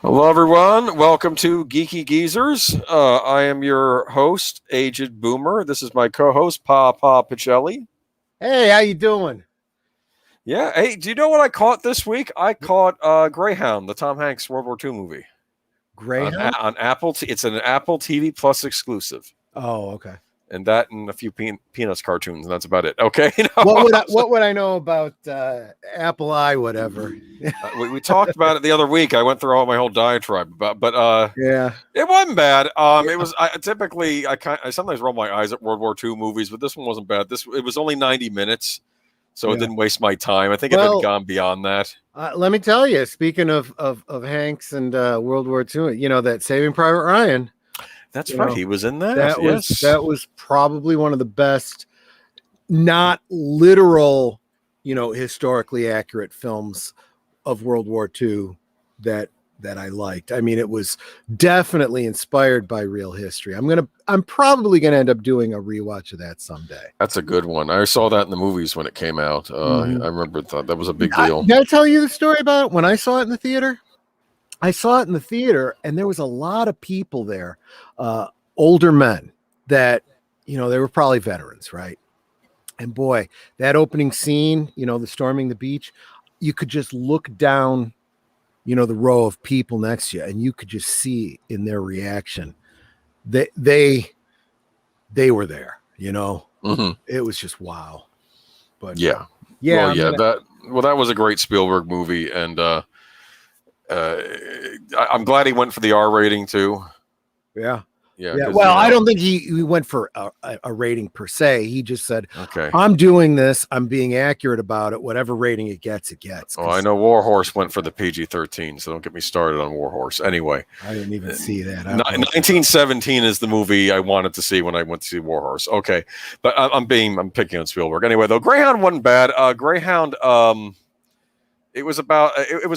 Hello, everyone. Welcome to Geeky Geezers. I am your host, Aged Boomer. This is my co-host, PaPa Pacelli. Hey, how you doing? Yeah. Hey, do you know what I caught this week? I caught Greyhound, the Tom Hanks World War II movie Greyhound? on Apple. It's an Apple TV Plus exclusive, Oh, okay. and that and a few Peanuts cartoons, and that's about it. Okay. What would I know about Apple I whatever? We talked about it the other week. I went through all my whole diatribe about, but Yeah. it wasn't bad. It was. I sometimes roll my eyes at World War II movies, but this one wasn't bad. It was only 90 minutes, so it didn't waste my time. I think it had gone beyond that. Let me tell you. Speaking of Hanks and World War II, you know that Saving Private Ryan. That's right. He was in that. That was probably one of the best, not literal, historically accurate films of World War II that I liked. I mean, it was definitely inspired by real history. I'm probably gonna end up doing a rewatch of that someday. That's a good one. I saw that in the movies when it came out. I remember that was a big deal. Did I tell you the story about it when I saw it in the theater? I saw it in the theater, and there was a lot of people there, older men that, they were probably veterans, right? And boy, that opening scene, the storming the beach, you could just look down, the row of people next to you, and you could just see in their reaction that they were there, It was just wow. But yeah. That was a great Spielberg movie, and I'm glad he went for the R rating too. Yeah. Well, I don't think he went for a rating per se. He just said, "Okay, I'm doing this. I'm being accurate about it. Whatever rating it gets, it gets." Oh, I know Warhorse went for the PG-13, so don't get me started on Warhorse. Anyway, I didn't even see that. 1917 is the movie I wanted to see when I went to see Warhorse. Okay, but I'm picking on Spielberg anyway. Though Greyhound wasn't bad. Greyhound. It was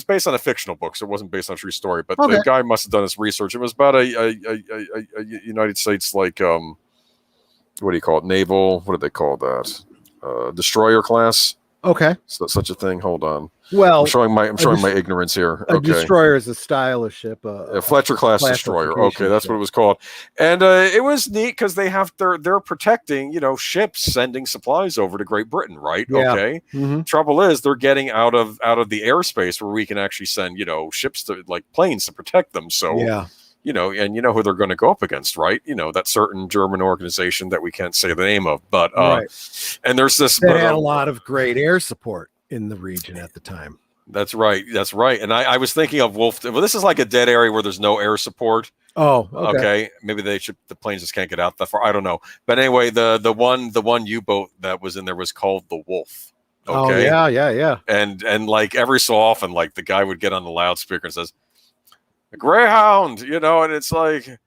based on a fictional book, so it wasn't based on a true story. But the guy must have done his research. It was about a United States, like what do you call it? Naval. What do they call that? Destroyer class. Okay. So such a thing. Hold on. Well, I'm showing my ignorance here. A destroyer is a style of ship. A Fletcher class destroyer. Okay, that's what it was called. And it was neat because they're protecting, ships sending supplies over to Great Britain, right? Yeah. Okay. Mm-hmm. Trouble is they're getting out of the airspace where we can actually send, ships to like planes to protect them. So and who they're going to go up against, right? That certain German organization that we can't say the name of, but and there's this that had a lot of great air support in the region at the time. That's right. And I was thinking of Wolf. Well, this is like a dead area where there's no air support. Oh, okay. Maybe the planes just can't get out that far. I don't know. But anyway, the one U-boat that was in there was called the Wolf. Okay. Oh, yeah. And like every so often, like the guy would get on the loudspeaker and says, "Greyhound," and it's like,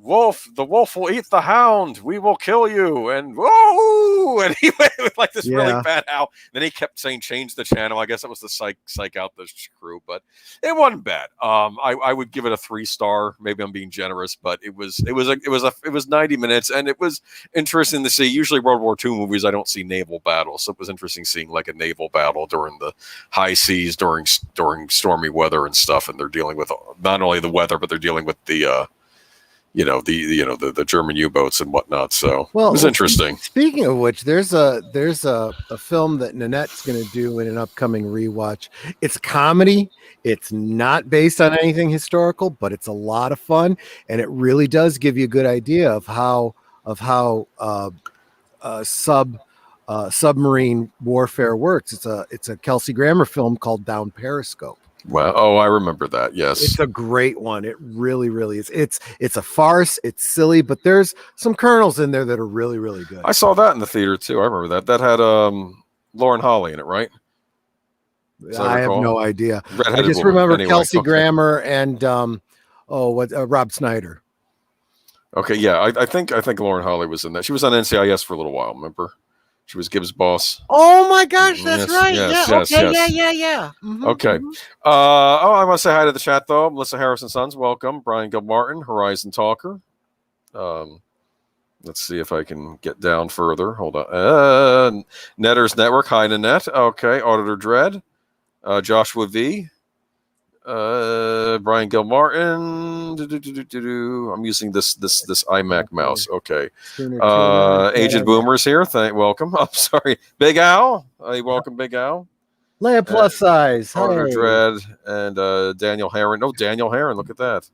Wolf, the wolf will eat the hound. We will kill you. And whoa! And he went with like this really bad howl. Then he kept saying, "Change the channel." I guess that was to psych out the crew, but it wasn't bad. I would give it a 3-star. Maybe I'm being generous, but it was 90 minutes, and it was interesting to see. Usually World War II movies, I don't see naval battles, so it was interesting seeing like a naval battle during the high seas, during stormy weather and stuff, and they're dealing with not only the weather, but they're dealing with the the German U-boats and whatnot. So it was interesting. Speaking of which, there's a film that Nanette's going to do in an upcoming rewatch. It's a comedy. It's not based on anything historical, but it's a lot of fun, and it really does give you a good idea of how submarine warfare works. It's a Kelsey Grammer film called Down Periscope. Wow. Oh, I remember that. Yes. It's a great one. It really, really is. It's a farce. It's silly, but there's some kernels in there that are really, really good. I saw that in the theater too. I remember that. That had Lauren Holly in it, right? I have no idea. I just remember Kelsey Grammer and Rob Snyder. Okay, yeah. I think Lauren Holly was in that. She was on NCIS for a little while, remember? She was Gibbs' boss. Oh my gosh, that's right. Yes, Yeah. Mm-hmm, okay. Mm-hmm. I want to say hi to the chat though. Melissa Harrison Sons, welcome. Brian Gilmartin, Horizon Talker. Let's see if I can get down further. Hold on. Netters Network, hi Nanette. Okay. Auditor Dread. Joshua V. Brian Gilmartin. I'm using this iMac mouse. Okay. Aged Boomers here. Welcome. I'm sorry. Big Al. Welcome, Big Al. Leia plus size. Auditor Dread and Daniel Herron. No, Daniel Herron. Look at that.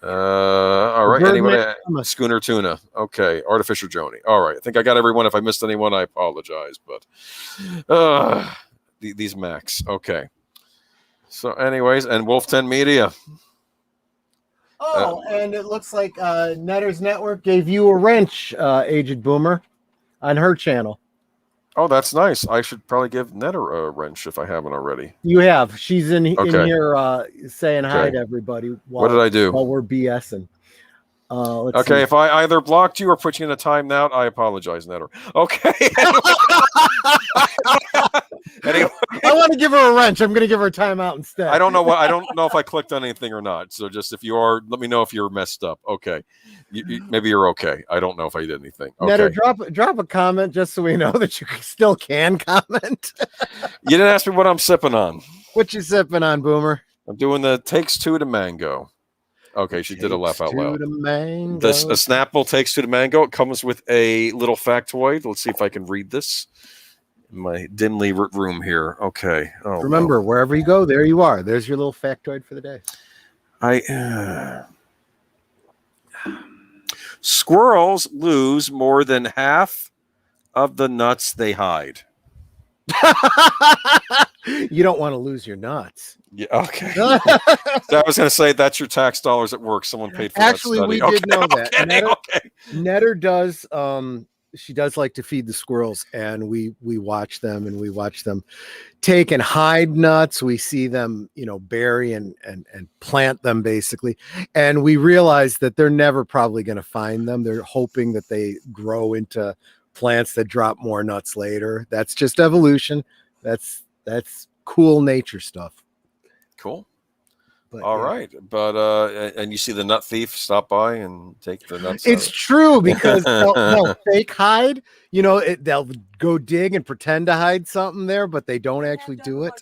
All right. Anybody? Schooner Tuna. Okay. Artificial Joni. All right. I think I got everyone. If I missed anyone, I apologize. But these Macs. Okay. So, anyways, and Wolf 10 Media. Oh, and it looks like Netter's Network gave you a wrench, Aged Boomer, on her channel. Oh, that's nice. I should probably give Netter a wrench if I haven't already. You have. She's in here saying hi to everybody. What did I do? While we're BSing. Let's see. If I either blocked you or put you in a timeout, I apologize, Netter. Okay. Anyway. I want to give her a wrench. I'm going to give her a timeout instead. I don't know if I clicked on anything or not. So just if you are, let me know if you're messed up. Okay. Maybe you're okay. I don't know if I did anything. Okay. Netter, drop a comment just so we know that you still can comment. You didn't ask me what I'm sipping on. What you sipping on, Boomer? I'm doing the Takes Two to Mango. Okay, she did a laugh out loud. A Snapple Takes Two to Mango. It comes with a little factoid. Let's see if I can read this in my dimly lit room here. Okay. Oh, remember, wherever you go, there you are. There's your little factoid for the day. Squirrels lose more than half of the nuts they hide. You don't want to lose your nuts. Yeah, okay. So I was going to say that's your tax dollars at work. Someone paid for that study. Actually, we did know that. Netter does. She does like to feed the squirrels, and we watch them, and we watch them take and hide nuts. We see them, bury and plant them basically, and we realize that they're never probably going to find them. They're hoping that they grow into plants that drop more nuts later. That's just evolution. That's cool nature stuff. Cool. All right. But and you see the nut thief stop by and take the nuts. It's true, because they'll fake hide. They'll go dig and pretend to hide something there, but they don't actually do it.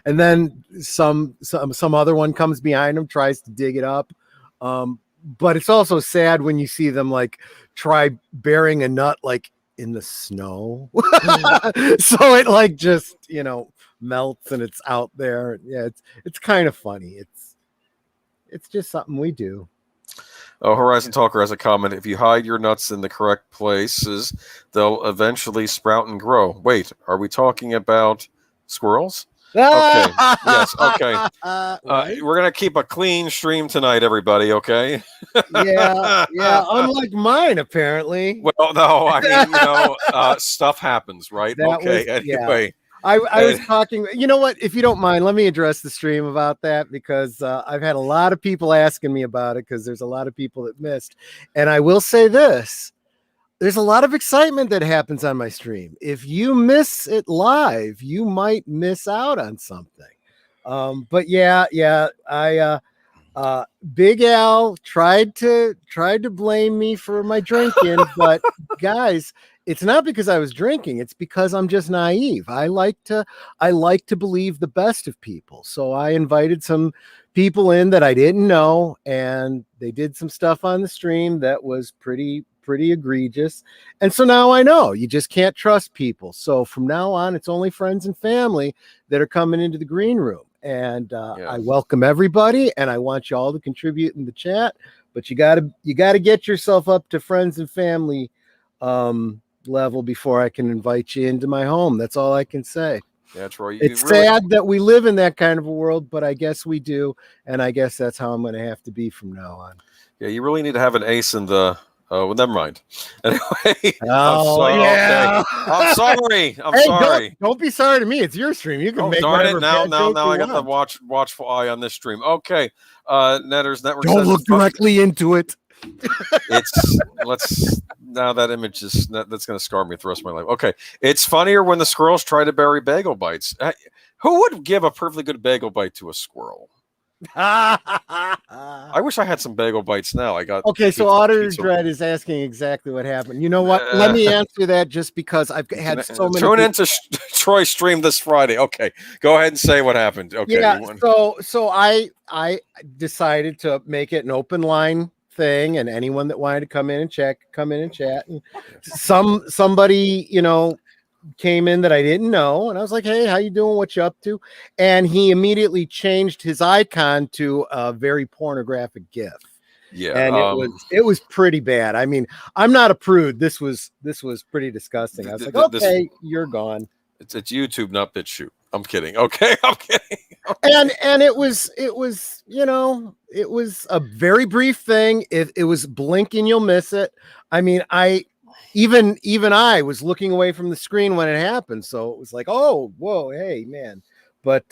And then some other one comes behind them, tries to dig it up. But it's also sad when you see them like try burying a nut like in the snow. So it like just melts and it's out there. Yeah, it's kind of funny. It's just something we do. Oh, Horizon Talker has a comment. If you hide your nuts in the correct places, they'll eventually sprout and grow. Wait, are we talking about squirrels? Okay. Yes. Okay. We're gonna keep a clean stream tonight, everybody. Okay. Yeah. Unlike mine, apparently. Well, no. I mean, stuff happens, right? Anyway. Yeah. I was talking, you know what, if you don't mind, let me address the stream about that, because I've had a lot of people asking me about it, because there's a lot of people that missed. And I will say this, there's a lot of excitement that happens on my stream. If you miss it live, you might miss out on something. But I Big Al tried to blame me for my drinking, but guys, it's not because I was drinking. It's because I'm just naive. I like to believe the best of people. So I invited some people in that I didn't know, and they did some stuff on the stream that was pretty egregious. And so now I know you just can't trust people. So from now on, it's only friends and family that are coming into the green room. And I welcome everybody, and I want you all to contribute in the chat. But you gotta get yourself up to friends and family level before I can invite you into my home. That's all I can say. Yeah, Troy. It's sad that we live in that kind of a world, but I guess we do, and I guess that's how I'm going to have to be from now on. Yeah, you really need to have an ace in the. Oh, well, never mind. Anyway, yeah. I'm sorry. I'm hey, sorry. Don't be sorry to me. It's your stream. You can make whatever. Now I got the watchful eye on this stream. Okay, Netter's Network. Don't look directly into it. Now that image that's going to scar me for the rest of my life. Okay, it's funnier when the squirrels try to bury bagel bites. Who would give a perfectly good bagel bite to a squirrel? I wish I had some bagel bites now. I got Okay, so pizza, Auditor pizza. Dread is asking exactly what happened. You know what? Let me answer that just because I've had so many. Tune into Troy's stream this Friday. Okay, go ahead and say what happened. Okay, yeah. So I decided to make it an open line thing, and anyone that wanted to come in and chat. And somebody, came in that I didn't know, and I was like, "Hey, how you doing? What you up to?" And he immediately changed his icon to a very pornographic GIF. Yeah, and it was pretty bad. I mean, I'm not a prude. This was pretty disgusting. I was like, okay, you're gone. It's YouTube, not BitChute. I'm kidding. Okay, I'm kidding. Okay. And it was it was a very brief thing. It was blink and you'll miss it. I mean, even I was looking away from the screen when it happened, so it was like, oh, whoa, hey, man. But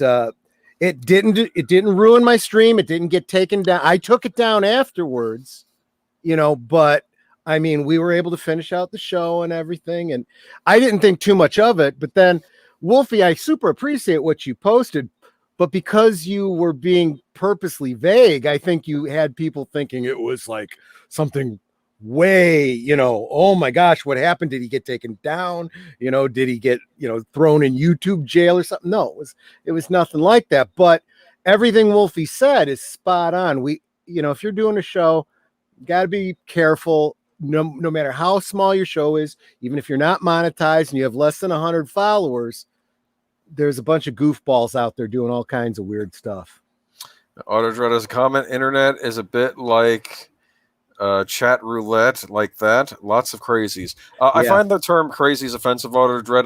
it didn't ruin my stream. It didn't get taken down. I took it down afterwards, but I mean, we were able to finish out the show and everything, and I didn't think too much of it. But then, Wolfie, I super appreciate what you posted, but because you were being purposely vague, I think you had people thinking it was like something way, oh my gosh, what happened? Did he get taken down? Did he get, thrown in YouTube jail or something? No, it was nothing like that. But everything Wolfie said is spot on. If you're doing a show, you got to be careful. No matter how small your show is, even if you're not monetized and you have less than 100 followers, there's a bunch of goofballs out there doing all kinds of weird stuff. Auto Dread has a comment. Internet is a bit like chat roulette, like that. Lots of crazies. I find the term "crazies" offensive. Auto Dread.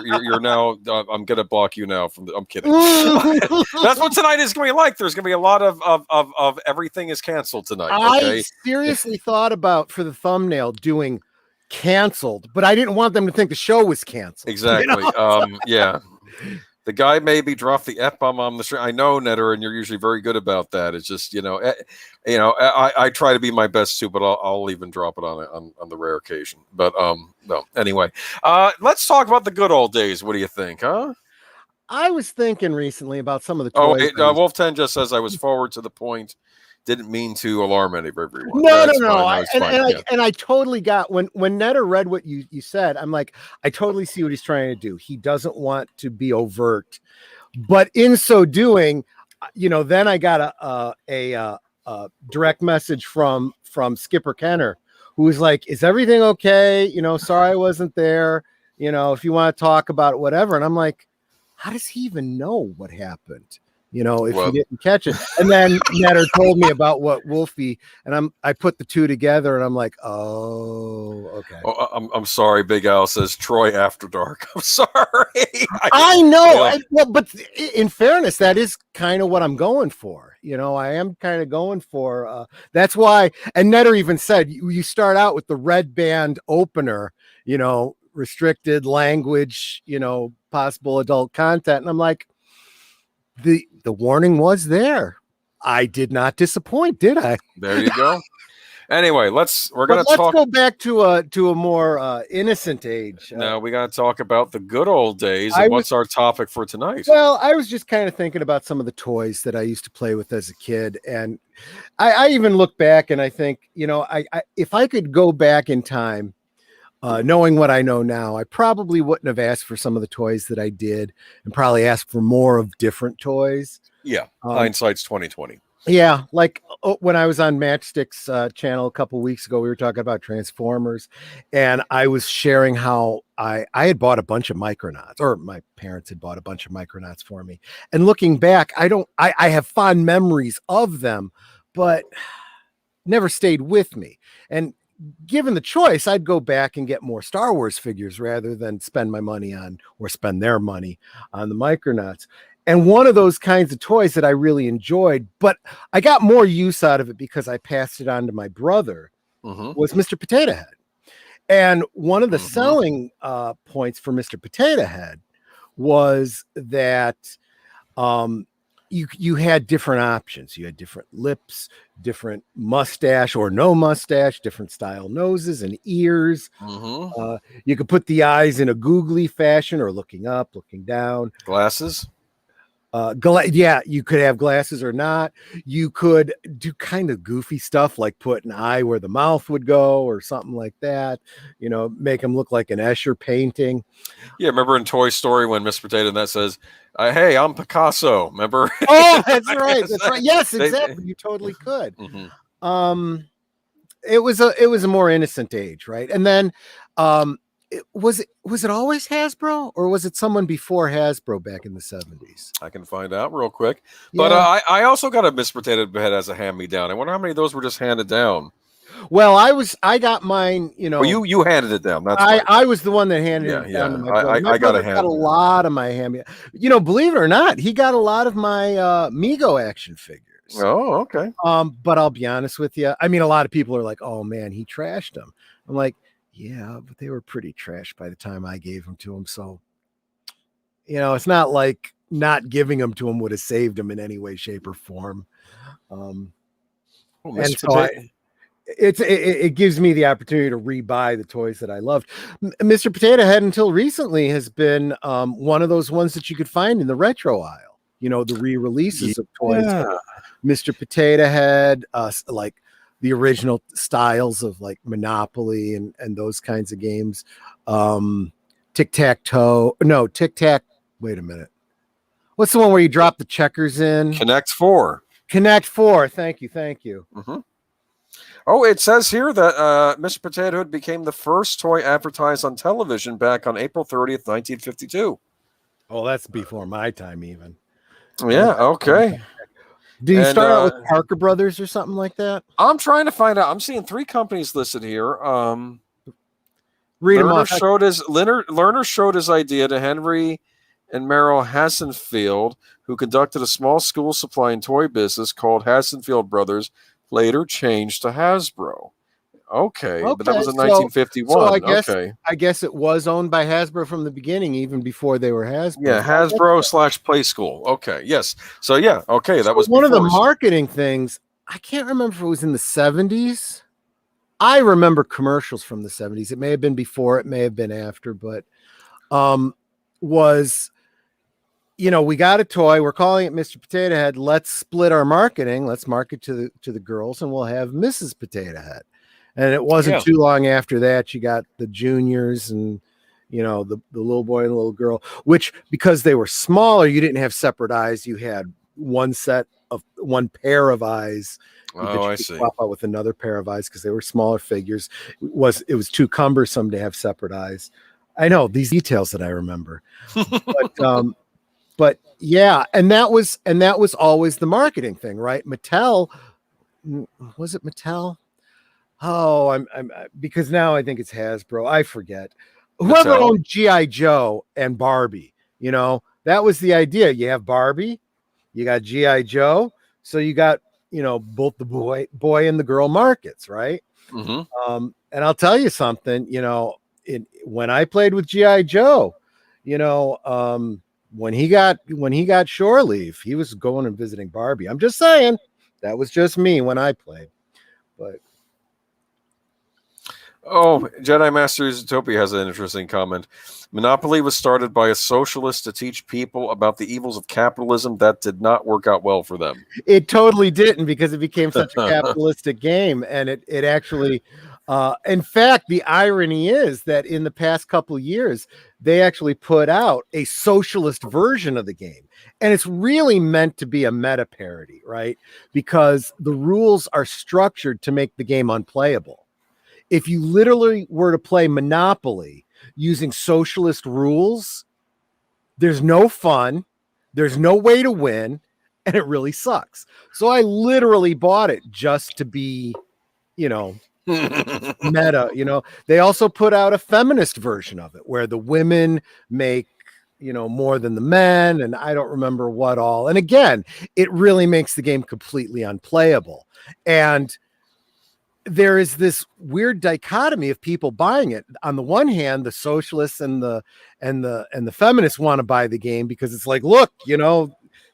You're now. I'm gonna block you now. I'm kidding. That's what tonight is going to be like. There's going to be a lot of everything is canceled tonight. Okay? I seriously thought about for the thumbnail doing canceled, but I didn't want them to think the show was canceled. Exactly. Yeah. The guy maybe dropped the F-bomb on the street. I know, Netter, and you're usually very good about that. It's just, I try to be my best too, but I'll even drop it on the rare occasion. But no. Anyway, let's talk about the good old days. What do you think, huh? I was thinking recently about some of the toys. Wolf 10 just says I was forward to the point. Didn't mean to alarm everyone. No. I totally got when Netter read what you said. I'm like, I totally see what he's trying to do. He doesn't want to be overt, but in so doing, then I got a direct message from Skipper Kenner, who was like, "Is everything okay? Sorry I wasn't there. If you want to talk about it, whatever." And I'm like, how does he even know what happened? If he didn't catch it. And then Netter told me about what Wolfie, and I put the two together, and I'm like, oh, okay. Oh, I'm sorry. Big Al says Troy After Dark. I'm sorry. I know. But in fairness, that is kind of what I'm going for. I am kind of going for. That's why. And Netter even said you start out with the red band opener. Restricted language. Possible adult content, and I'm like, the warning was there. I did not disappoint, did I? There you go. Anyway, let's go back to a more innocent age. Now we got to talk about the good old days. What's our topic for tonight? Well, I was just kind of thinking about some of the toys that I used to play with as a kid, and I even look back and I think, I if I could go back in time, knowing what I know now, I probably wouldn't have asked for some of the toys that I did, and probably asked for more of different toys. Yeah, hindsight's 2020. Yeah, like when I was on Matchstick's channel a couple weeks ago, we were talking about Transformers, and I was sharing how I had bought a bunch of Micronauts, or my parents had bought a bunch of Micronauts for me. And looking back, I have fond memories of them, but never stayed with me. And given the choice, I'd go back and get more Star Wars figures rather than spend their money on the Micronauts. And one of those kinds of toys that I really enjoyed, but I got more use out of it because I passed it on to my brother, was Mr. Potato Head. And one of the selling points for Mr. Potato Head was that you had different options. You had different lips, different mustache or no mustache, different style noses and ears. You could put the eyes in a googly fashion or looking up, looking down. Glasses? Yeah, you could have glasses or not. You could do kind of goofy stuff like put an eye where the mouth would go or something like that. Make them look like an Escher painting. Yeah, remember in Toy Story when Miss Potato Net says, "Hey, I'm Picasso." Remember? Oh, that's right. That's right. Yes, exactly. You totally could. Mm-hmm. It was a more innocent age, right? And then, was it always Hasbro, or was it someone before Hasbro back in the 70s? I can find out real quick. Yeah. But I also got a Miss Potato Head as a hand-me-down. I wonder how many of those were just handed down. Well, I got mine, Well, you handed it down. That's right. I was the one that handed it down to my brother. My brother got a lot of my hand. Believe it or not, he got a lot of my Mego action figures. Oh, okay. But I'll be honest with you. I mean, a lot of people are like, "Oh man, he trashed them." I'm like, "Yeah, but they were pretty trash by the time I gave them to him." So, it's not like not giving them to him would have saved him in any way, shape, or form. And so it gives me the opportunity to rebuy the toys that I loved. Mr. Potato Head until recently has been one of those ones that you could find in the retro aisle. The re-releases of toys. Mr. Potato Head, like the original styles of like Monopoly and those kinds of games. Tic-tac-toe. No, tic-tac. Wait a minute. What's the one where you drop the checkers in? Connect 4. Connect 4. Thank you. Mm-hmm. Oh, it says here that Mr. Potato Head became the first toy advertised on television back on April 30th, 1952. Oh, that's before my time even. Yeah, okay. Did you start out with Parker Brothers or something like that? I'm trying to find out. I'm seeing 3 companies listed here. Read them off. Lerner showed his idea to Henry and Merrill Hassenfield, who conducted a small school supply and toy business called Hassenfield Brothers, later changed to Hasbro. Okay, but that was in 1951. So I guess it was owned by Hasbro from the beginning, even before they were Hasbro. Yeah, Hasbro / Play School. Okay, yes. So yeah, okay, that was one of the marketing things. I can't remember if it was in the 70s. I remember commercials from the 70s. It may have been before, it may have been after, but we got a toy. We're calling it Mr. Potato Head. Let's split our marketing. Let's market to the girls, and we'll have Mrs. Potato Head. And it wasn't too long after that, you got the juniors and, the little boy and the little girl, which because they were smaller, you didn't have separate eyes. You had one pair of eyes. Oh, I see. Swap out with another pair of eyes because they were smaller figures. It was too cumbersome to have separate eyes. I know these details that I remember, but yeah, and that was always the marketing thing, right? Mattel, was it Mattel? Oh, I'm because now I think it's Hasbro. I forget. Whoever owned G.I. Joe and Barbie, that was the idea. You have Barbie, you got G.I. Joe, so you got both the boy and the girl markets, right? Mm-hmm. And I'll tell you something, when I played with G.I. Joe, when he got shore leave, he was going and visiting Barbie. I'm just saying, that was just me when I played, but. Oh, Jedi Master Zootopia has an interesting comment. Monopoly was started by a socialist to teach people about the evils of capitalism that did not work out well for them. It totally didn't, because it became such a capitalistic game, and it actually, in fact, the irony is that in the past couple of years, they actually put out a socialist version of the game, and it's really meant to be a meta parody, right? Because the rules are structured to make the game unplayable. If you literally were to play Monopoly using socialist rules, there's no fun, there's no way to win, and it really sucks. So I literally bought it just to be, meta. They also put out a feminist version of it where the women make, more than the men, and I don't remember what all. And again, it really makes the game completely unplayable. And there is this weird dichotomy of people buying it. On the one hand, the socialists and the feminists want to buy the game because it's like, look,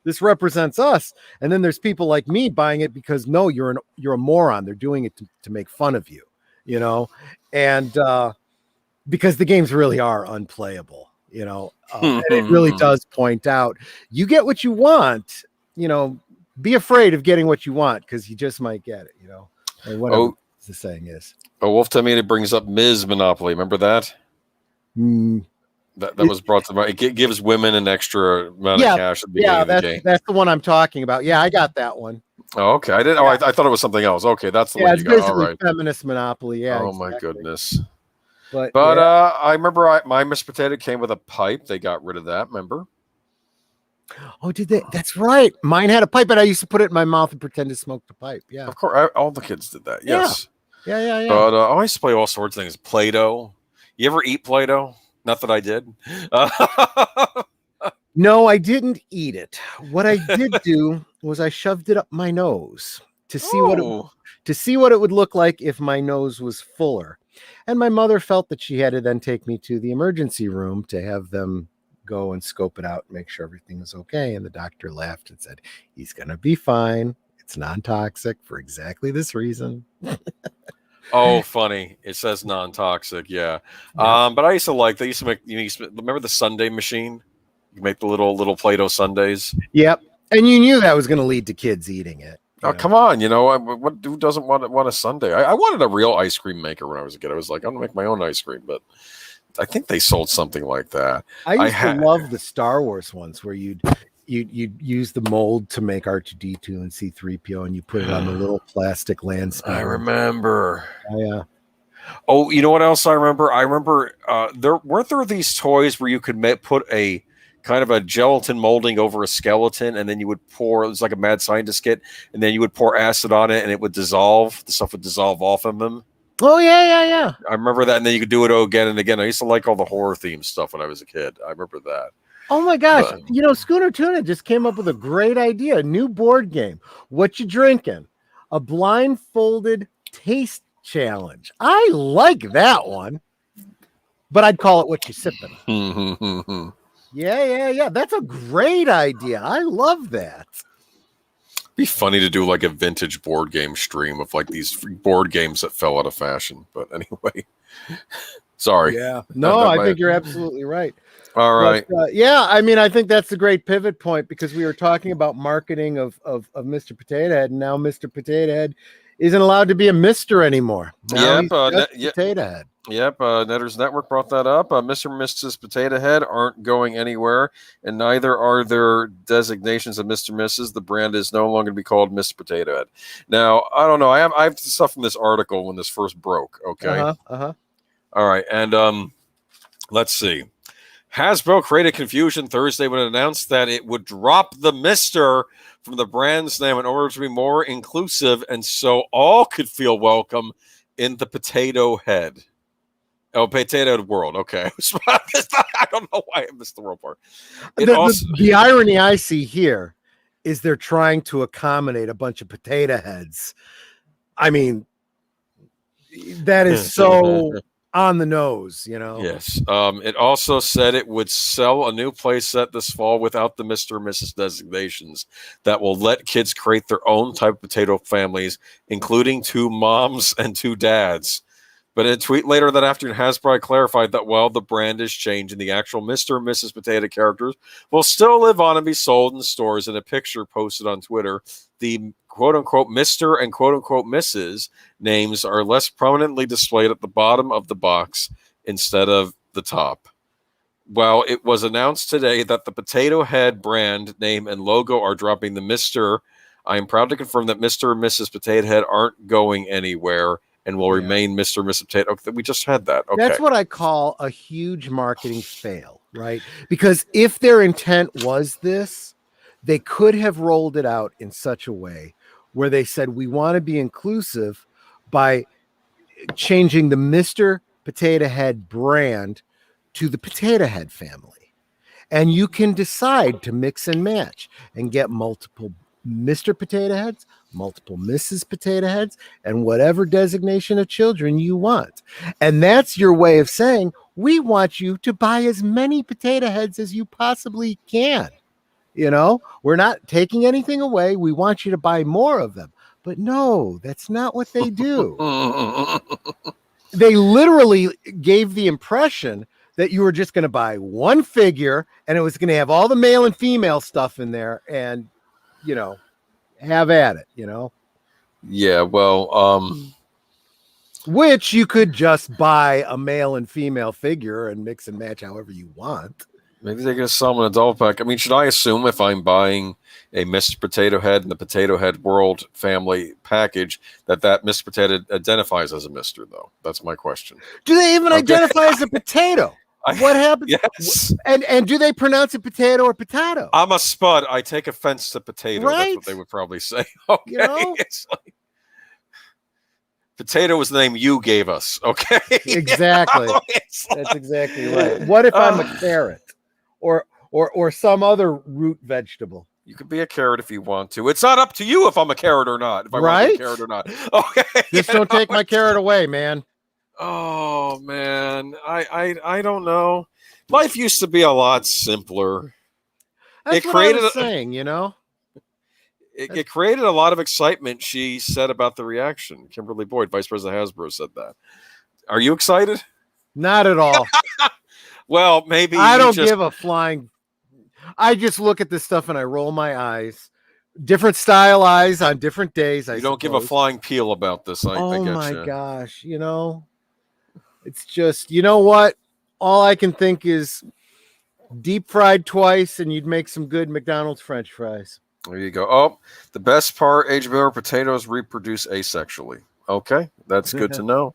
this represents us. And then there's people like me buying it because no, you're a moron. They're doing it to make fun of you, and because the games really are unplayable. And it really does point out, you get what you want, be afraid of getting what you want, because you just might get it, or whatever the saying is. Wolf Tomato brings up Ms. Monopoly. Remember that? That was brought to mind. It gives women an extra amount of cash at the beginning of the game. That's the one I'm talking about. Yeah, I got that one. Oh, okay. I didn't. Yeah. I thought it was something else. Okay, that's the one you got. It's basically feminist Monopoly. Yeah. Oh my goodness. But I remember my Mr. Potato came with a pipe. They got rid of that. Remember? Oh, did they? That's right. Mine had a pipe, but I used to put it in my mouth and pretend to smoke the pipe. Yeah. Of course, all the kids did that. Yes. Yeah. But I used to play all sorts of things. Play-Doh. You ever eat Play-Doh? Not that I did. No, I didn't eat it. What I did do was I shoved it up my nose to see what it would look like if my nose was fuller. And my mother felt that she had to then take me to the emergency room to have them go and scope it out and make sure everything is okay. And the doctor laughed and said, he's going to be fine. It's non-toxic for exactly this reason. Oh, funny. It says non-toxic. Yeah. But I used to like, they used to make, remember the sundae machine? You make the little Play-Doh sundaes. Yep. And you knew that was going to lead to kids eating it. Come on. Who doesn't want a sundae? I wanted a real ice cream maker when I was a kid. I was like, I'm going to make my own ice cream, but I think they sold something like that. I used to love the Star Wars ones where you'd use the mold to make R2-D2 and C-3PO, and you put it on the little plastic land spinner. I remember. Yeah. Oh, you know what else I remember? I remember there these toys where you could put a kind of a gelatin molding over a skeleton, and then you would pour, it was like a Mad Scientist kit, and then you would pour acid on it, and it would dissolve. The stuff would dissolve off of them. Oh, yeah. I remember that, and then you could do it again and again. I used to like all the horror-themed stuff when I was a kid. I remember that. Oh, my gosh. Schooner Tuna just came up with a great idea. A new board game. What you drinking? A blindfolded taste challenge. I like that one. But I'd call it what you sipping. Yeah. That's a great idea. I love that. Be funny to do like a vintage board game stream of like these board games that fell out of fashion. But anyway, sorry. Yeah. No, I think you're absolutely right. All right. But, I think that's a great pivot point, because we were talking about marketing of Mr. Potato Head, and now Mr. Potato Head isn't allowed to be a Mr. anymore. Now Potato Head. Yep, Netter's Network brought that up. Mr. and Mrs. Potato Head aren't going anywhere, and neither are their designations of Mr. and Mrs. The brand is no longer going to be called Mr. Potato Head. Now, I don't know. I have stuff from this article when this first broke. Okay. All right, and let's see. Hasbro created confusion Thursday when it announced that it would drop the Mr. from the brand's name in order to be more inclusive, and so all could feel welcome in the Potato Head. Oh, Potato Head world. Okay. I don't know why I missed the world part. The irony I see here is they're trying to accommodate a bunch of potato heads. I mean, that is so on the nose, Yes. It also said it would sell a new playset this fall without the Mr. and Mrs. designations that will let kids create their own type of potato families, including 2 moms and 2 dads. But in a tweet later that afternoon, Hasbro clarified that while the brand is changing, the actual Mr. and Mrs. Potato characters will still live on and be sold in stores. In a picture posted on Twitter, the quote-unquote Mr. and quote-unquote Mrs. names are less prominently displayed at the bottom of the box instead of the top. Well, it was announced today that the Potato Head brand name and logo are dropping the Mr. I am proud to confirm that Mr. and Mrs. Potato Head aren't going anywhere and will remain Mr. and Mrs. Potato. Okay, we just had that. Okay. That's what I call a huge marketing fail, right? Because if their intent was this, they could have rolled it out in such a way where they said, we want to be inclusive by changing the Mr. Potato Head brand to the Potato Head family. And you can decide to mix and match and get multiple Mr. Potato Heads, multiple Mrs. Potato Heads, and whatever designation of children you want. And that's your way of saying, we want you to buy as many potato heads as you possibly can. We're not taking anything away. We want you to buy more of them. But no, that's not what they do. They literally gave the impression that you were just going to buy one figure and it was going to have all the male and female stuff in there and, you know, have at it, you know? Yeah, well, which you could just buy a male and female figure and mix and match however you want. maybe they're going to sell them in a double pack. I mean, should I assume if I'm buying a Mr. Potato Head and the Potato Head World family package that Mr. Potato identifies as a Mister, though? That's my question. Do they even identify as a potato? What happens? Yes. And do they pronounce it potato or potato? I'm a spud. I take offense to potato. Right? That's what they would probably say. Okay. You know? It's like, potato was the name you gave us. Okay. Exactly. You know? That's exactly right. What if I'm a carrot or some other root vegetable? You could be a carrot if you want to. It's not up to you if I'm a carrot or not. If I want to be a carrot or not. Okay. Just don't take my carrot away, man. Oh man, I don't know. Life used to be a lot simpler. That's what I was saying, you know. It created a lot of excitement. She said about the reaction. Kimberly Boyd, Vice President Hasbro, said that. Are you excited? Not at all. Well, maybe I don't give a flying. I just look at this stuff and I roll my eyes. Different style eyes on different days. You don't give a flying peel about this. I get my you. Gosh, you know. It's just, you know what? All I can think is deep fried twice and you'd make some good McDonald's French fries. There you go. Oh, the best part, HBO potatoes reproduce asexually. Okay, that's good to know.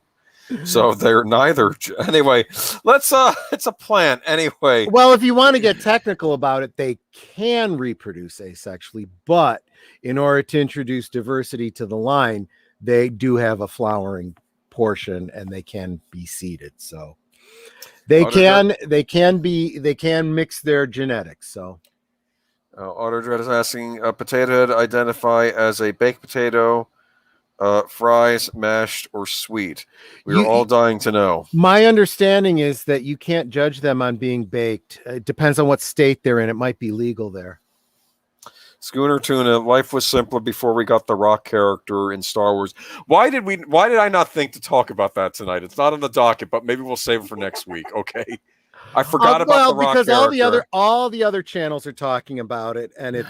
So they're neither. Anyway, it's a plant. Anyway. Well, if you want to get technical about it, they can reproduce asexually, but in order to introduce diversity to the line, they do have a flowering portion and they can be seeded. So they can mix their genetics. So Auto Dread is asking, potato head identify as a baked potato, fries, mashed, or sweet? We're all dying to know. My understanding is that you can't judge them on being baked. It depends on what state they're in. It might be legal there. Schooner Tuna, life was simpler before we got the Rock character in Star Wars. Why did I not think to talk about that tonight? It's not on the docket, but maybe we'll save it for next week. Okay. I forgot about the Rock because character. all the other channels are talking about it, and it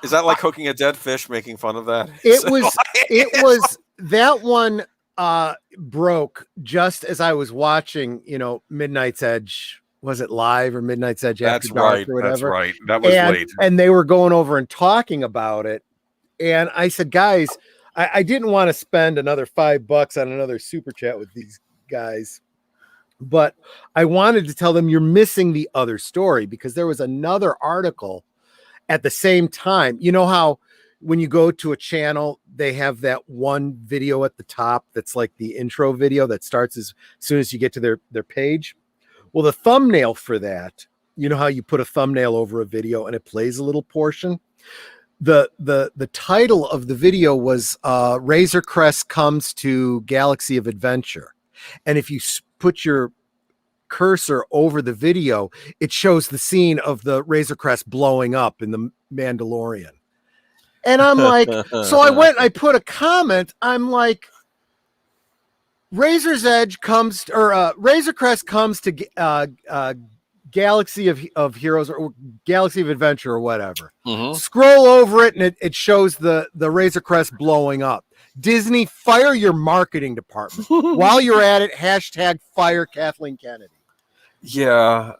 is that like cooking a dead fish, making fun of that? It was that one broke just as I was watching, you know, Midnight's Edge. Was it live or Midnight's Edge After Dark or whatever? That's right. That was late. And they were going over and talking about it. And I said, guys, I didn't want to spend another $5 on another super chat with these guys. But I wanted to tell them you're missing the other story because there was another article at the same time. You know how when you go to a channel, they have that one video at the top that's like the intro video that starts as soon as you get to their page. Well, the thumbnail for that, you know how you put a thumbnail over a video and it plays a little portion? The title of the video was Razor Crest Comes to Galaxy of Adventure. And if you put your cursor over the video, it shows the scene of the Razor Crest blowing up in the Mandalorian. And I'm like, so I went and I put a comment. I'm like, Razor Crest comes to Galaxy of Heroes or Galaxy of Adventure or whatever. Mm-hmm. Scroll over it and it shows the Razor Crest blowing up. Disney, fire your marketing department. While you're at it, #fire Kathleen Kennedy. Yeah.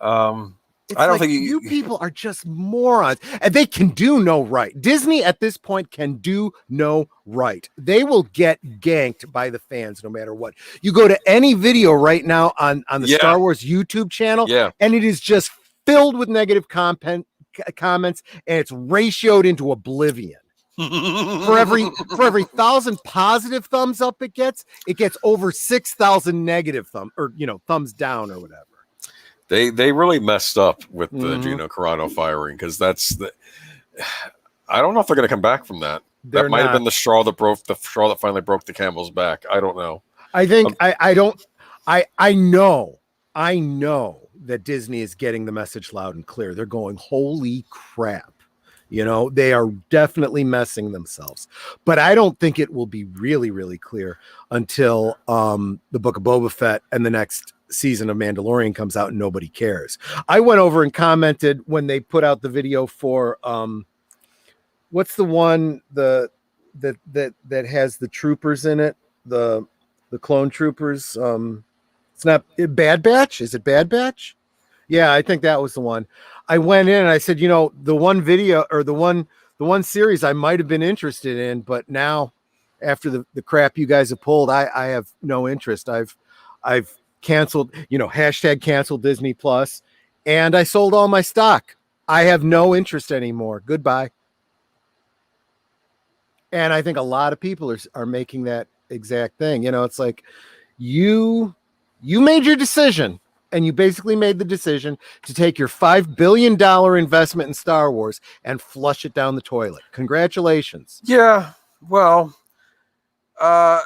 I don't think you people are just morons, and they can do no right. Disney at this point can do no right. They will get ganked by the fans no matter what. You go to any video right now on the Star Wars YouTube channel, and it is just filled with negative comments, and it's ratioed into oblivion. For every 1,000 positive thumbs up it gets over 6,000 negative thumbs down or whatever. They really messed up with the Gino Carano firing because I don't know if they're going to come back from that. That might have been the straw that finally broke the camel's back. I don't know. I think I know that Disney is getting the message loud and clear. They're going, holy crap. You know, they are definitely messing themselves, but I don't think it will be really, really clear until the Book of Boba Fett and the next season of Mandalorian comes out and nobody cares. I went over and commented when they put out the video for what's the one that has the troopers in it, the clone troopers. It's not Bad Batch. Is it Bad Batch? Yeah, I think that was the one. I went in and I said, the one video or the one series I might have been interested in, but now after the crap you guys have pulled, I have no interest. I've canceled, hashtag canceled Disney Plus, and I sold all my stock. I have no interest anymore. Goodbye. And I think a lot of people are making that exact thing. It's like you made your decision, and you basically made the decision to take your $5 billion investment in Star Wars and flush it down the toilet. Congratulations. Yeah. Well, I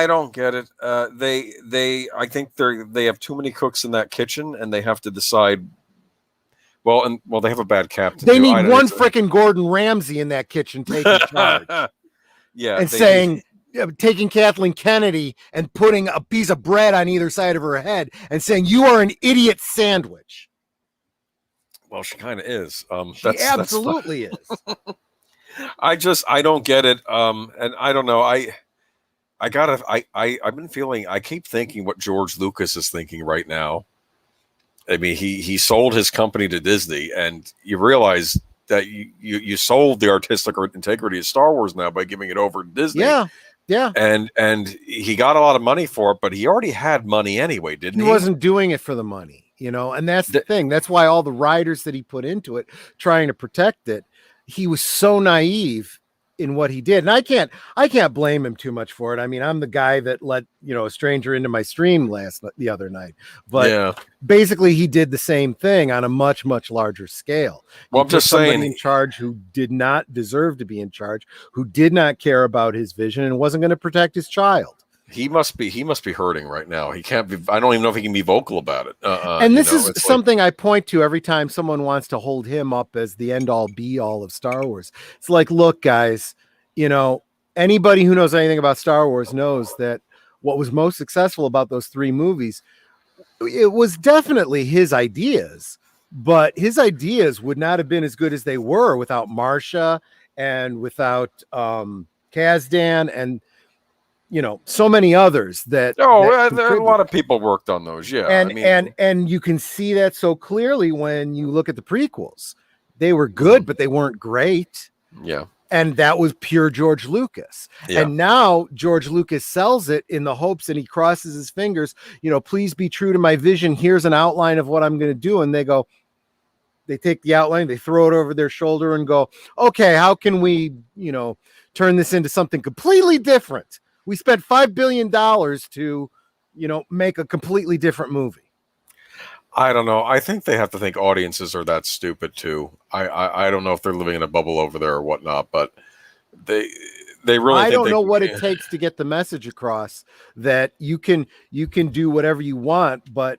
don't get it. I think they have too many cooks in that kitchen, and they have to decide. Well, they have a bad captain. They need one freaking Gordon Ramsay in that kitchen taking charge. Yeah, and taking Kathleen Kennedy and putting a piece of bread on either side of her head and saying, "You are an idiot sandwich." Well, she kind of is. She absolutely is. I don't get it. And I don't know. I've been feeling. I keep thinking what George Lucas is thinking right now. I mean, he sold his company to Disney, and you realize that you sold the artistic integrity of Star Wars now by giving it over to Disney. Yeah. And he got a lot of money for it, but he already had money anyway, didn't he? He wasn't doing it for the money, and that's the thing. That's why all the writers that he put into it, trying to protect it, he was so naive in what he did. And I can't blame him too much for it. I mean, I'm the guy that let, a stranger into my stream the other night, but basically he did the same thing on a much, much larger scale. Well, I'm just saying, in charge who did not deserve to be in charge, who did not care about his vision and wasn't going to protect his child. He must be hurting right now. He can't be. I don't even know if he can be vocal about it. And this is something I point to every time someone wants to hold him up as the end all be all of Star Wars. It's like, look, guys, anybody who knows anything about Star Wars knows that what was most successful about those three movies, it was definitely his ideas, but his ideas would not have been as good as they were without Marsha and without Kazdan and so many others that there are a lot of people worked on those. Yeah. And you can see that so clearly when you look at the prequels. They were good, but they weren't great. Yeah. And that was pure George Lucas. Yeah. And now George Lucas sells it in the hopes, and he crosses his fingers, please be true to my vision. Here's an outline of what I'm going to do. And they take the outline, they throw it over their shoulder and go, okay, how can we, turn this into something completely different? We spent $5 billion to, make a completely different movie. I don't know. I think they have to think audiences are that stupid too. I don't know if they're living in a bubble over there or whatnot, but they really. I don't know what it takes to get the message across that you can do whatever you want, but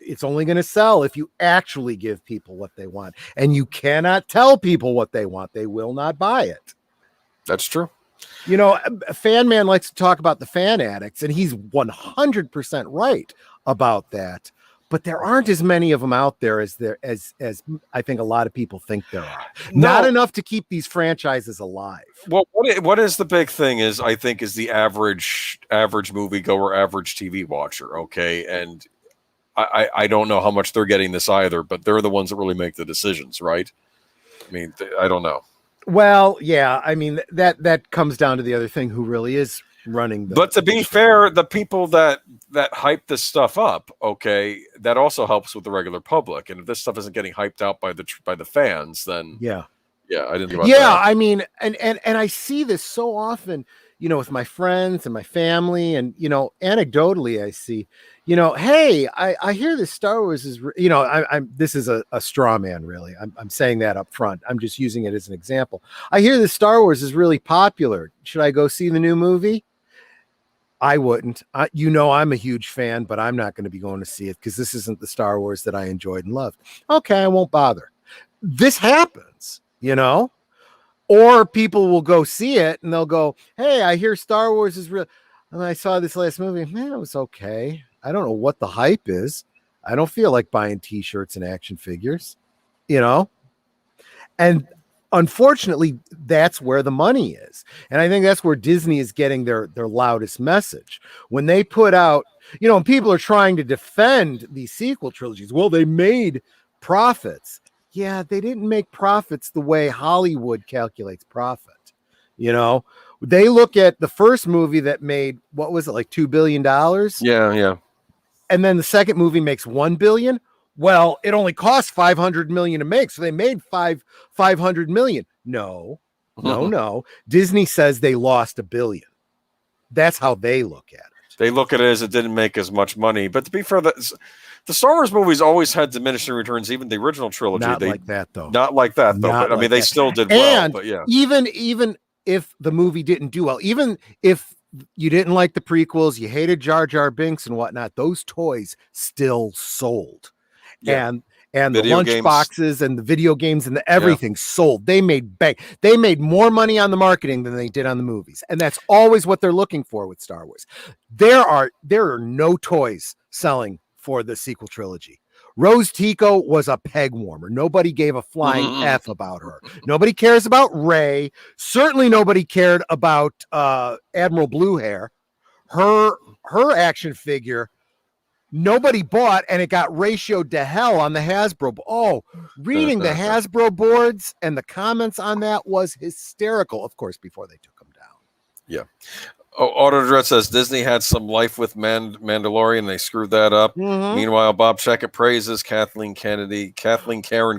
it's only going to sell if you actually give people what they want, and you cannot tell people what they want. They will not buy it. That's true. A fan man likes to talk about the fan addicts, and he's 100% right about that. But there aren't as many of them out there as I think a lot of people think there are. No. Not enough to keep these franchises alive. Well, what is the big thing is, I think, is the average moviegoer, average TV watcher. Okay. And I don't know how much they're getting this either, but they're the ones that really make the decisions, right? I mean, I don't know. Well, yeah. I mean, that comes down to the other thing, who really is running but to be fair, the people that hype this stuff up, okay, that also helps with the regular public. And if this stuff isn't getting hyped out by the fans, then I didn't think about that. I mean, and I see this so often, with my friends and my family, and anecdotally I see, hey, I hear this Star Wars is, I'm this is a straw man, really. I'm saying that up front. I'm just using it as an example. I hear this Star Wars is really popular. Should I go see the new movie? I wouldn't. I'm a huge fan, but I'm not going to be going to see it because this isn't the Star Wars that I enjoyed and loved. Okay, I won't bother. This happens, or people will go see it and they'll go, hey, I hear Star Wars is real. And I saw this last movie. Man, it was okay. I don't know what the hype is. I don't feel like buying t-shirts and action figures, you know? And unfortunately, that's where the money is. And I think that's where Disney is getting their loudest message. When they put out, you know, and people are trying to defend these sequel trilogies. Well, they made profits. Yeah, they didn't make profits the way Hollywood calculates profit. You know, they look at the first movie that made, what was it, like $2 billion? Yeah. And then the second movie makes $1 billion. Well, it only cost 500 million to make, so they made 500 million. No. Disney says they lost $1 billion. That's how they look at it. They look at it as it didn't make as much money. But to be fair, the Star Wars movies always had diminishing returns. Even the original trilogy, Not like that though. But I mean, they still did well. But yeah, even if the movie didn't do well, even if you didn't like the prequels, you hated Jar Jar Binks and whatnot, those toys still sold. Yeah. And video the lunch games. boxes and the video games and everything sold. They made bank. They made more money on the marketing than they did on the movies. And that's always what they're looking for with Star Wars. There are no toys selling for the sequel trilogy. Rose Tico was a peg warmer. Nobody gave a flying F about her. Nobody cares about Rey. Certainly nobody cared about Admiral Blue Hair. Her action figure, nobody bought, and it got ratioed to hell on the Hasbro. Oh, reading the Hasbro boards and the comments on that was hysterical. Of course, before they took them down. Yeah. Oh, Autodread says Disney had some life with Mandalorian. They screwed that up. Meanwhile, Bob Checkett praises Kathleen Karen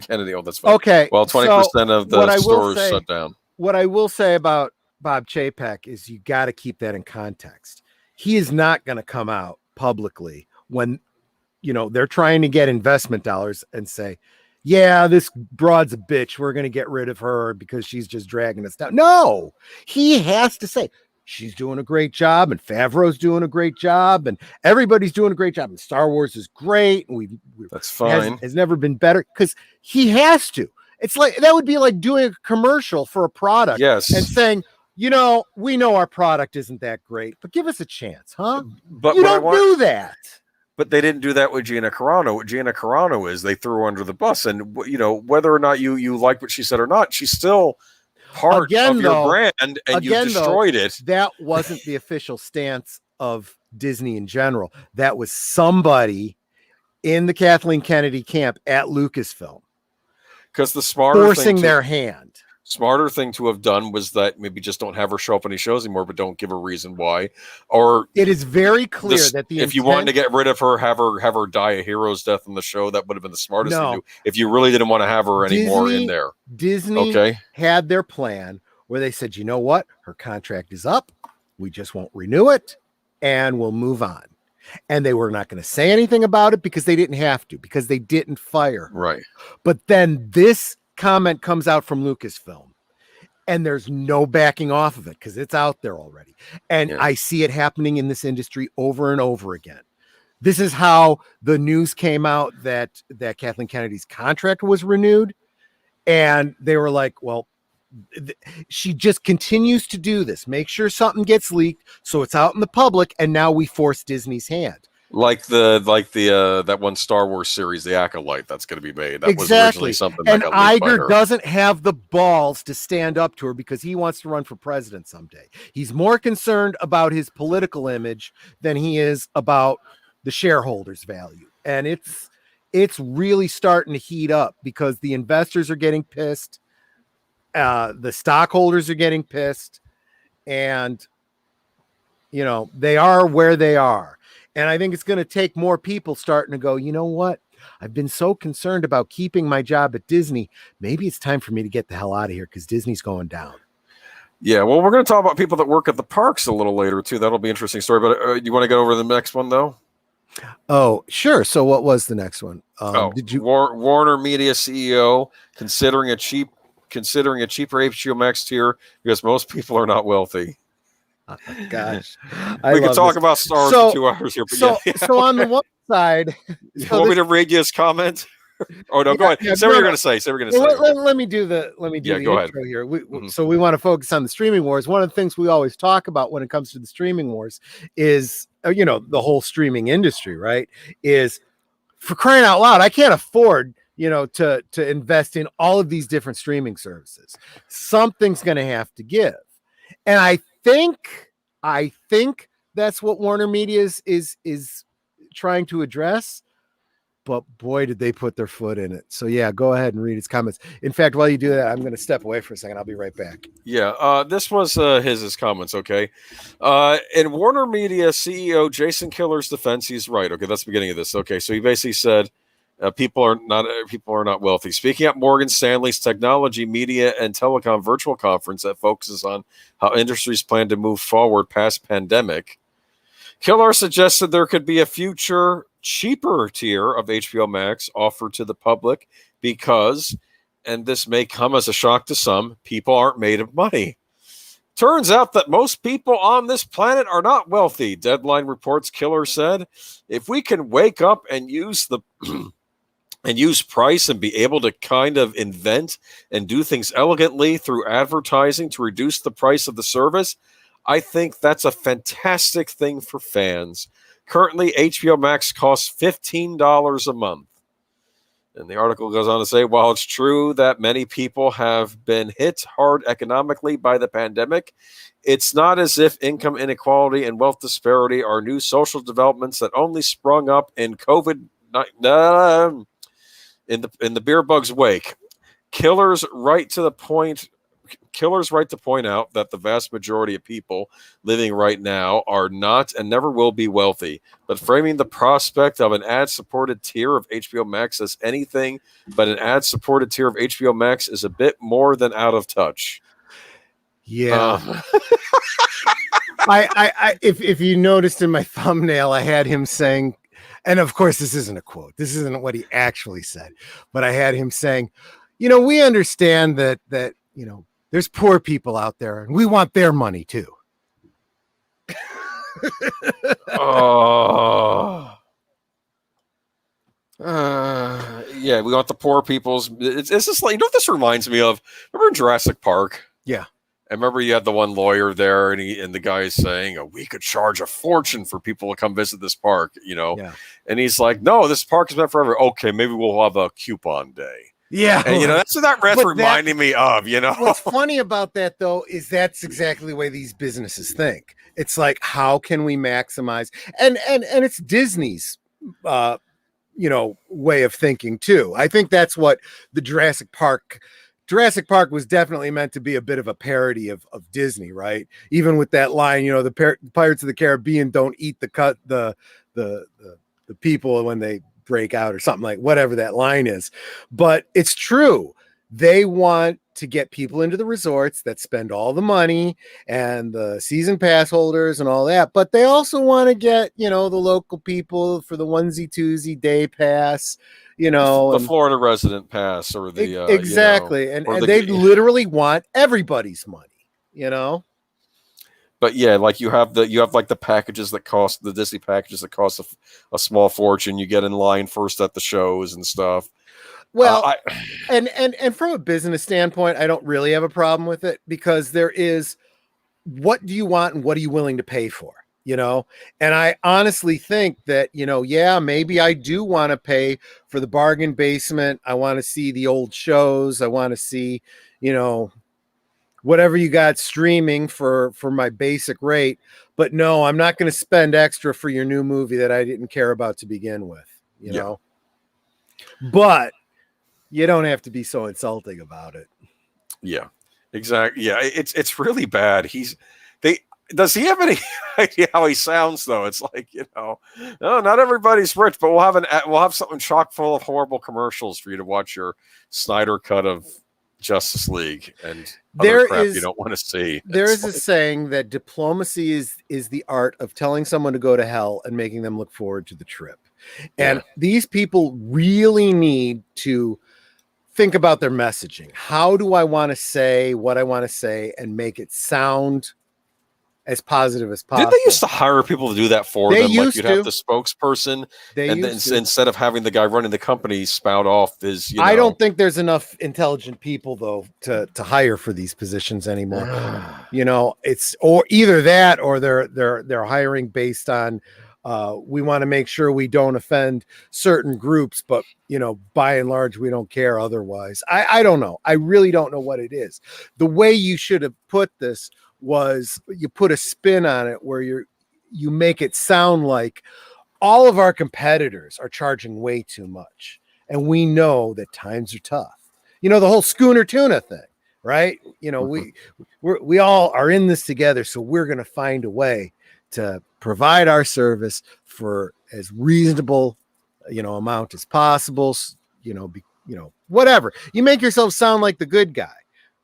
Kennedy. Oh, that's fine. Okay. Well, 20% of the stores shut down. What I will say about Bob Chapek is you got to keep that in context. He is not going to come out publicly when, you know, they're trying to get investment dollars and say, yeah, this broad's a bitch. We're going to get rid of her because she's just dragging us down. No, he has to say she's doing a great job and Favreau's doing a great job and everybody's doing a great job. And Star Wars is great. And that's fine. Has never been better because he has to. It's like, that would be like doing a commercial for a product. Yes. And saying, you know, we know our product isn't that great, but give us a chance, huh? But you don't do that. But they didn't do that with Gina Carano. What Gina Carano is, they threw her under the bus. And, you know, whether or not you like what she said or not, she's still part of your brand, and you destroyed it. That wasn't the official stance of Disney in general. That was somebody in the Kathleen Kennedy camp at Lucasfilm. Because the smarter forcing their hand. Smarter thing to have done was that maybe just don't have her show up any shows anymore, but don't give a reason why. Or it is very clear that if you wanted to get rid of her, have her die a hero's death on the show. That would have been the smartest thing to do. If you really didn't want to have her anymore in there, Disney had their plan where they said, you know what, her contract is up, we just won't renew it, and we'll move on. And they were not going to say anything about it because they didn't have to, because they didn't fire. Right. But then this comment comes out from Lucasfilm and there's no backing off of it because it's out there already. And I see it happening in this industry over and over again. This is how the news came out that Kathleen Kennedy's contract was renewed. And they were like, well, she just continues to do this. Make sure something gets leaked so it's out in the public. And now we force Disney's hand. Like the that one Star Wars series, The Acolyte, that's going to be made. That was originally something. And Iger doesn't have the balls to stand up to her because he wants to run for president someday. He's more concerned about his political image than he is about the shareholders' value. And it's really starting to heat up because the investors are getting pissed, the stockholders are getting pissed, and you know they are where they are. And I think it's going to take more people starting to go, you know what? I've been so concerned about keeping my job at Disney. Maybe it's time for me to get the hell out of here because Disney's going down. Yeah, well, we're going to talk about people that work at the parks a little later, too. That'll be an interesting story. But you want to get over to the next one, though? Oh, sure. So what was the next one? Did you Warner Media CEO considering a cheaper HBO Max tier because most people are not wealthy? Oh, gosh, we can talk about Star Wars for 2 hours here. But so on the one side, you want me to read you his comment? Oh no, go ahead. Say what you're going to say. Say what you're going to say. Let me do the Go ahead. intro here. So we want to focus on the streaming wars. One of the things we always talk about when it comes to the streaming wars is, the whole streaming industry, right? Is, for crying out loud, I can't afford, to invest in all of these different streaming services. Something's going to have to give, and I think that's what Warner Media is trying to address. But boy, did they put their foot in it. So yeah, go ahead and read his comments. In fact, while you do that, I'm going to step away for a second. I'll be right back. Yeah, this was his comments. Okay, in Warner Media CEO Jason Killer's defense, he's right. Okay, that's the beginning of this. Okay, so he basically said people are not wealthy. Speaking at Morgan Stanley's Technology, Media, and Telecom virtual conference that focuses on how industries plan to move forward past pandemic, Killer suggested there could be a future cheaper tier of HBO Max offered to the public because, and this may come as a shock to some, people aren't made of money. Turns out that most people on this planet are not wealthy, Deadline reports. Killer said, if we can wake up and use the and use price and be able to kind of invent and do things elegantly through advertising to reduce the price of the service, I think that's a fantastic thing for fans. Currently, HBO Max costs $15 a month. And the article goes on to say, while it's true that many people have been hit hard economically by the pandemic, it's not as if income inequality and wealth disparity are new social developments that only sprung up in COVID in the beer bug's wake. Killer's right to point out that the vast majority of people living right now are not and never will be wealthy, but framing the prospect of an ad-supported tier of HBO Max as anything but an ad-supported tier of HBO Max is a bit more than out of touch. Yeah. If you noticed in my thumbnail, I had him saying, and of course this isn't a quote, this isn't what he actually said, but I had him saying, we understand that there's poor people out there and we want their money too. Yeah, we want the poor people's. It's just like, what this reminds me of? Remember in Jurassic Park? Yeah. I remember you had the one lawyer there, and the guy is saying, we could charge a fortune for people to come visit this park, Yeah. And he's like, no, this park is meant for everyone. Okay, maybe we'll have a coupon day. Yeah. And, that's what that's reminding me of, What's funny about that, though, is that's exactly the way these businesses think. It's like, how can we maximize? And it's Disney's, way of thinking, too. I think that's what the Jurassic Park was definitely meant to be a bit of a parody of Disney, right? Even with that line, the Pirates of the Caribbean don't eat the people when they break out or something, like whatever that line is. But it's true. They want to get people into the resorts that spend all the money and the season pass holders and all that. But they also want to get, the local people for the onesie twosie day pass, the Florida resident pass or the exactly. And they literally want everybody's money, But yeah, like you have like the packages that cost, the Disney packages that cost a small fortune. You get in line first at the shows and stuff. Well, and from a business standpoint, I don't really have a problem with it, because there is, what do you want and what are you willing to pay for? And I honestly think that, maybe I do want to pay for the bargain basement. I want to see the old shows. I want to see, whatever you got streaming for my basic rate. But no, I'm not going to spend extra for your new movie that I didn't care about to begin with, you know. But you don't have to be so insulting about it. Yeah, exactly. Yeah, it's really bad. Does he have any idea how he sounds, though? It's like, no, not everybody's rich, but we'll have something chock full of horrible commercials for you to watch your Snyder cut of Justice League and other crap you don't want to see. There is a saying that diplomacy is the art of telling someone to go to hell and making them look forward to the trip. And these people really need to think about their messaging. How do I want to say what I want to say and make it sound as positive as Did possible. they used to hire people to do that for They them? Like used you'd to. have the spokesperson, They and then used to. instead of having the guy running the company spout off his, I don't think there's enough intelligent people though to hire for these positions anymore. It's or either that or they're hiring based on we want to make sure we don't offend certain groups, but by and large we don't care otherwise. I don't know. I really don't know what it is. The way you should have put this was you put a spin on it where you make it sound like all of our competitors are charging way too much. And we know that times are tough. The whole schooner tuna thing, right? We all are in this together. So we're going to find a way to provide our service for as reasonable, amount as possible. Whatever. You make yourself sound like the good guy.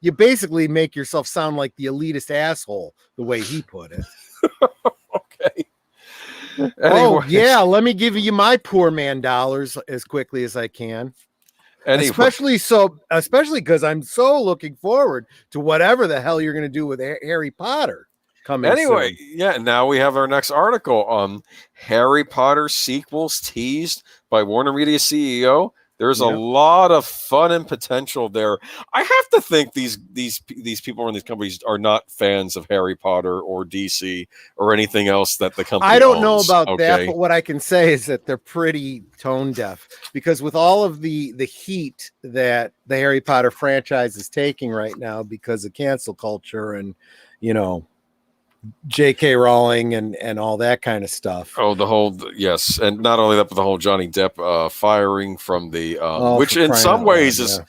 You basically make yourself sound like the elitist asshole, the way he put it. Okay. Oh, yeah. Let me give you my poor man dollars as quickly as I can. Especially because I'm so looking forward to whatever the hell you're going to do with Harry Potter coming soon. Yeah, now we have our next article. Harry Potter sequels teased by Warner Media CEO. There's a lot of fun and potential there. I have to think these people in these companies are not fans of Harry Potter or DC or anything else that the company I don't owns. know about that, but what I can say is that they're pretty tone deaf, because with all of the heat that the Harry Potter franchise is taking right now because of cancel culture and J.K. Rowling and all that kind of stuff. Oh, yes, and not only that, but the whole Johnny Depp firing from the which in some ways is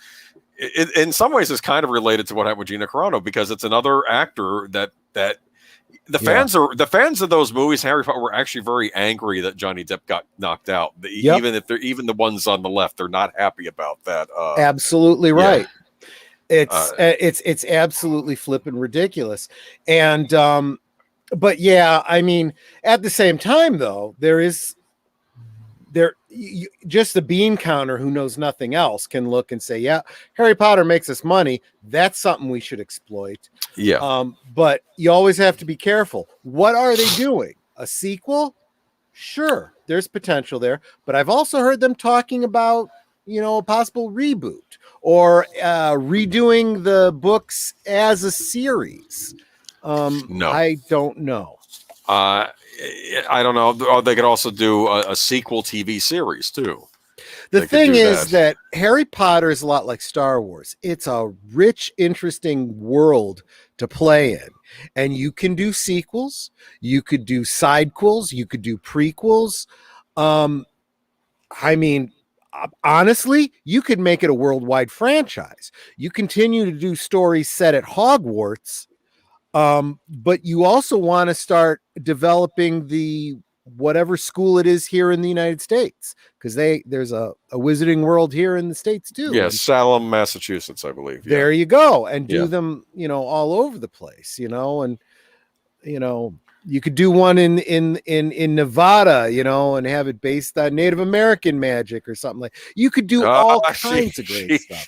kind of related to what happened with Gina Carano, because it's another actor that the fans of those movies, Harry Potter, were actually very angry that Johnny Depp got knocked out. Even the ones on the left, they're not happy about that. Absolutely right. It's absolutely flipping ridiculous. And but yeah, I mean, at the same time though, just the bean counter who knows nothing else can look and say, yeah, Harry Potter makes us money. That's something we should exploit. Yeah. But you always have to be careful. What are they doing? A sequel? Sure, there's potential there, but I've also heard them talking about, a possible reboot or redoing the books as a series. No, I don't know. I don't know. Or they could also do a sequel TV series too. The thing is that Harry Potter is a lot like Star Wars. It's a rich, interesting world to play in. And you can do sequels, you could do sidequels, you could do prequels. I mean, honestly, you could make it a worldwide franchise. You continue to do stories set at Hogwarts, but you also want to start developing the whatever school it is here in the United States, because there's a Wizarding World here in the States too. Yeah, Salem, Massachusetts, I believe. There you go, and do them, all over the place, and you could do one in Nevada, and have it based on Native American magic or something like. You could do all kinds of great stuff.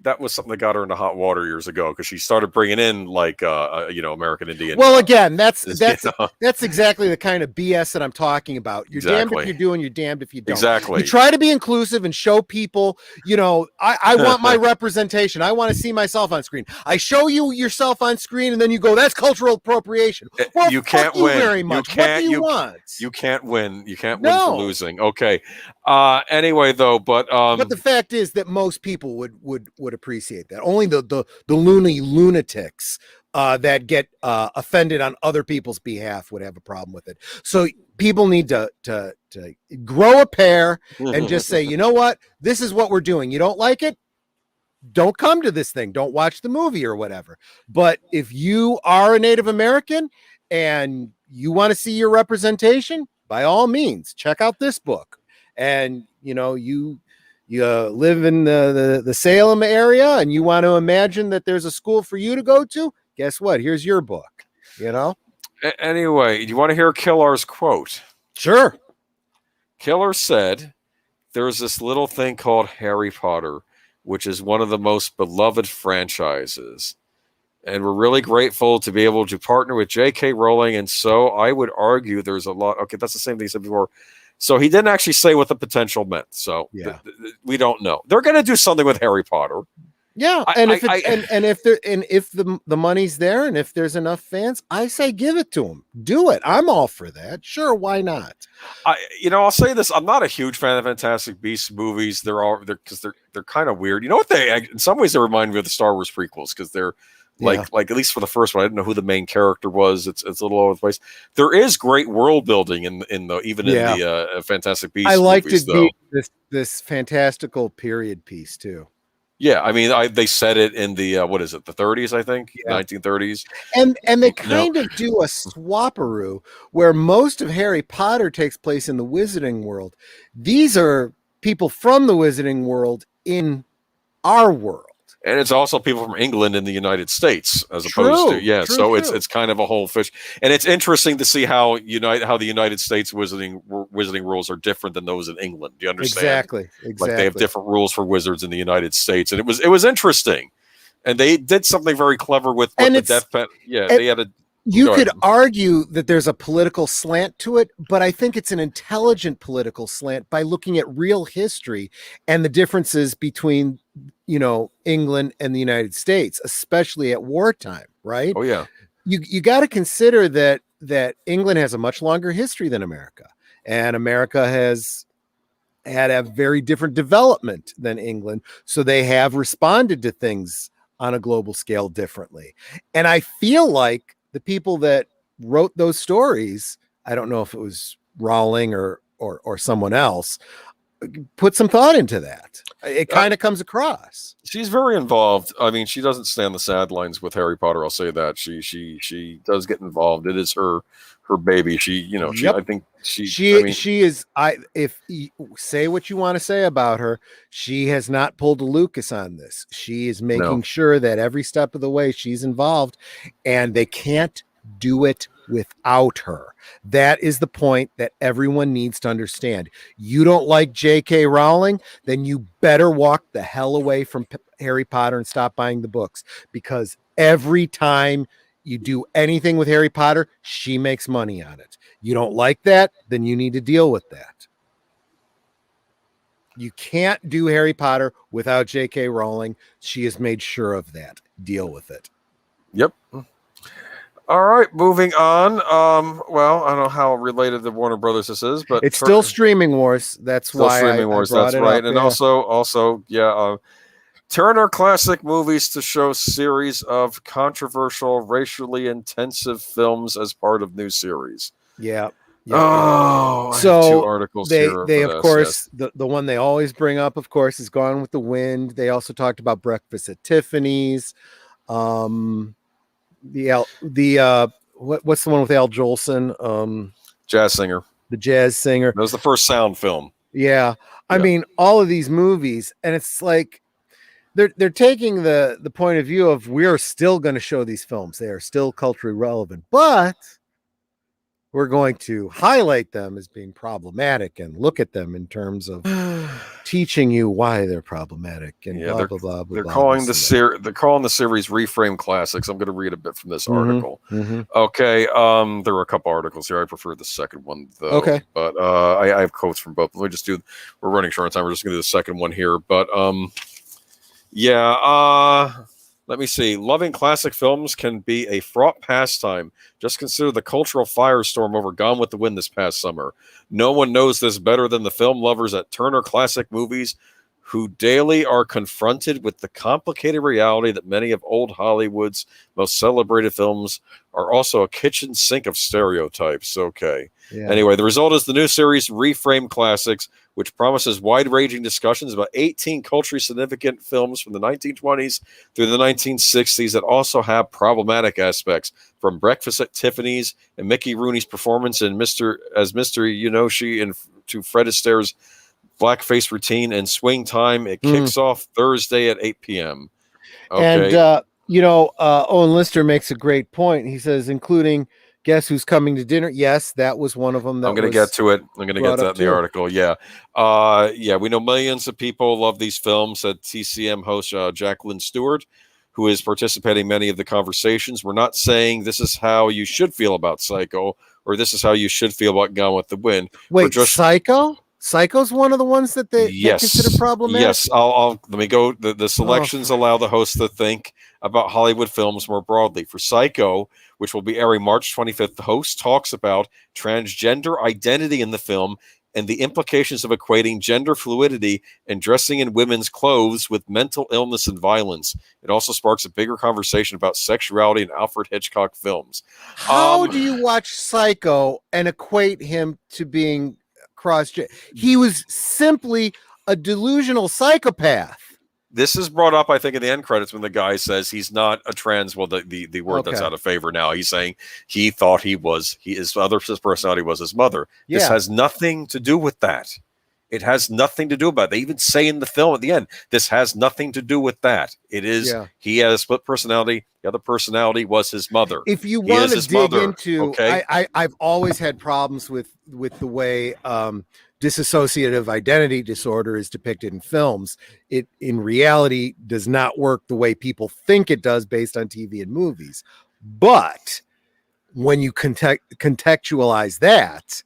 That was something that got her into hot water years ago, because she started bringing in like American Indian. Well, again, that's exactly the kind of BS that I'm talking about. You're damned if you do, and you're damned if you don't. Exactly. You try to be inclusive and show people. I want my representation. I want to see myself on screen. I show you yourself on screen, and then you go, "That's cultural appropriation." Well, you can't win very much. What do you want? You can't win. You can't win for losing. Okay. Anyway, though, but the fact is that most people would appreciate that. Only the loony lunatics that get offended on other people's behalf would have a problem with it. So people need to grow a pair and just say, you know what? This is what we're doing. You don't like it? Don't come to this thing. Don't watch the movie or whatever. But if you are a Native American and you want to see your representation, by all means, check out this book. And, you live in the Salem area and you want to imagine that there's a school for you to go to, guess what? Here's your book, Anyway, you want to hear Killar's quote? Sure. Killar said, "There's this little thing called Harry Potter, which is one of the most beloved franchises. and we're really grateful to be able to partner with J.K. Rowling. And so I would argue there's a lot. Okay, that's the same thing he said before. So he didn't actually say what the potential meant. So we don't know. They're going to do something with Harry Potter. Yeah, and if the money's there, and if there's enough fans, I say give it to them. Do it. I'm all for that. Sure, why not? I'll say this: I'm not a huge fan of Fantastic Beasts movies. They're kind of weird. You know what? In some ways they remind me of the Star Wars prequels because they're like at least for the first one, I didn't know who the main character was. It's a little all over the place. There is great world building in the Fantastic Beasts. I liked movies, it being this fantastical period piece too. Yeah, I mean, they said it in the what is it, the 30s? I think 1930s, and they kind of do a swapperoo where most of Harry Potter takes place in the Wizarding World. These are people from the Wizarding World in our world. And it's also people from England and the United States, as opposed to so it's kind of a whole fish. And it's interesting to see how the United States wizarding rules are different than those in England. Do you understand? Exactly. Like they have different rules for wizards in the United States, and it was interesting. And they did something very clever with the death pen. Yeah, they had a. You could argue that there's a political slant to it, but I think it's an intelligent political slant by looking at real history and the differences between, England and the United States, especially at wartime, right? Oh, yeah. You got to consider that England has a much longer history than America, and America has had a very different development than England. So they have responded to things on a global scale differently. And I feel like the people that wrote those stories, I don't know if it was Rowling or someone else, put some thought into that. It kind of comes across. She's very involved. I mean, she doesn't stay on the sidelines with Harry Potter. I'll say that she does get involved. It is her baby. I think she is. If you say what you want to say about her, she has not pulled a Lucas on this. She is making sure that every step of the way she's involved, and they can't do it without her. That is the point that everyone needs to understand. You don't like J.K. Rowling, then you better walk the hell away from Harry Potter and stop buying the books, because every time you do anything with Harry Potter, she makes money on it. You don't like that, then you need to deal with that. You can't do Harry Potter without J.K. Rowling. She has made sure of that. Deal with it. Yep. All right, moving on. Well, I don't know how related to Warner Brothers this is, but it's still Streaming Wars. That's why Streaming Wars. That's right. And also, Turner Classic Movies to show series of controversial, racially intensive films as part of new series. Yeah. So I have two articles they here of course, the one they always bring up, of course, is Gone with the Wind. They also talked about Breakfast at Tiffany's. What's the one with Al Jolson? Jazz Singer. The Jazz Singer. That was the first sound film. Yeah. I mean, all of these movies, and it's like they're taking the point of view of we are still going to show these films. They are still culturally relevant, but we're going to highlight them as being problematic and look at them in terms of teaching you why they're problematic and blah, blah, blah, blah. They're calling the series Reframe Classics. I'm going to read a bit from this article. Mm-hmm. Okay. There are a couple articles here. I prefer the second one though. Okay. But I have quotes from both. Let me just we're running short on time. We're just going to do the second one here. But let me see. Loving classic films can be a fraught pastime. Just consider the cultural firestorm over Gone with the Wind this past summer. No one knows this better than the film lovers at Turner Classic Movies, who daily are confronted with the complicated reality that many of old Hollywood's most celebrated films are also a kitchen sink of stereotypes. Okay. Yeah. Anyway, the result is the new series Reframe Classics, which promises wide-ranging discussions about 18 culturally significant films from the 1920s through the 1960s that also have problematic aspects, from Breakfast at Tiffany's and Mickey Rooney's performance in Mr. Yonoshi and to Fred Astaire's blackface routine and Swing Time. It kicks off Thursday at 8 p.m. Okay. And, Owen Lister makes a great point. He says, including Guess Who's Coming to Dinner? Yes, that was one of them. I'm going to get to it. I'm going to get to that in the article. Yeah. We know millions of people love these films, said TCM host Jacqueline Stewart, who is participating in many of the conversations. We're not saying this is how you should feel about Psycho or this is how you should feel about Gone with the Wind. Wait, Psycho? Psycho's one of the ones that they consider problematic? Yes, I'll let me go. The selections allow the host to think about Hollywood films more broadly. For Psycho, which will be airing March 25th, the host talks about transgender identity in the film and the implications of equating gender fluidity and dressing in women's clothes with mental illness and violence. It also sparks a bigger conversation about sexuality in Alfred Hitchcock films. How do you watch Psycho and equate him to being cross-gender? He was simply a delusional psychopath. This is brought up, I think, in the end credits when the guy says he's not a trans. Well, the word that's out of favor now. He's saying he thought his personality was his mother. Yeah. This has nothing to do with that. It has nothing to do about it. They even say in the film at the end, this has nothing to do with that. It is, he had a split personality. The other personality was his mother. If you want to dig into, I've always had problems with the way dissociative identity disorder is depicted in films. It in reality does not work the way people think it does based on TV and movies. But when you contextualize that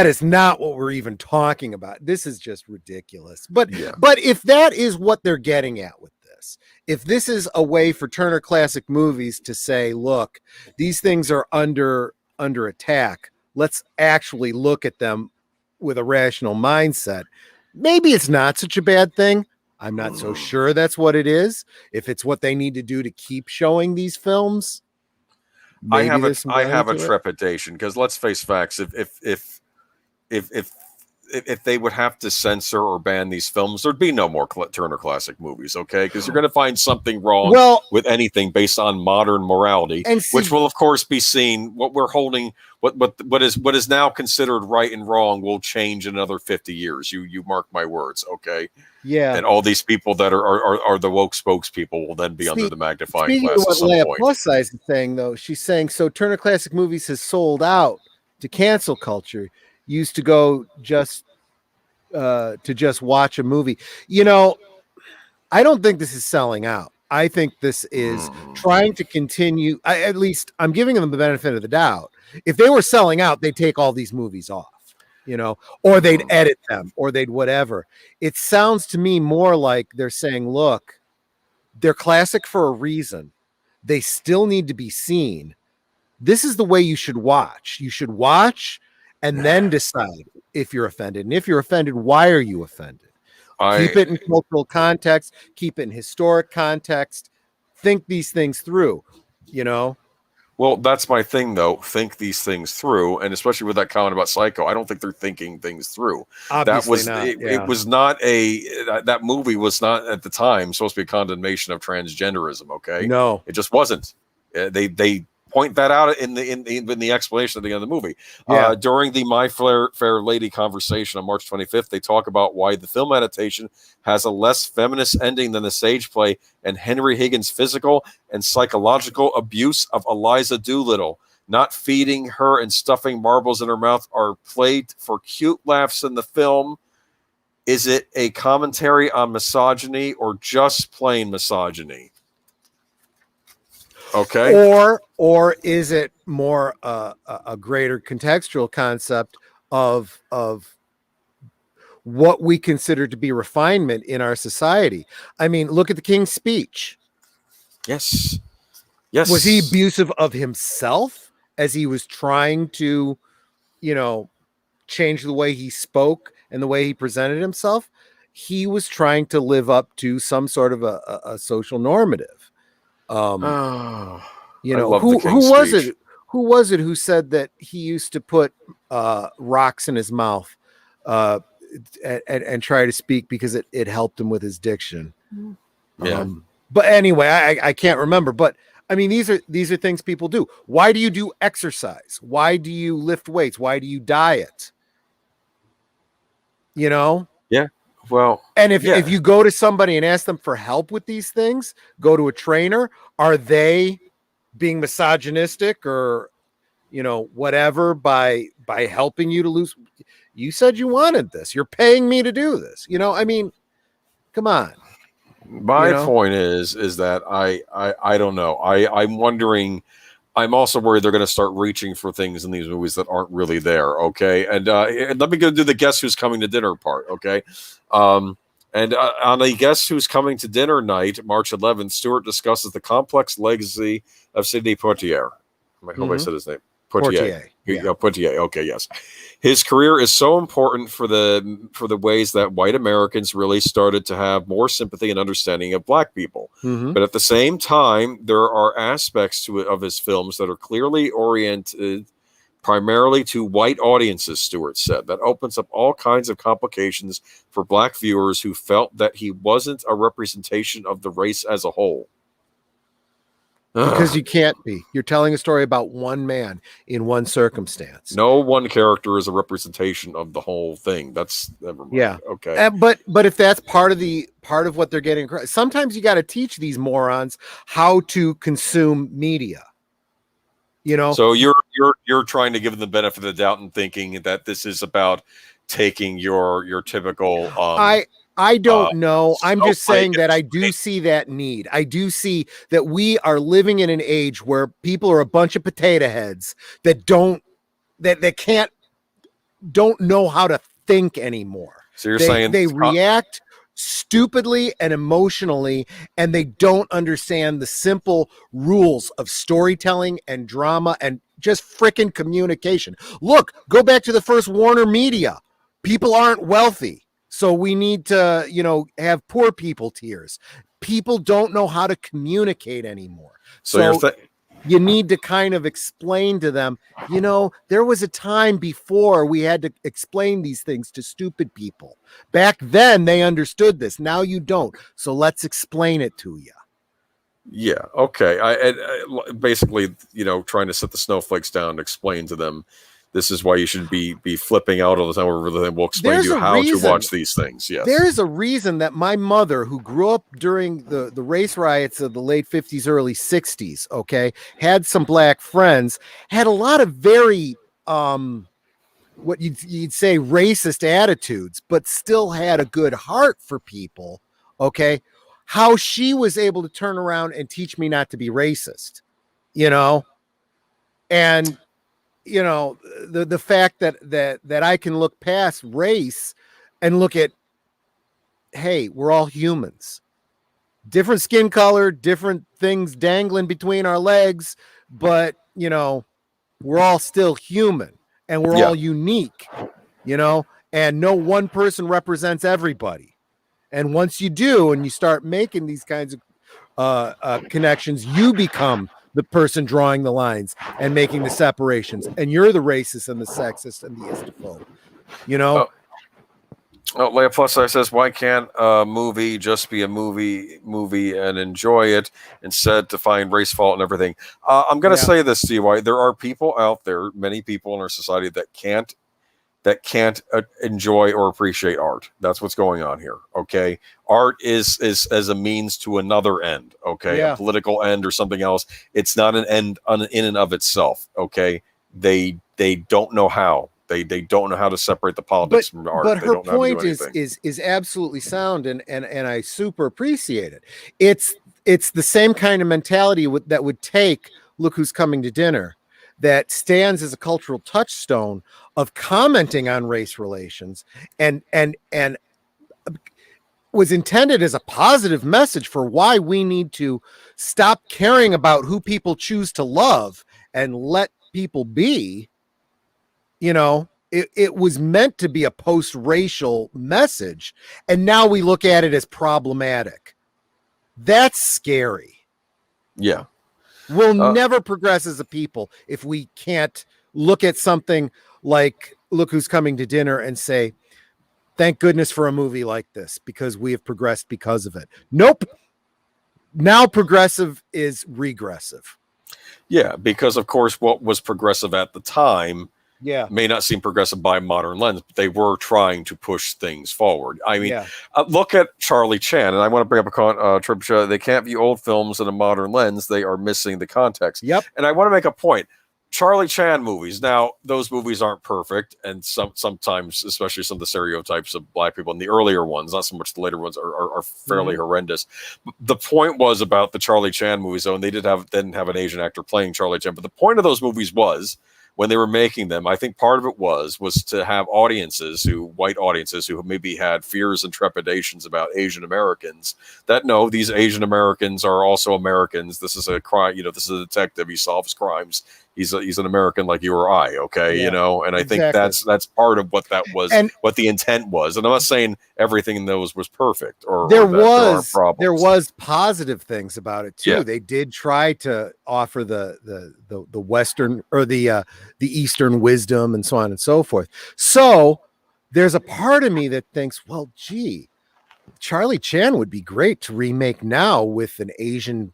is not what we're even talking about. This is just ridiculous. But if that is what they're getting at with this, if this is a way for Turner Classic Movies to say, look, these things are under attack, let's actually look at them with a rational mindset, maybe it's not such a bad thing. I'm not so sure that's what it is. If it's what they need to do to keep showing these films, I have a trepidation, because let's face facts. If they would have to censor or ban these films, there'd be no more Turner Classic Movies, okay? Because you're going to find something wrong with anything based on modern morality, which will, of course, be seen. What we're holding, what is now considered right and wrong, will change in another 50 years. You mark my words, okay? Yeah. And all these people that are the woke spokespeople will then be under the magnifying glass at some point. Plus size is saying, though, she's saying, so Turner Classic Movies has sold out to cancel culture. Used to go just watch a movie. You know, I don't think this is selling out. I think this is trying to continue. At least I'm giving them the benefit of the doubt. If they were selling out, they'd take all these movies off, you know, or they'd edit them, or they'd whatever. It sounds to me more like they're saying, look, they're classic for a reason. They still need to be seen. This is the way you should watch. You should watch and then decide if you're offended. And if you're offended, why are you offended? Keep it in cultural context. Keep it in historic context. Think these things through, you know? Well, that's my thing, though. Think these things through. And especially with that comment about Psycho, I don't think they're thinking things through. Obviously it was not that movie was not at the time supposed to be a condemnation of transgenderism, okay? No. It just wasn't. They point that out in the explanation at the end of the movie. During the My Fair Lady conversation on March 25th, they talk about why the film adaptation has a less feminist ending than the stage play, and Henry Higgins' physical and psychological abuse of Eliza Doolittle, not feeding her and stuffing marbles in her mouth, are played for cute laughs in the film. Is it a commentary on misogyny or just plain misogyny? Okay. Or is it more a greater contextual concept of what we consider to be refinement in our society? I mean, look at the King's Speech. Yes. Was he abusive of himself as he was trying to, you know, change the way he spoke and the way he presented himself? He was trying to live up to some sort of a social normative. You know, who was it? Who was it who said that he used to put rocks in his mouth and try to speak because it helped him with his diction? Yeah. But anyway, I can't remember. But I mean, these are things people do. Why do you do exercise? Why do you lift weights? Why do you diet? You know? Yeah. Well, and if you go to somebody and ask them for help with these things, go to a trainer, are they being misogynistic or, you know, whatever by helping you to lose? You said you wanted this. You're paying me to do this. You know, I mean, come on. My point is that I don't know. I'm wondering. I'm also worried they're going to start reaching for things in these movies that aren't really there. Okay, and let me go do the guess who's coming to dinner part. Okay, and on the guess who's coming to dinner night, March 11th, Stewart discusses the complex legacy of Sidney Poitier. I hope I said his name. Poitier. Yeah. Poitier. Okay, yes. His career is so important for the ways that white Americans really started to have more sympathy and understanding of black people. But at the same time, there are aspects of his films that are clearly oriented primarily to white audiences, Stewart said. That opens up all kinds of complications for black viewers who felt that he wasn't a representation of the race as a whole. Because you can't be. You're telling a story about one man in one circumstance. No one character is a representation of the whole thing. That's never mind. Yeah. Okay. But if that's part of what they're getting, sometimes you got to teach these morons how to consume media. So you're trying to give them the benefit of the doubt and thinking that this is about taking your typical I don't know. I'm just saying that I do see that need. I do see that we are living in an age where people are a bunch of potato heads that don't know how to think anymore. So you're saying they react stupidly and emotionally, and they don't understand the simple rules of storytelling and drama and just frickin' communication. Look, go back to the first Warner Media. People aren't wealthy, so we need to, have poor people tiers. People don't know how to communicate anymore. So you need to kind of explain to them, there was a time before we had to explain these things to stupid people. Back then they understood this. Now you don't. So let's explain it to you. Yeah. Okay. I basically, trying to set the snowflakes down and explain to them, this is why you should be flipping out all the time. We'll explain to you how to watch these things. Yes. There's a reason that my mother, who grew up during the race riots of the late 50s, early 60s, okay, had some black friends, had a lot of very, what you'd say racist attitudes, but still had a good heart for people, okay, how she was able to turn around and teach me not to be racist, and the fact that I can look past race and look at, hey, we're all humans, different skin color, different things dangling between our legs, but we're all still human and we're all unique, and no one person represents everybody. And once you do, and you start making these kinds of connections, you become the person drawing the lines and making the separations, and you're the racist and the sexist and the istophobe, Leia Plus I says, why can't a movie just be a movie and enjoy it instead to find race fault and everything? I'm going to say this to you, there are people out there, many people in our society that can't enjoy or appreciate art. That's what's going on here. Okay. Art is as a means to another end. Okay. A political end or something else. It's not an end in and of itself. Okay. They don't know how. They don't know how to separate the politics from art. But her point is absolutely sound, and I super appreciate it. It's the same kind of mentality that would take Look Who's Coming to Dinner, that stands as a cultural touchstone of commenting on race relations and was intended as a positive message for why we need to stop caring about who people choose to love and let people be. It was meant to be a post-racial message, and now we look at it as problematic. That's scary. Yeah. We'll never progress as a people if we can't look at something like Look Who's Coming to Dinner and say, thank goodness for a movie like this, because we have progressed because of it. Nope. Now progressive is regressive. Yeah, because of course what was progressive at the time may not seem progressive by modern lens, but they were trying to push things forward. I mean, look at Charlie Chan, and I want to bring up a trip. They can't view old films in a modern lens. They are missing the context. Yep. And I want to make a point. Charlie Chan movies. Now, those movies aren't perfect, and sometimes, especially some of the stereotypes of black people in the earlier ones, not so much the later ones, are fairly horrendous. The point was about the Charlie Chan movies, though, and they didn't have an Asian actor playing Charlie Chan. But the point of those movies was, when they were making them, I think part of it was to have white audiences who maybe had fears and trepidations about Asian Americans, that no, these Asian Americans are also Americans. This is a crime, this is a detective. He solves crimes. He's an American like you or I, okay, Yeah, and I think that's part of what that was, and what the intent was. And I'm not saying everything in those was perfect, or there was positive things about it too. Yeah. They did try to offer the Western or the Eastern wisdom and so on and so forth. So there's a part of me that thinks, well, gee, Charlie Chan would be great to remake now with an Asian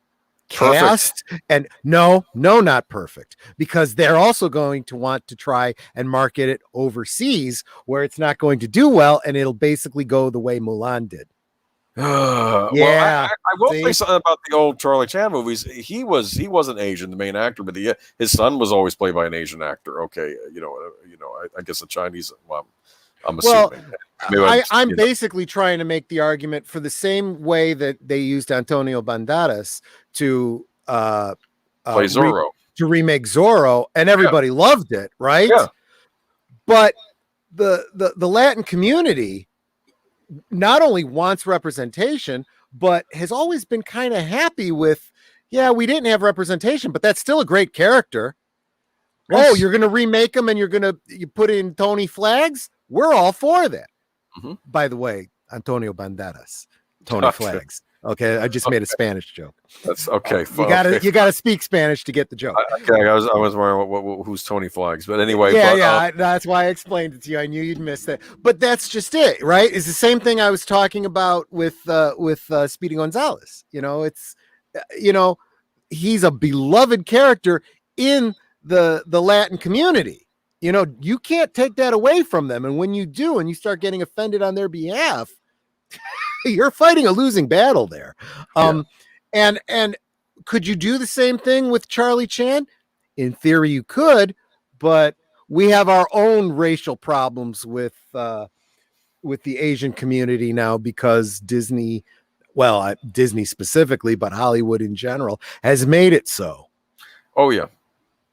cast. And no, not perfect, because they're also going to want to try and market it overseas where it's not going to do well, and it'll basically go the way Mulan did. Well, I will say something about the old Charlie Chan movies. He wasn't Asian, the main actor, but his son was always played by an Asian actor. Okay, I guess a Chinese. Well, I'm assuming. I'm basically trying to make the argument for the same way that they used Antonio Banderas to play Zorro, to remake Zorro, and everybody loved it, right? Yeah. But the Latin community not only wants representation, but has always been kind of happy with, we didn't have representation, but that's still a great character. Yes. Oh, you're going to remake him and you put in Tony Flags? We're all for that. By the way, Antonio Banderas, Tony Flags. Okay, I just made a Spanish joke. That's okay. You gotta speak Spanish to get the joke. I was wondering who's Tony Flags, but anyway. That's why I explained it to you. I knew you'd miss that, but that's just it, right? It's the same thing I was talking about with Speedy Gonzalez. It's he's a beloved character in the Latin community. You can't take that away from them, and when you do, and you start getting offended on their behalf, you're fighting a losing battle there. And could you do the same thing with Charlie Chan? In theory, you could, but we have our own racial problems with the Asian community now, because Disney specifically, but Hollywood in general, has made it so. Oh yeah.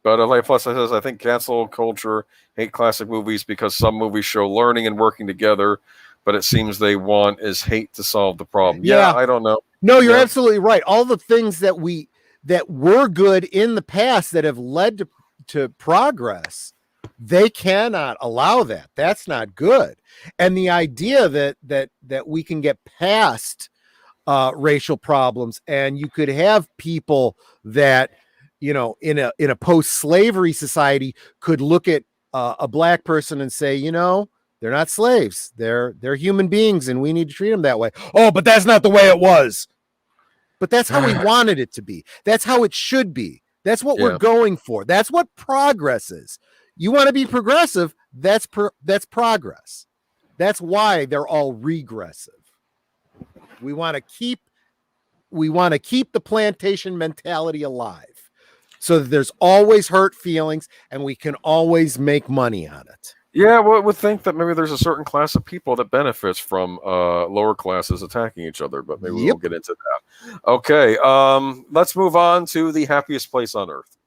But plus, I think cancel culture hate classic movies because some movies show learning and working together, but it seems they want is hate to solve the problem. Yeah, I don't know. No, you're absolutely right. All the things that were good in the past that have led to progress, they cannot allow that. That's not good. And the idea that we can get past racial problems, and you could have people that in a post-slavery society could look at a black person and say, they're not slaves. They're human beings, and we need to treat them that way. Oh, but that's not the way it was. But that's how we wanted it to be. That's how it should be. That's what we're going for. That's what progress is. You want to be progressive, that's progress. That's why they're all regressive. We want to keep the plantation mentality alive, so that there's always hurt feelings and we can always make money on it. Yeah, well, I would think that maybe there's a certain class of people that benefits from lower classes attacking each other, but maybe we'll get into that. Okay, let's move on to the happiest place on earth.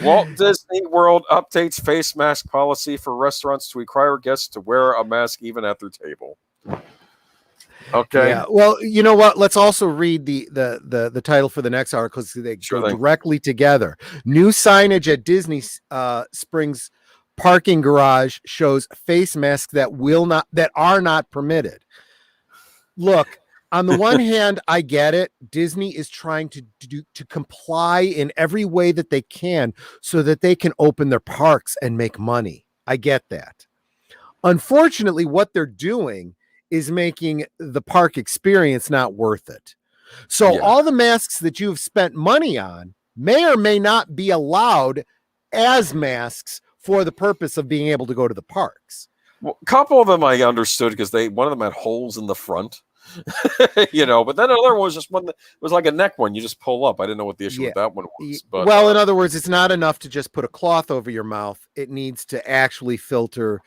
Walt Disney World updates face mask policy for restaurants to require guests to wear a mask even at their table. Okay. Yeah. Well, you know what? Let's also read the title for the next article, because they go directly together. New signage at Disney Springs parking garage shows face masks that are not permitted. Look, on the one hand, I get it. Disney is trying to comply in every way that they can so that they can open their parks and make money. I get that. Unfortunately, what they're doing is making the park experience not worth it. So all the masks that you've spent money on may or may not be allowed as masks for the purpose of being able to go to the parks. Well, a couple of them I understood, because one of them had holes in the front. But then another one was just one that was like a neck one. You just pull up. I didn't know what the issue with that one was. But well, in other words, it's not enough to just put a cloth over your mouth. It needs to actually filter,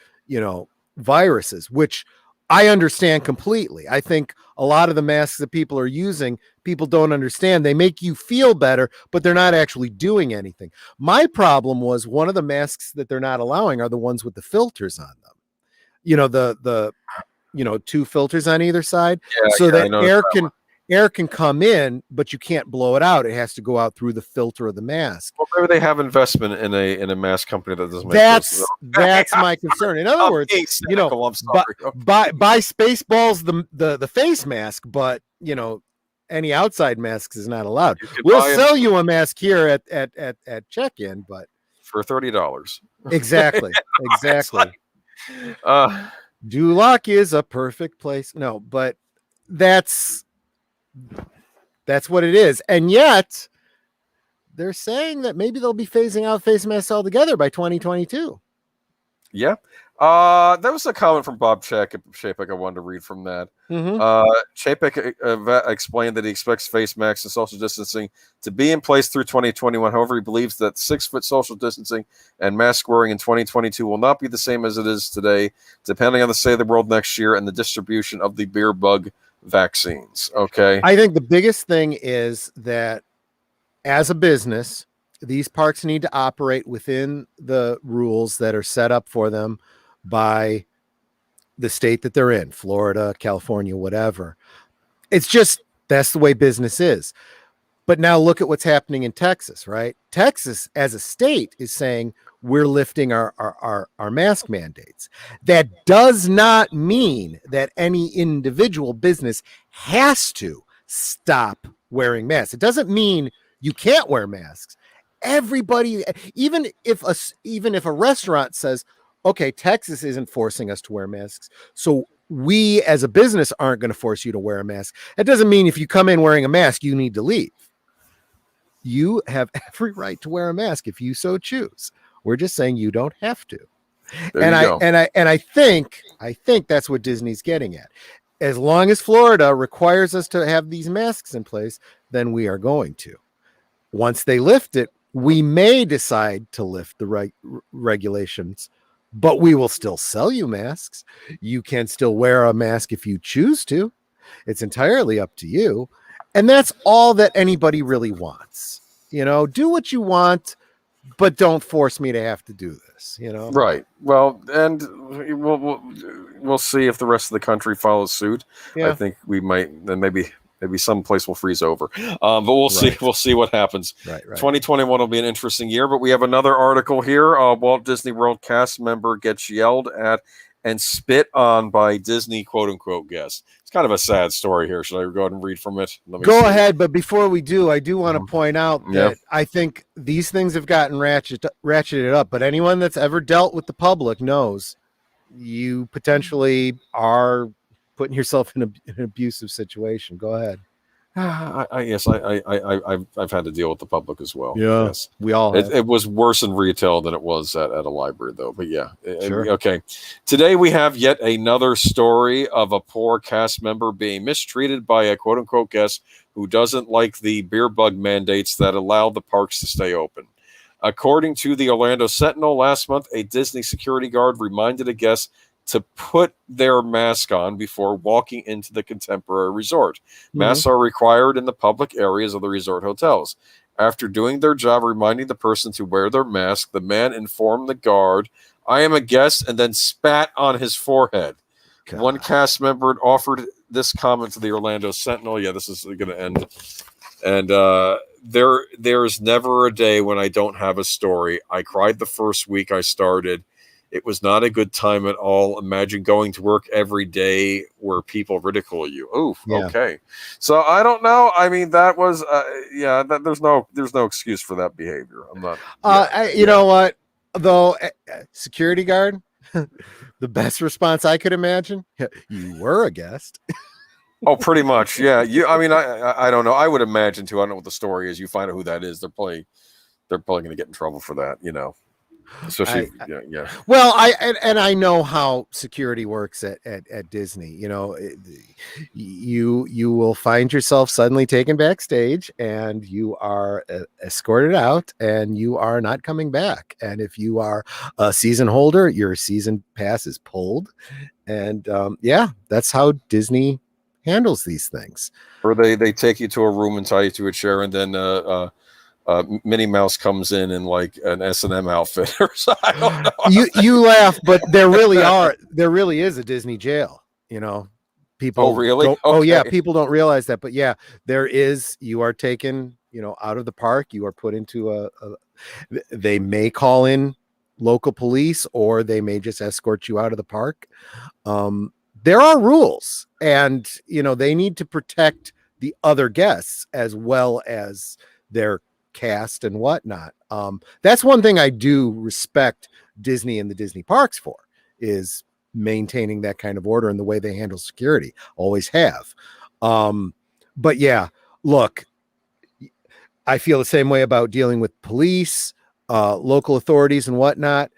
viruses, which I understand completely. I think a lot of the masks that people are using, people don't understand. They make you feel better, but they're not actually doing anything. My problem was one of the masks that they're not allowing are the ones with the filters on them. The 2 filters on either side, so that air can come in, but you can't blow it out. It has to go out through the filter of the mask. Well, maybe they have investment in a mask company that doesn't make that's my concern. In other words, buy Spaceballs the face mask, but any outside masks is not allowed. We'll sell you a mask here at check-in, but for $30. Exactly. Duloc is a perfect place. No, but that's what it is. And yet they're saying that maybe they'll be phasing out face masks altogether by 2022. Yeah. There was a comment from Bob Chapek I wanted to read from that. Chapek explained that he expects face masks and social distancing to be in place through 2021. However, he believes that 6-foot social distancing and mask wearing in 2022 will not be the same as it is today, depending on the state of the world next year and the distribution of the beer bug vaccines. Okay. I think the biggest thing is that as a business, these parks need to operate within the rules that are set up for them by the state that they're in, Florida, California, whatever. It's just, that's the way business is. But now look at what's happening in Texas, right? Texas as a state is saying we're lifting our mask mandates. That does not mean that any individual business has to stop wearing masks. It doesn't mean you can't wear masks. Everybody, even if a restaurant says, okay, Texas isn't forcing us to wear masks, so we as a business aren't going to force you to wear a mask. That doesn't mean if you come in wearing a mask, you need to leave. You have every right to wear a mask if you so choose. We're just saying you don't have to. I think that's what Disney's getting at. As long as Florida requires us to have these masks in place, then we are going to. Once they lift it, we may decide to lift the regulations, but we will still sell you masks. You can still wear a mask if you choose to. It's entirely up to you. And that's all that anybody really wants. Do what you want, but don't force me to have to do this, Right. Well, and we'll see if the rest of the country follows suit. Yeah. I think we might, then maybe some place will freeze over. But we'll see. We'll see what happens. Right. 2021 will be an interesting year. But we have another article here. Walt Disney World cast member gets yelled at and spit on by Disney quote unquote guests. It's kind of a sad story here. Should I go ahead and read from it? Go ahead. But before we do, I do want to point out that I think these things have gotten ratcheted up. But anyone that's ever dealt with the public knows you potentially are putting yourself in an abusive situation. Go ahead. Yes, I've had to deal with the public as well. Yeah, yes. We all have. It was worse in retail than it was at a library, though. But yeah, sure. Okay. Today we have yet another story of a poor cast member being mistreated by a quote-unquote guest who doesn't like the beer bug mandates that allow the parks to stay open. According to the Orlando Sentinel, last month, a Disney security guard reminded a guest to put their mask on before walking into the contemporary resort. Masks are required in the public areas of the resort hotels. After doing their job reminding the person to wear their mask, the man informed the guard, "I am a guest," and then spat on his forehead. God. One cast member offered this comment to the Orlando Sentinel. Yeah, this is going to end. And there's never a day when I don't have a story. I cried the first week I started. It was not a good time at all. Imagine going to work every day where people ridicule you. Oh, yeah. Okay. So I don't know. I mean, that was, there's no excuse for that behavior. I'm not. You know what, though, security guard, the best response I could imagine. You were a guest. Oh, pretty much. Yeah. I don't know. I would imagine too. I don't know what the story is. You find out who that is. They're probably going to get in trouble for that, especially I yeah. Well, I know how security works at Disney. You know, you will find yourself suddenly taken backstage, and you are escorted out, and you are not coming back. And if you are a season holder, your season pass is pulled. And yeah, that's how Disney handles these things. Or they take you to a room and tie you to a chair, and then Minnie Mouse comes in like an S&M outfit or something. I don't know. You laugh, but there really is a Disney jail. You know, people. Oh, really? Don't, Okay. Oh yeah, people don't realize that, but yeah, there is. You are taken, out of the park. You are put into a. They may call in local police, or they may just escort you out of the park. There are rules, and they need to protect the other guests as well as their cast and whatnot. That's one thing I do respect Disney and the Disney parks for, is maintaining that kind of order and the way they handle security. Always have. But yeah, look, I feel the same way about dealing with police, local authorities and whatnot.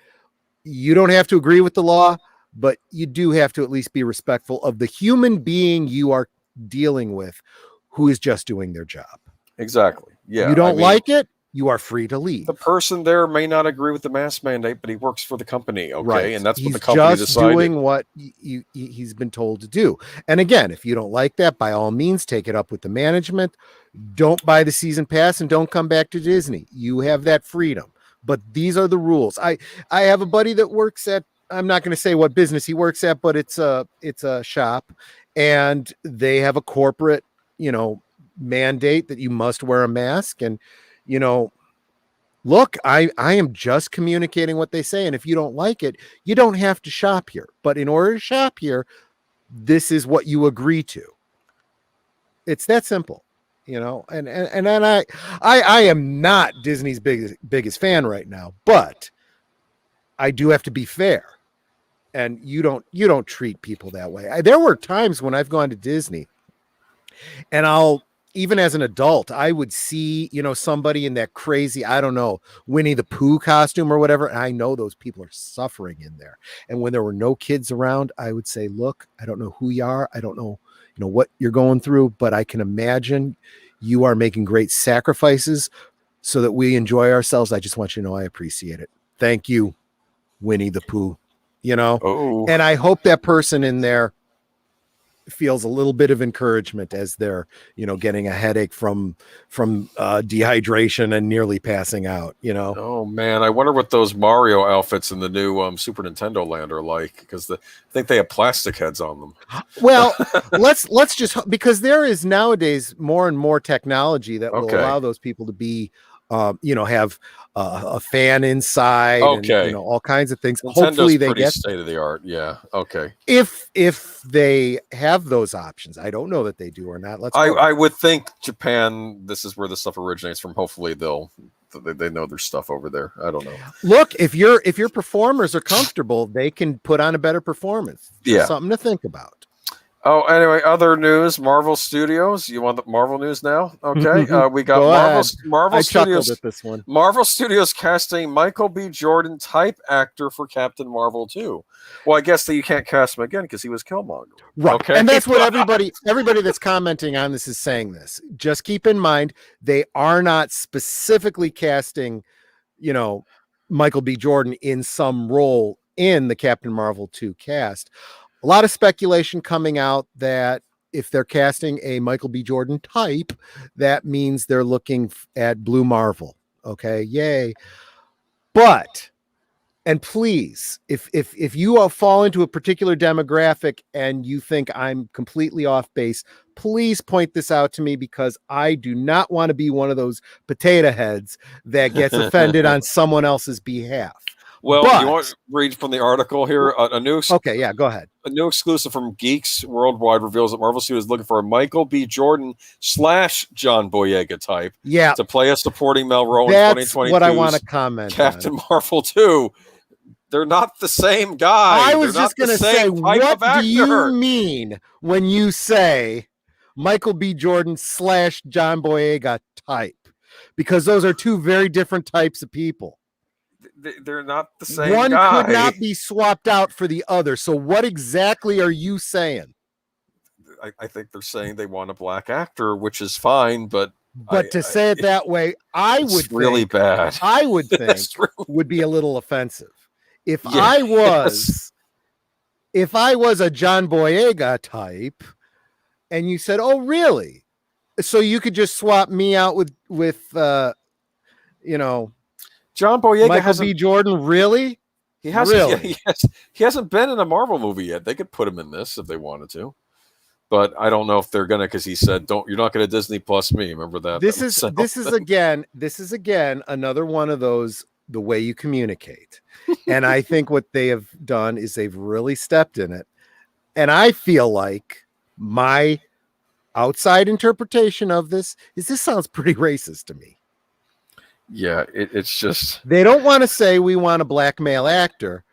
You don't have to agree with the law, but you do have to at least be respectful of the human being you are dealing with, who is just doing their job. Exactly. Yeah. You don't like it, you are free to leave. The person there may not agree with the mask mandate, but he works for the company. Okay. Right. And that's He's what the company just decided. doing what he's been told to do. And again, if you don't like that, by all means, take it up with the management. Don't buy the season pass and don't come back to Disney. You have that freedom. But these are the rules. I have a buddy that works at, I'm not going to say what business he works at, but it's a shop, and they have a corporate, mandate that you must wear a mask. And, look, I am just communicating what they say. And if you don't like it, you don't have to shop here. But in order to shop here, this is what you agree to. It's that simple, and I am not Disney's biggest fan right now, but I do have to be fair. And you don't treat people that way. There were times when I've gone to Disney, and even as an adult, I would see, somebody in that crazy, I don't know, Winnie the Pooh costume or whatever. And I know those people are suffering in there. And when there were no kids around, I would say, look, I don't know who you are. I don't know, what you're going through, but I can imagine you are making great sacrifices so that we enjoy ourselves. I just want you to know I appreciate it. Thank you, Winnie the Pooh, Oh. And I hope that person in there feels a little bit of encouragement as they're, getting a headache from dehydration and nearly passing out, Oh man, I wonder what those Mario outfits in the new Super Nintendo Land are like, because I think they have plastic heads on them. Well, let's just, because there is nowadays more and more technology that will allow those people to be, have a fan inside, and all kinds of things. Nintendo's Hopefully they pretty get state of the art. Yeah. Okay. If they have those options. I don't know that they do or not. I would think Japan, this is where the stuff originates from. Hopefully they know their stuff over there. I don't know. Look, if your performers are comfortable, they can put on a better performance. Yeah. Something to think about. Oh, anyway, other news. Marvel Studios. You want the Marvel news now? Okay. We got Marvel Studios. At this one. Marvel Studios casting Michael B. Jordan type actor for Captain Marvel 2. Well, I guess that you can't cast him again because he was Killmonger. Right. Okay. And that's what everybody that's commenting on this is saying this. Just keep in mind, they are not specifically casting, Michael B. Jordan in some role in the Captain Marvel 2 cast. A lot of speculation coming out that if they're casting a Michael B. Jordan type, that means they're looking at Blue Marvel. Okay, yay. But, and please, if you all fall into a particular demographic and you think I'm completely off base, please point this out to me, because I do not want to be one of those potato heads that gets offended on someone else's behalf. Well, you want to read from the article here? Okay, yeah, go ahead. A new exclusive from Geeks Worldwide reveals that Marvel Studios is looking for a Michael B. Jordan / John Boyega type to play a supporting male role in 2022. What I want to comment Captain Marvel 2. They're not the same guy. I was just going to say, what do you mean when you say Michael B. Jordan / John Boyega type? Because those are two very different types of people. they're not the same One guy. could not be swapped out for the other. So what exactly are you saying? I think they're saying they want a black actor, which is fine, but to say it that way, I would really think, bad. I would think would be a little offensive. If I was a John Boyega type, and you said, "Oh, really?" So you could just swap me out with John Boyega, Michael B. Jordan, really? He hasn't. Really? Yeah, he hasn't been in a Marvel movie yet. They could put him in this if they wanted to, but I don't know if they're gonna, because he said, "Don't, you're not gonna Disney Plus me." Remember that? This is again another one of those, the way you communicate. And I think what they have done is they've really stepped in it. And I feel like my outside interpretation of this sounds pretty racist to me. Yeah, it's just, they don't want to say we want a black male actor.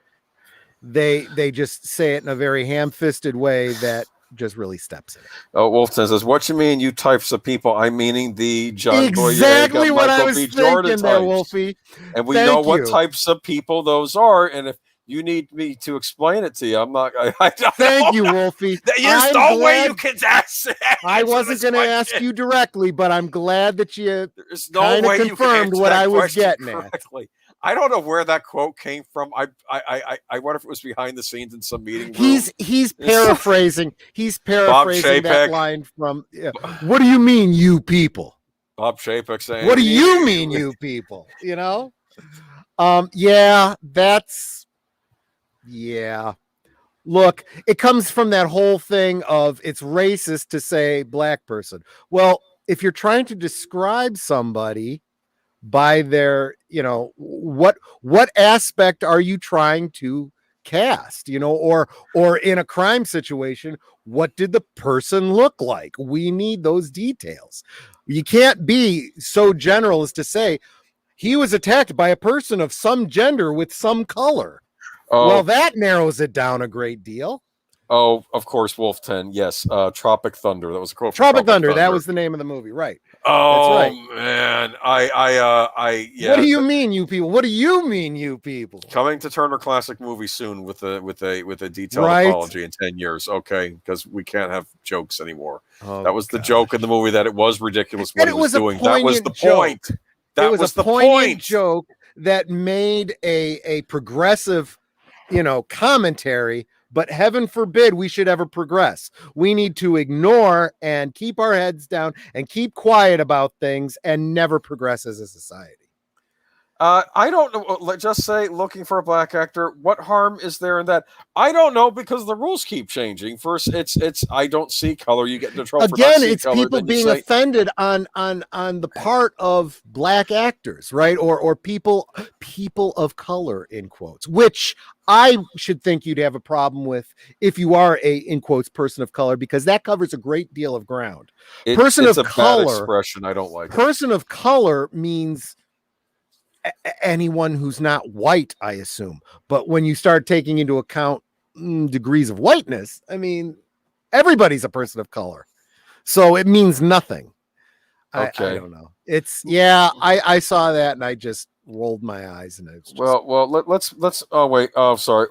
They just say it in a very ham-fisted way that just really steps in it. Oh, Wolf says, "What you mean, you types of people?" I'm meaning the John exactly Boyega, what Michael I was B. thinking Jordan there, types. Wolfie. And we know what types of people those are. And if you need me to explain it to you, I'm not. I don't Thank know. you, Wolfie. There's no way you can ask. I wasn't going to ask you directly, but I'm glad that you kind of confirmed what I was getting correctly. At. I don't know where that quote came from. I wonder if it was behind the scenes in some meeting room. He's paraphrasing. He's paraphrasing that line from. Yeah. What do you mean, you people? Bob Chapek saying. What do you mean, you people? You know. Yeah, that's. Yeah. Look, it comes from that whole thing of it's racist to say black person. Well, if you're trying to describe somebody by their, what aspect are you trying to cast, or in a crime situation, what did the person look like? We need those details. You can't be so general as to say he was attacked by a person of some gender with some color. Oh. Well, that narrows it down a great deal. Oh, of course, Wolf 10. Yes, Tropic Thunder. That was a quote. Tropic Thunder. That was the name of the movie, right? Oh, that's right. Man, yeah. What do you mean, you people? What do you mean, you people? Coming to Turner Classic Movie soon with a detailed apology in 10 years. Okay, because we can't have jokes anymore. Oh, that was the joke in the movie, that it was ridiculous what he was doing. That was the point. That was the point. Joke that made a progressive, commentary, but heaven forbid we should ever progress. We need to ignore and keep our heads down and keep quiet about things and never progress as a society. I don't know. Let's just say, looking for a black actor. What harm is there in that? I don't know, because the rules keep changing. First, it's I don't see color. You get into trouble. Again, it's people being offended on the part of black actors, right? Or people of color, in quotes, which I should think you'd have a problem with if you are a, in quotes, person of color, because that covers a great deal of ground. Person of color, bad expression. I don't like. Person of color means anyone who's not white, I assume. But when you start taking into account degrees of whiteness, I mean, everybody's a person of color, so it means nothing. Okay. I don't know. It's I saw that and I just rolled my eyes, and it's just... well let's oh wait, oh sorry,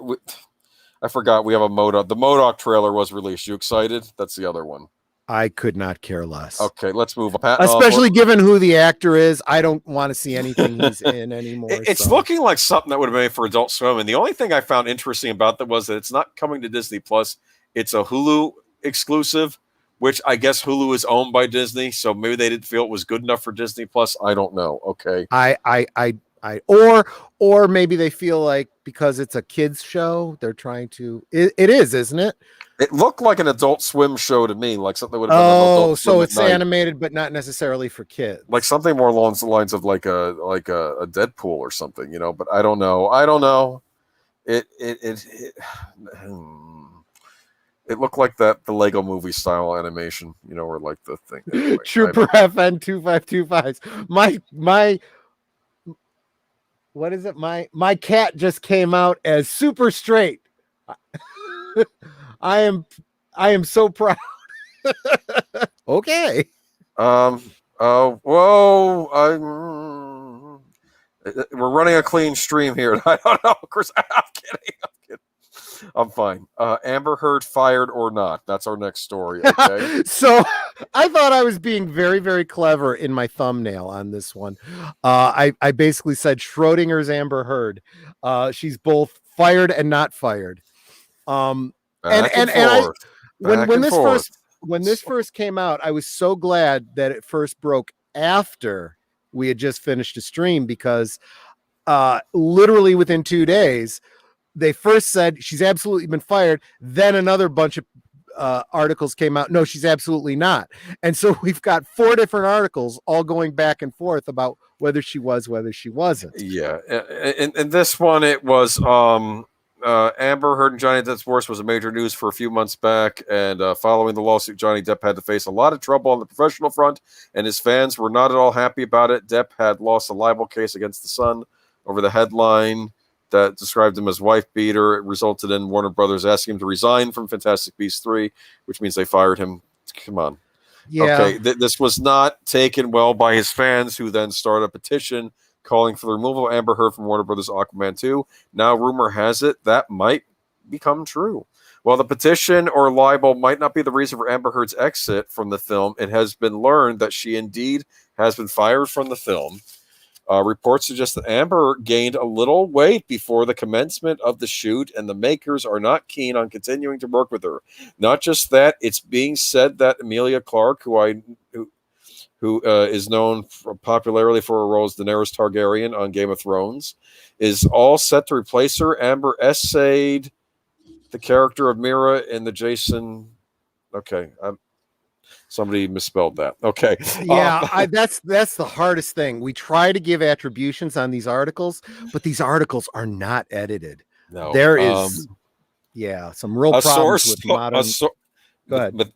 I forgot we have a MODOK. The MODOK trailer was released. You excited? That's the other one. I could not care less. Okay, let's move on. Especially given who the actor is, I don't want to see anything he's in anymore. It's looking like something that would have been made for Adult Swim. And the only thing I found interesting about that was that it's not coming to Disney Plus. It's a Hulu exclusive, which I guess Hulu is owned by Disney. So maybe they didn't feel it was good enough for Disney Plus. I don't know. Okay. Or maybe they feel like because it's a kids show, they're trying to. It is, isn't it? It looked like an Adult Swim show to me, like something would have been. Oh, so it's animated, but not necessarily for kids. Like something more along the lines of like a Deadpool or something, But I don't know. It looked like the Lego Movie style animation, or like the thing. Anyway, Trooper FN 2525s. My. What is it? My cat just came out as super straight. I am so proud. Okay. Oh, whoa. We're running a clean stream here. I don't know. Of course, I'm kidding. I'm fine. Amber Heard fired or not? That's our next story. Okay. So I thought I was being very, very clever in my thumbnail on this one. I basically said Schrodinger's Amber Heard. She's both fired and not fired. And I, when this first came out, I was so glad that it first broke after we had just finished a stream, because literally within 2 days, they first said she's absolutely been fired. Then another bunch of articles came out. No, she's absolutely not. And so we've got 4 different articles all going back and forth about whether she was, whether she wasn't. Yeah. In this one, it was Amber Heard and Johnny Depp's divorce was a major news for a few months back. And following the lawsuit, Johnny Depp had to face a lot of trouble on the professional front, and his fans were not at all happy about it. Depp had lost a libel case against the Sun over the headline that described him as wife beater. It resulted in Warner Brothers asking him to resign from Fantastic Beasts 3, which means they fired him. Come on. Yeah. Okay. This was not taken well by his fans, who then started a petition calling for the removal of Amber Heard from Warner Brothers' Aquaman 2. Now, rumor has it that might become true. While the petition or libel might not be the reason for Amber Heard's exit from the film, it has been learned that she indeed has been fired from the film. Reports suggest that Amber gained a little weight before the commencement of the shoot, and the makers are not keen on continuing to work with her. Not just that, it's being said that Emilia Clarke, who is known popularly for her role as Daenerys Targaryen on Game of Thrones, is all set to replace her. Amber essayed the character of Mira in the Jason. Okay, somebody misspelled that. Okay. Yeah, that's the hardest thing. We try to give attributions on these articles, but these articles are not edited. No. There is some real problems with modern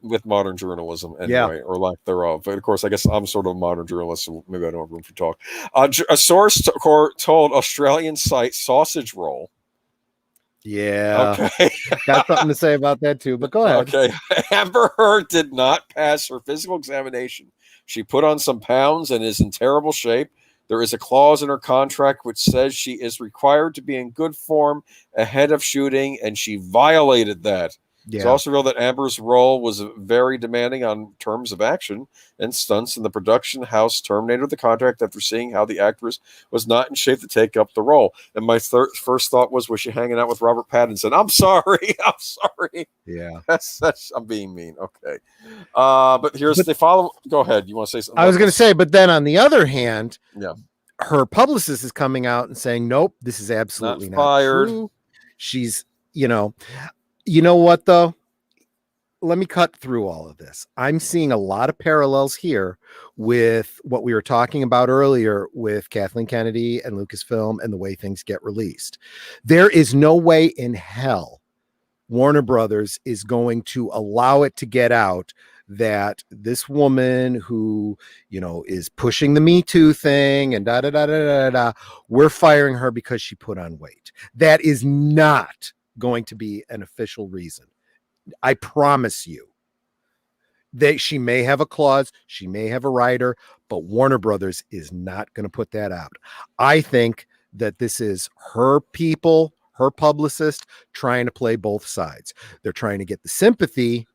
with modern journalism anyway, or lack thereof. But of course, I guess I'm sort of a modern journalist, so maybe I don't have room for talk. A source told Australian site Sausage Roll. Yeah. Okay. Got something to say about that too, but go ahead. Okay. Amber Heard did not pass her physical examination. She put on some pounds and is in terrible shape. There is a clause in her contract which says she is required to be in good form ahead of shooting, and she violated that. Yeah. It's also revealed that Amber's role was very demanding on terms of action and stunts, and the production house terminated the contract after seeing how the actress was not in shape to take up the role. And my first thought was she hanging out with Robert Pattinson? I'm sorry. Yeah. I'm being mean. Okay. But the follow. Go ahead. You want to say something? I was going to say, but then on the other hand, yeah, her publicist is coming out and saying, nope, this is absolutely not fired. True. She's, you know what, though? Let me cut through all of this. I'm seeing a lot of parallels here with what we were talking about earlier with Kathleen Kennedy and Lucasfilm and the way things get released. There is no way in hell Warner Brothers is going to allow it to get out that this woman who, is pushing the Me Too thing and we're firing her because she put on weight. That is not going to be an official reason. I promise you. She may have a clause, she may have a writer, but Warner Brothers is not going to put that out. I think that this is her people, her publicist, trying to play both sides. They're trying to get the sympathy.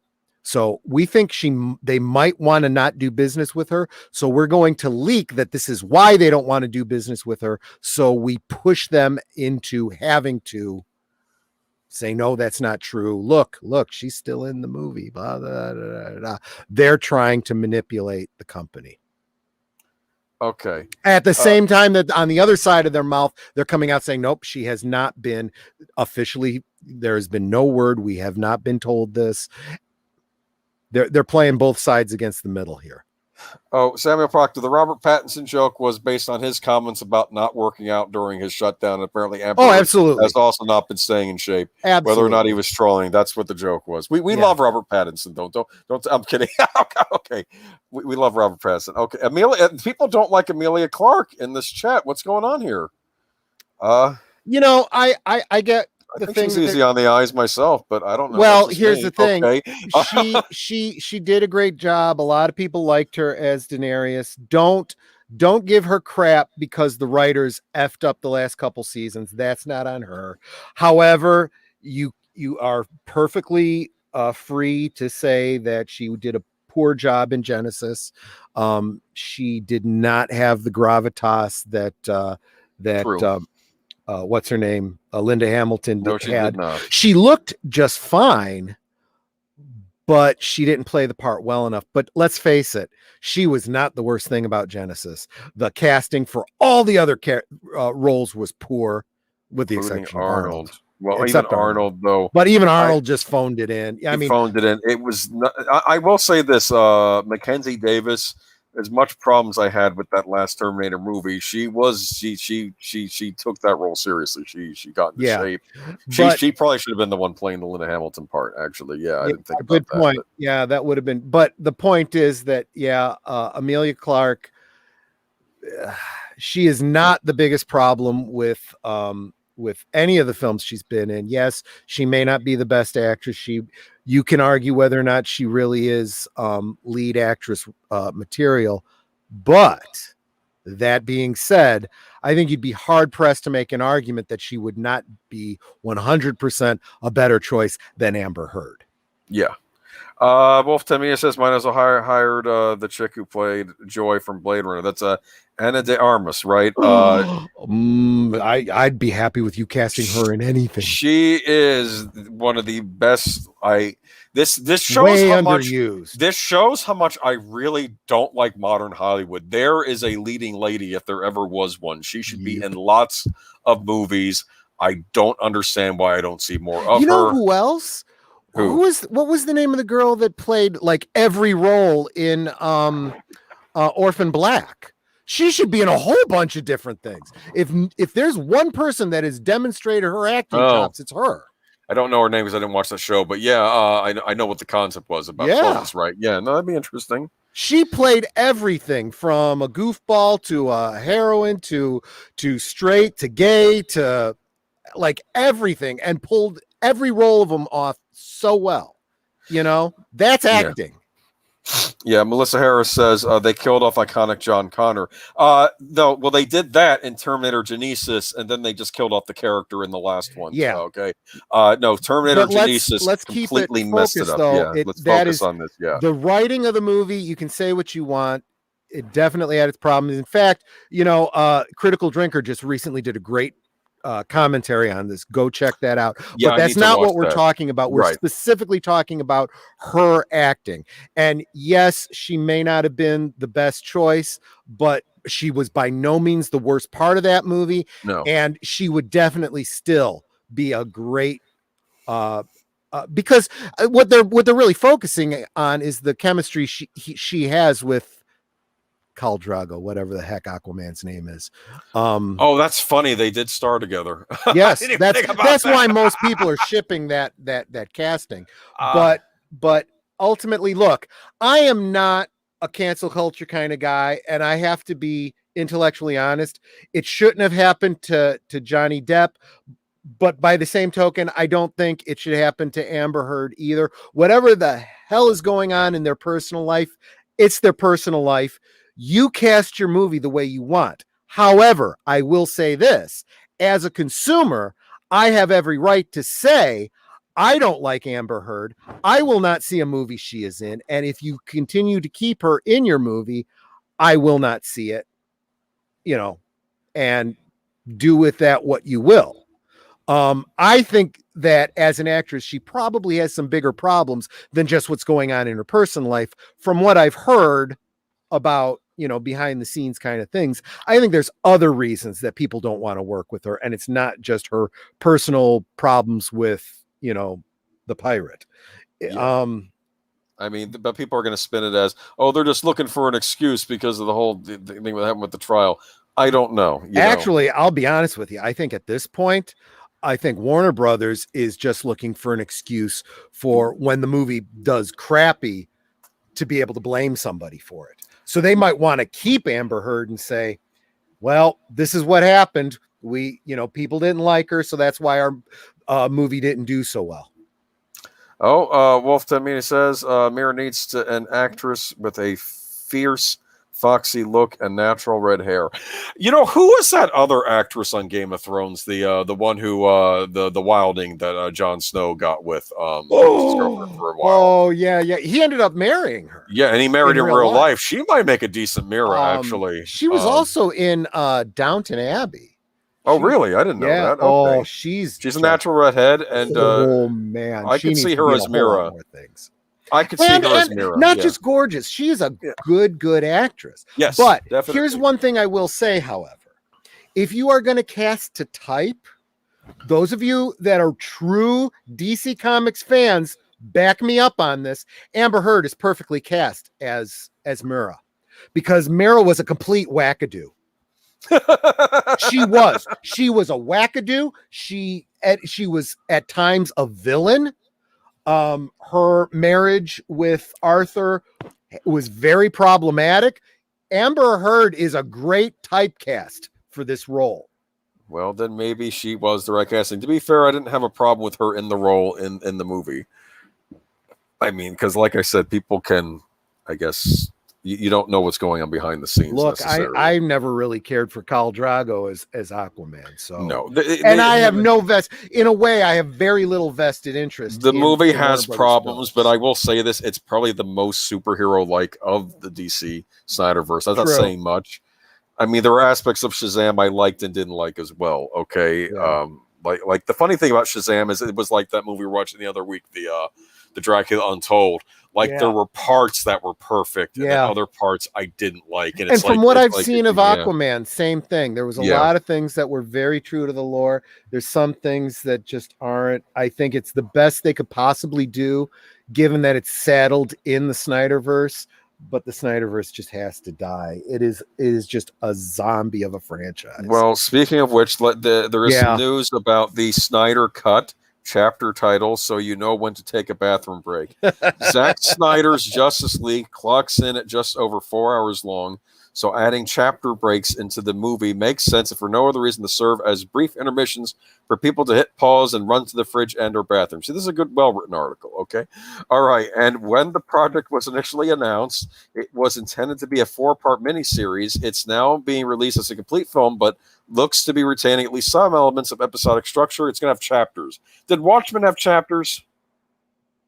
So we think they might want to not do business with her. So we're going to leak that this is why they don't want to do business with her. So we push them into having to say, no, that's not true. Look, she's still in the movie. Blah, blah, blah, blah. They're trying to manipulate the company. Okay. At the same time that on the other side of their mouth, they're coming out saying, nope, she has not been officially. There's been no word. We have not been told this. They're playing both sides against the middle here. Oh, Samuel Proctor, the Robert Pattinson joke was based on his comments about not working out during his shutdown. Apparently, Amber absolutely has also not been staying in shape. Absolutely. Whether or not he was trolling, that's what the joke was. We love Robert Pattinson. Don't. I'm kidding. Okay, we love Robert Pattinson. Okay, Amelia. People don't like Emilia Clarke in this chat. What's going on here? I get. I think she's easy on the eyes myself, but I don't know. Well, here's the thing. Okay. she did a great job. A lot of people liked her as Daenerys. Don't Don't give her crap because the writers effed up the last couple seasons. That's not on her. However, you are perfectly free to say that she did a poor job in Genesis. She did not have the gravitas that True. what's her name? Linda Hamilton No, she had. did not. She looked just fine, but she didn't play the part well enough. But let's face it, she was not the worst thing about Genesis. The casting for all the other roles was poor, with the Including exception of Arnold. Well, Except even Arnold, though. But even Arnold just phoned it in. I mean, phoned it in. It was. Not, I will say this: Mackenzie Davis. As much problems I had with that last Terminator movie, she took that role seriously. She got into shape. She probably should have been the one playing the Linda Hamilton part. Actually, yeah, I didn't think about that. Good point. Yeah, that would have been. But the point is that Emilia Clarke, she is not the biggest problem with any of the films she's been in. Yes, she may not be the best actress. You can argue whether or not she really is lead actress material. But that being said, I think you'd be hard pressed to make an argument that she would not be 100% a better choice than Amber Heard. Yeah. Wolf Tamia says mine also hired the chick who played Joy from Blade Runner. That's Ana de Armas, right? I'd be happy with you casting her in anything. She is one of the best. This shows way how underused. Much. This shows how much I really don't like modern Hollywood. There is a leading lady, if there ever was one. She should be in lots of movies. I don't understand why I don't see more of her. You know who else? What was the name of the girl that played like every role in Orphan Black? She should be in a whole bunch of different things. If there's one person that has demonstrated her acting chops, it's her. I don't know her name because I didn't watch the show, but yeah, I know what the concept was about clothes, right? Yeah, no, that'd be interesting. She played everything from a goofball to a heroine to straight to gay to like everything, and pulled every role of them off so well. You know, that's acting. Yeah, Melissa Harris says they killed off iconic John Connor. They did that in Terminator Genesis, and then they just killed off the character in the last one. Yeah. Okay. No, Terminator Genesis let's completely keep it messed it up. Though. Yeah, let's focus on this. Yeah. The writing of the movie, you can say what you want. It definitely had its problems. In fact, Critical Drinker just recently did a great commentary on this. Go check that out. Yeah, but that's not what we're talking about. We're specifically talking about her acting. And yes, she may not have been the best choice, but she was by no means the worst part of that movie. No. And she would definitely still be a great because what they're really focusing on is the chemistry she has with Khal Drogo, whatever the heck Aquaman's name is. That's funny. They did star together. Yes, that's why most people are shipping that casting. But ultimately, look, I am not a cancel culture kind of guy, and I have to be intellectually honest. It shouldn't have happened to Johnny Depp. But by the same token, I don't think it should happen to Amber Heard either. Whatever the hell is going on in their personal life, it's their personal life. You cast your movie the way you want. However, I will say this, as a consumer, I have every right to say, I don't like Amber Heard. I will not see a movie she is in. And if you continue to keep her in your movie, I will not see it, and do with that what you will. I think that as an actress, she probably has some bigger problems than just what's going on in her personal life. From what I've heard about, behind the scenes kind of things, I think there's other reasons that people don't want to work with her. And it's not just her personal problems with, the pirate. Yeah. But people are going to spin it as, they're just looking for an excuse because of the whole thing that happened with the trial. I don't know. Actually, I'll be honest with you. I think at this point, Warner Brothers is just looking for an excuse for when the movie does crappy to be able to blame somebody for it. So they might want to keep Amber Heard and say, well, this is what happened. People didn't like her. So that's why our movie didn't do so well. Wolf Tamina says Mira needs an actress with a fierce foxy look, and natural red hair. You know, who was that other actress on Game of Thrones? The one who the wilding that Jon Snow got with his girlfriend for a while. Oh yeah. He ended up marrying her. Yeah, and he married in real life. She might make a decent Mira, actually. She was also in Downton Abbey. Oh, really? I didn't know that. Okay. Oh, she's a natural redhead, and oh man, I could see her as Mira. I could see her as Mira. Not just gorgeous. She is a good actress. Yes, but definitely. Here's one thing I will say, however. If you are going to cast to type, those of you that are true DC Comics fans, back me up on this. Amber Heard is perfectly cast as Mira, because Mira was a complete wackadoo. She was a wackadoo. She was at times a villain. Her marriage with Arthur was very problematic. Amber Heard is a great typecast for this role. Well, then maybe she was the right casting. To be fair, I didn't have a problem with her in the role in the movie. I mean, because like I said, people can, I guess, you don't know what's going on behind the scenes. Look, I never really cared for Khal Drogo as Aquaman. So no, I have no in a way, I have very little vested interest. The movie has problems, but I will say this: it's probably the most superhero-like of the DC Snyderverse. That's not saying much. I mean, there are aspects of Shazam I liked and didn't like as well. Okay, like the funny thing about Shazam is it was like that movie we were watching the other week, the Dracula Untold. Like there were parts that were perfect, and then other parts I didn't like. And from what I've seen of Aquaman, same thing. There was a lot of things that were very true to the lore. There's some things that just aren't. I think it's the best they could possibly do, given that it's saddled in the Snyderverse. But the Snyderverse just has to die. It is just a zombie of a franchise. Well, speaking of which, there is some news about the Snyder Cut chapter title, so you know when to take a bathroom break. Zack Snyder's Justice League clocks in at just over 4 hours long, so adding chapter breaks into the movie makes sense, if for no other reason to serve as brief intermissions for people to hit pause and run to the fridge and or bathroom. See, this is a good, well-written article, okay? All right, and when the project was initially announced, it was intended to be a 4-part miniseries. It's now being released as a complete film, but looks to be retaining at least some elements of episodic structure. It's going to have chapters. Did Watchmen have chapters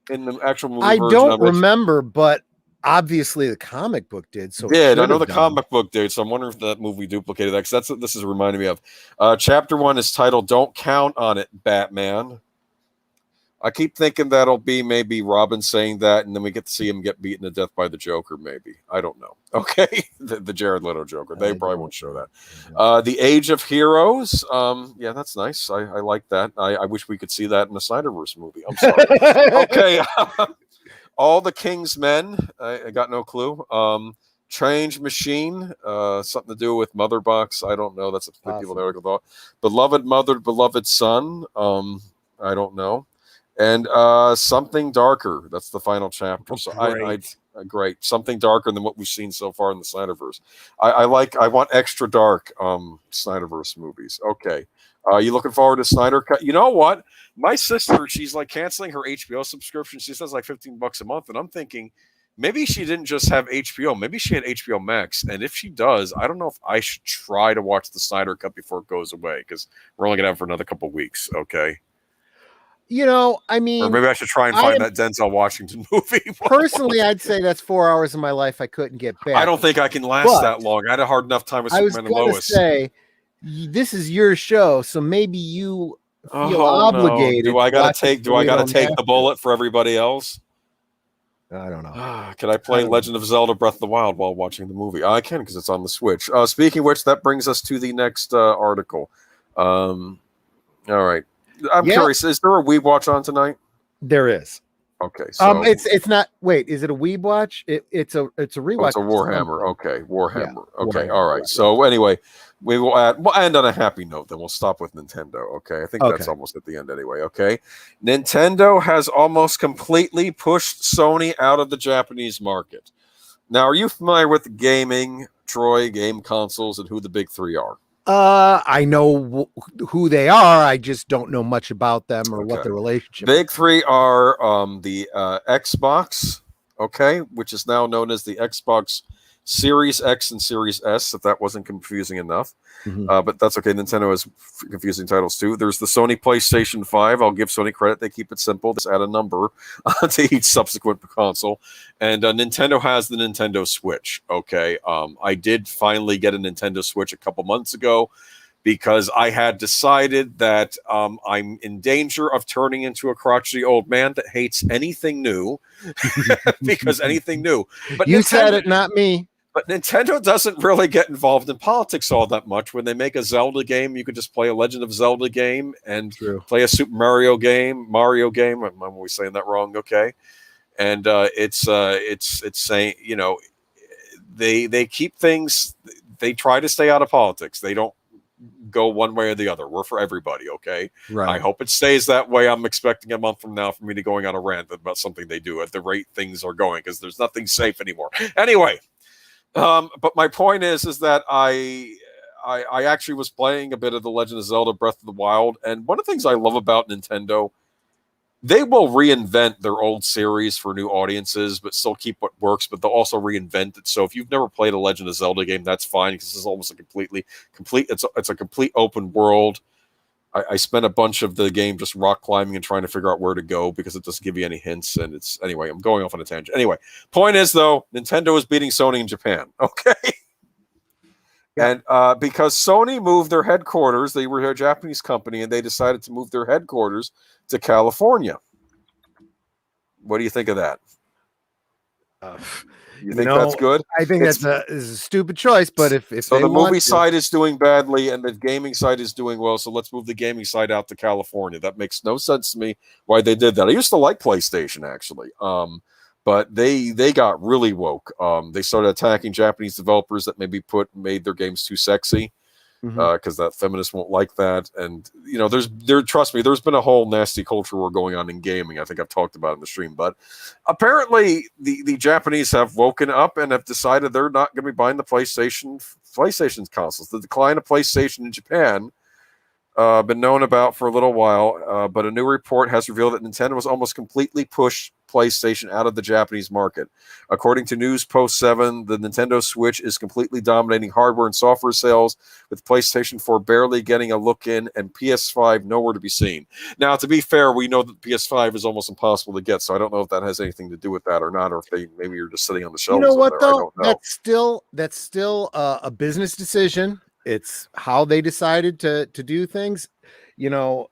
in the actual movie? I don't remember, but obviously the comic book did. So I know the comic book did, so I'm wondering if that movie duplicated that, because that's what this is reminding me of. Chapter 1 is titled "Don't Count on It, Batman." I keep thinking that'll be maybe Robin saying that, and then we get to see him get beaten to death by the Joker, maybe. I don't know. Okay? the Jared Leto Joker. They probably won't show that. The Age of Heroes. Yeah, that's nice. I like that. I wish we could see that in a Snyderverse movie. I'm sorry. Okay. All the King's Men. I got no clue. Change Machine. Something to do with Mother Box. I don't know. That's a particular article thought. Beloved Mother, Beloved Son. I don't know. And Something Darker. That's the final chapter. So great. Something darker than what we've seen so far in the Snyderverse. I want extra dark Snyderverse movies. Okay. You looking forward to Snyder Cut? You know what? My sister, she's like canceling her HBO subscription. She says like $15 a month. And I'm thinking maybe she didn't just have HBO. Maybe she had HBO Max. And if she does, I don't know if I should try to watch the Snyder Cut before it goes away, because we're only going to have it for another couple of weeks. Okay. You know, I mean, or maybe I should try and find that Denzel Washington movie. Personally, I'd say that's 4 hours of my life I couldn't get back. I don't think I can last that long. I had a hard enough time with Superman and Lois. I was going to say, this is your show, so maybe you feel obligated. No. Do I got to take the bullet for everybody else? I don't know. Can I play Legend of Zelda: Breath of the Wild while watching the movie? I can, because it's on the Switch. Speaking of which, that brings us to the next article. All right. I'm curious. Is there a Weeb Watch on tonight? There is. Okay. So it's not. Wait, is it a Weeb Watch? It's a rewatch. It's a Warhammer. Okay, Warhammer. Yeah, okay. Warhammer. All right. So anyway, we'll end on a happy note. Then we'll stop with Nintendo. Okay. I think that's almost at the end anyway. Okay. Nintendo has almost completely pushed Sony out of the Japanese market. Now, are you familiar with gaming, Troy, game consoles, and who the big three are? I know who they are. I just don't know much about them or what the relationship is. Big three are the Xbox, which is now known as the Xbox Series X and Series S, if that wasn't confusing enough. But that's okay. Nintendo has confusing titles too. There's the Sony PlayStation 5. I'll give Sony credit. They keep it simple. Just add a number to each subsequent console. And Nintendo has the Nintendo Switch. Okay. I did finally get a Nintendo Switch a couple months ago because I had decided that I'm in danger of turning into a crotchety old man that hates anything new because anything new. But you Nintendo, said it, not me. But Nintendo doesn't really get involved in politics all that much. When they make a Zelda game, you could just play a Legend of Zelda game and play a Super Mario game. I'm always saying that wrong. Okay. And it's saying, you know, they keep things, they try to stay out of politics. They don't go one way or the other. We're for everybody, okay? Right. I hope it stays that way. I'm expecting a month from now for me to going on a rant about something they do at the rate things are going, because there's nothing safe anymore. Anyway, but my point is that I actually was playing a bit of The Legend of Zelda Breath of the Wild, and one of the things I love about Nintendo, they will reinvent their old series for new audiences, but still keep what works, but they'll also reinvent it. So if you've never played a Legend of Zelda game, that's fine, because this is almost a complete, it's a complete open world. I spent a bunch of the game just rock climbing and trying to figure out where to go because it doesn't give you any hints. And it's, anyway, I'm going off on a tangent. Anyway, point is though, Nintendo is beating Sony in Japan. Okay. And because Sony moved their headquarters, they were a Japanese company, and they decided to move their headquarters to California. What do you think of that? You think that's good? I think that's a stupid choice, but if so, the movie side is doing badly and the gaming side is doing well, so let's move the gaming side out to California. That makes no sense to me why they did that. I used to like PlayStation actually, but they got really woke. They started attacking Japanese developers that maybe made their games too sexy. Because that feminist won't like that, and you know, trust me, there's been a whole nasty culture war going on in gaming. I think I've talked about it in the stream, but apparently the Japanese have woken up and have decided they're not going to be buying the PlayStation's consoles. The decline of PlayStation in Japan been known about for a little while, but a new report has revealed that Nintendo has almost completely pushed PlayStation out of the Japanese market. According to News Post 7, the Nintendo Switch is completely dominating hardware and software sales, with PlayStation 4 barely getting a look in and PS5 nowhere to be seen. Now, to be fair, we know that PS5 is almost impossible to get, so I don't know if that has anything to do with that or not, or if maybe you're just sitting on the shelves. You know what, though? I don't know. That's still a business decision. It's how they decided to do things. You know,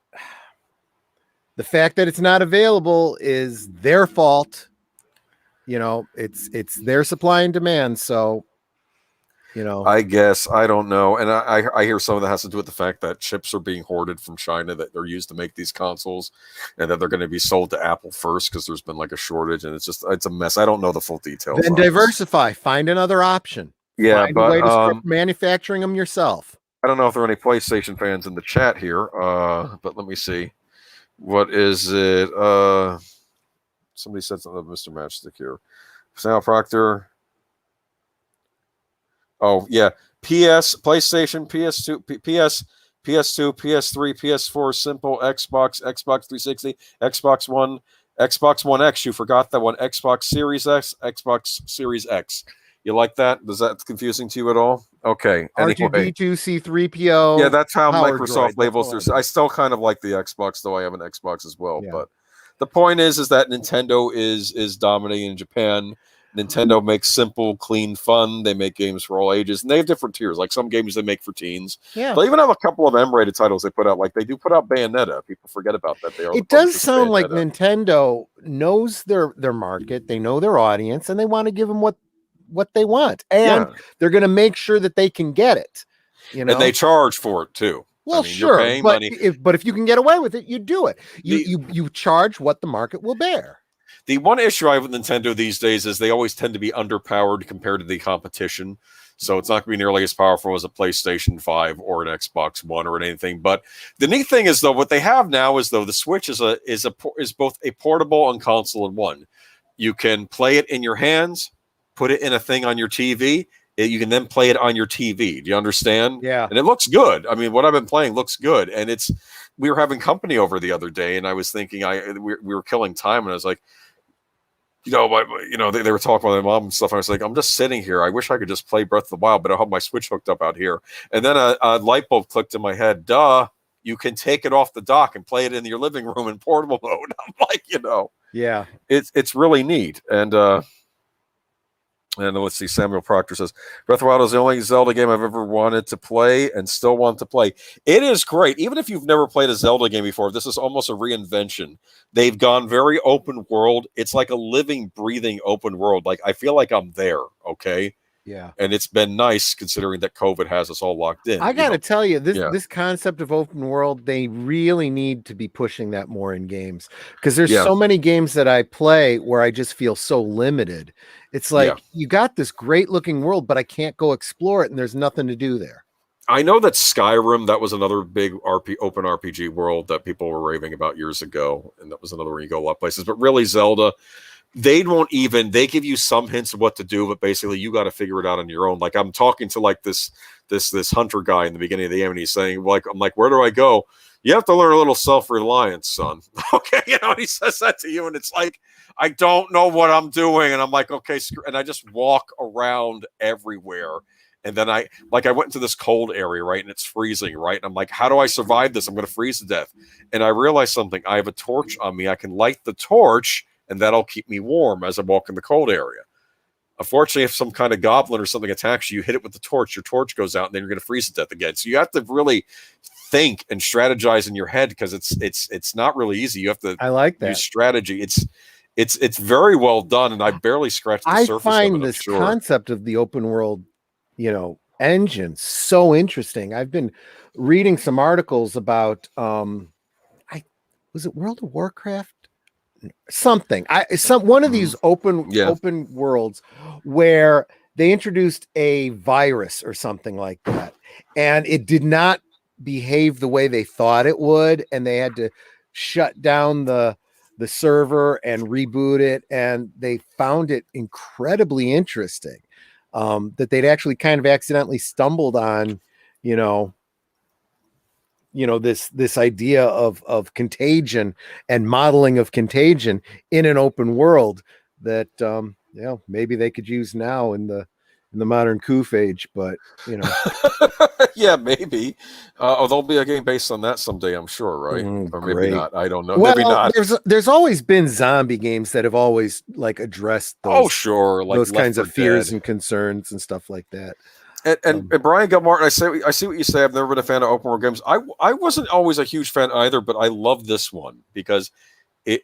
the fact that it's not available is their fault. You know, it's their supply and demand. So, you know, I guess, I don't know. And I hear some of that has to do with the fact that chips are being hoarded from China that they're used to make these consoles, and that they're going to be sold to Apple first because there's been like a shortage, and it's a mess. I don't know the full details. Then diversify, find another option. Yeah, find a way to start manufacturing them yourself. I don't know if there are any PlayStation fans in the chat here, but let me see. What is it? Somebody said something about Mr. Matchstick here. Sam Proctor. Oh, yeah. PlayStation, PS2, PS2, PS3, PS4, Simple, Xbox 360, Xbox One, Xbox One X. You forgot that one. Xbox Series X, Xbox Series X. You like that? Is that confusing to you at all? Okay. Anyway. R2D2, C3PO. Yeah, that's how Microsoft droid. labels their. I still kind of like the Xbox, though I have an Xbox as well. Yeah. But the point is that Nintendo is dominating in Japan. Nintendo makes simple, clean fun. They make games for all ages, and they have different tiers. Like some games they make for teens. Yeah. They even have a couple of M-rated titles they put out. Like they do put out Bayonetta. People forget about that. It does sound like Nintendo knows their market. They know their audience, and they want to give them what they want, and they're going to make sure that they can get it. You know, and they charge for it too. Well, sure, but if you can get away with it, you do it. You charge what the market will bear. The one issue I have with Nintendo these days is they always tend to be underpowered compared to the competition. So it's not going to be nearly as powerful as a PlayStation 5 or an Xbox One or anything. But the neat thing is, though, what they have now is, though, the Switch is both a portable and console in one. You can play it in your hands, put it in a thing on your TV. You can then play it on your TV. Do you understand? Yeah. And it looks good. I mean, what I've been playing looks good. And we were having company over the other day, and I was thinking we were killing time, and I was like, they were talking with my mom and stuff. And I was like, I'm just sitting here. I wish I could just play Breath of the Wild, but I have my Switch hooked up out here. And then a light bulb clicked in my head. Duh, you can take it off the dock and play it in your living room in portable mode. I'm like, Yeah. it's really neat. And let's see, Samuel Proctor says, Breath of the Wild is the only Zelda game I've ever wanted to play and still want to play. It is great. Even if you've never played a Zelda game before, this is almost a reinvention. They've gone very open world. It's like a living, breathing open world. Like, I feel like I'm there, okay? Yeah. And it's been nice considering that COVID has us all locked in. I got to tell you, this concept of open world, they really need to be pushing that more in games, because there's so many games that I play where I just feel so limited. It's like, you got this great looking world, but I can't go explore it, and there's nothing to do there. I know that Skyrim, that was another big open RPG world that people were raving about years ago, and that was another where you go a lot of places. But really, Zelda, they give you some hints of what to do, but basically you got to figure it out on your own. Like, I'm talking to like this hunter guy in the beginning of the game, and he's saying, like, I'm like, where do I go? You have to learn a little self-reliance, son. Okay, and he says that to you, and it's like, I don't know what I'm doing, and I'm like, okay, and I just walk around everywhere. And then I went into this cold area, right? And it's freezing, right? And I'm like, how do I survive this? I'm going to freeze to death. And I realized something. I have a torch on me. I can light the torch, and that'll keep me warm as I walk in the cold area. Unfortunately, if some kind of goblin or something attacks you, you hit it with the torch, your torch goes out, and then you're going to freeze to death again. So you have to really think and strategize in your head, because it's not really easy. You have to use strategy. It's very well done, and I barely scratched the surface. I find this concept of the open world, engine so interesting. I've been reading some articles about was it World of Warcraft? One of these open worlds where they introduced a virus or something like that, and it did not behave the way they thought it would, and they had to shut down the server and reboot it, and they found it incredibly interesting, that they'd actually kind of accidentally stumbled on, this idea of contagion and modeling of contagion in an open world that maybe they could use now in the modern coof age, but yeah, maybe. There'll be a game based on that someday, I'm sure, right? Or maybe great. not. I don't know. Well, maybe not. There's always been zombie games that have always like addressed those, like those kinds of fears Dead. And concerns and stuff like that. And Brian Gilmartin, I see what you say. I've never been a fan of open world games. I wasn't always a huge fan either, but I love this one because it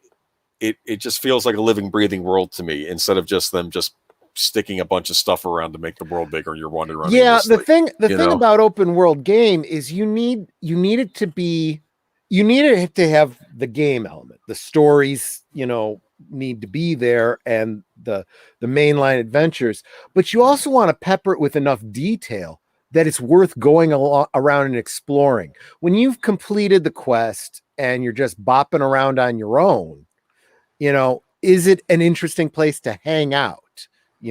just feels like a living, breathing world to me, instead of just them just sticking a bunch of stuff around to make the world bigger and you're wandering around. Yeah, the thing about open world game is you need it to have the game element. The stories, need to be there, and the mainline adventures, but you also want to pepper it with enough detail that it's worth going around and exploring. When you've completed the quest and you're just bopping around on your own, is it an interesting place to hang out? I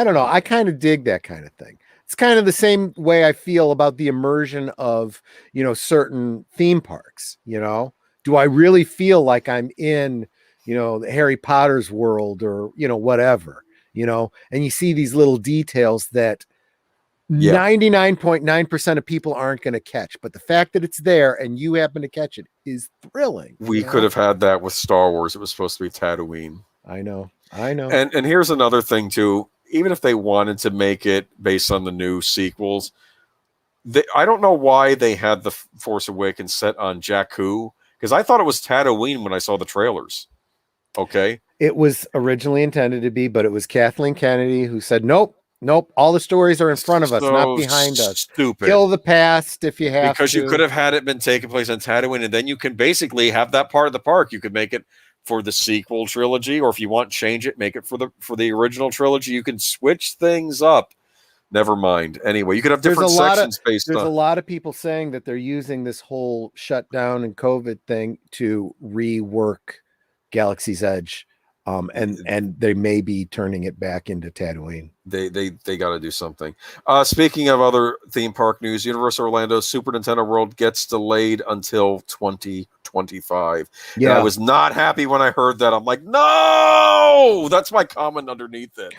don't know. I kind of dig that kind of thing. It's kind of the same way I feel about the immersion of, certain theme parks. Do I really feel like I'm in, the Harry Potter's world or, whatever, and you see these little details that 99.9% of people aren't going to catch. But the fact that it's there and you happen to catch it is thrilling. We could have had that with Star Wars. It was supposed to be Tatooine. I know. And here's another thing too. Even if they wanted to make it based on the new sequels, I don't know why they had the Force Awakens set on Jakku, because I thought it was Tatooine when I saw the trailers. Okay. It was originally intended to be, but it was Kathleen Kennedy who said, nope. All the stories are in front of us, not behind us. Stupid. Kill the past if you have because to. You could have had it been taking place on Tatooine, and then you can basically have that part of the park. You could make it for the sequel trilogy, or if you want, change it, make it for the original trilogy. You can switch things up. Never mind. Anyway, you could have different sections based on. There's a lot of people saying that they're using this whole shutdown and COVID thing to rework Galaxy's Edge. And they may be turning it back into Tatooine. They got to do something. Speaking of other theme park news, Universal Orlando Super Nintendo World gets delayed until 2025. Yeah. And I was not happy when I heard that. I'm like, no, that's my comment underneath it.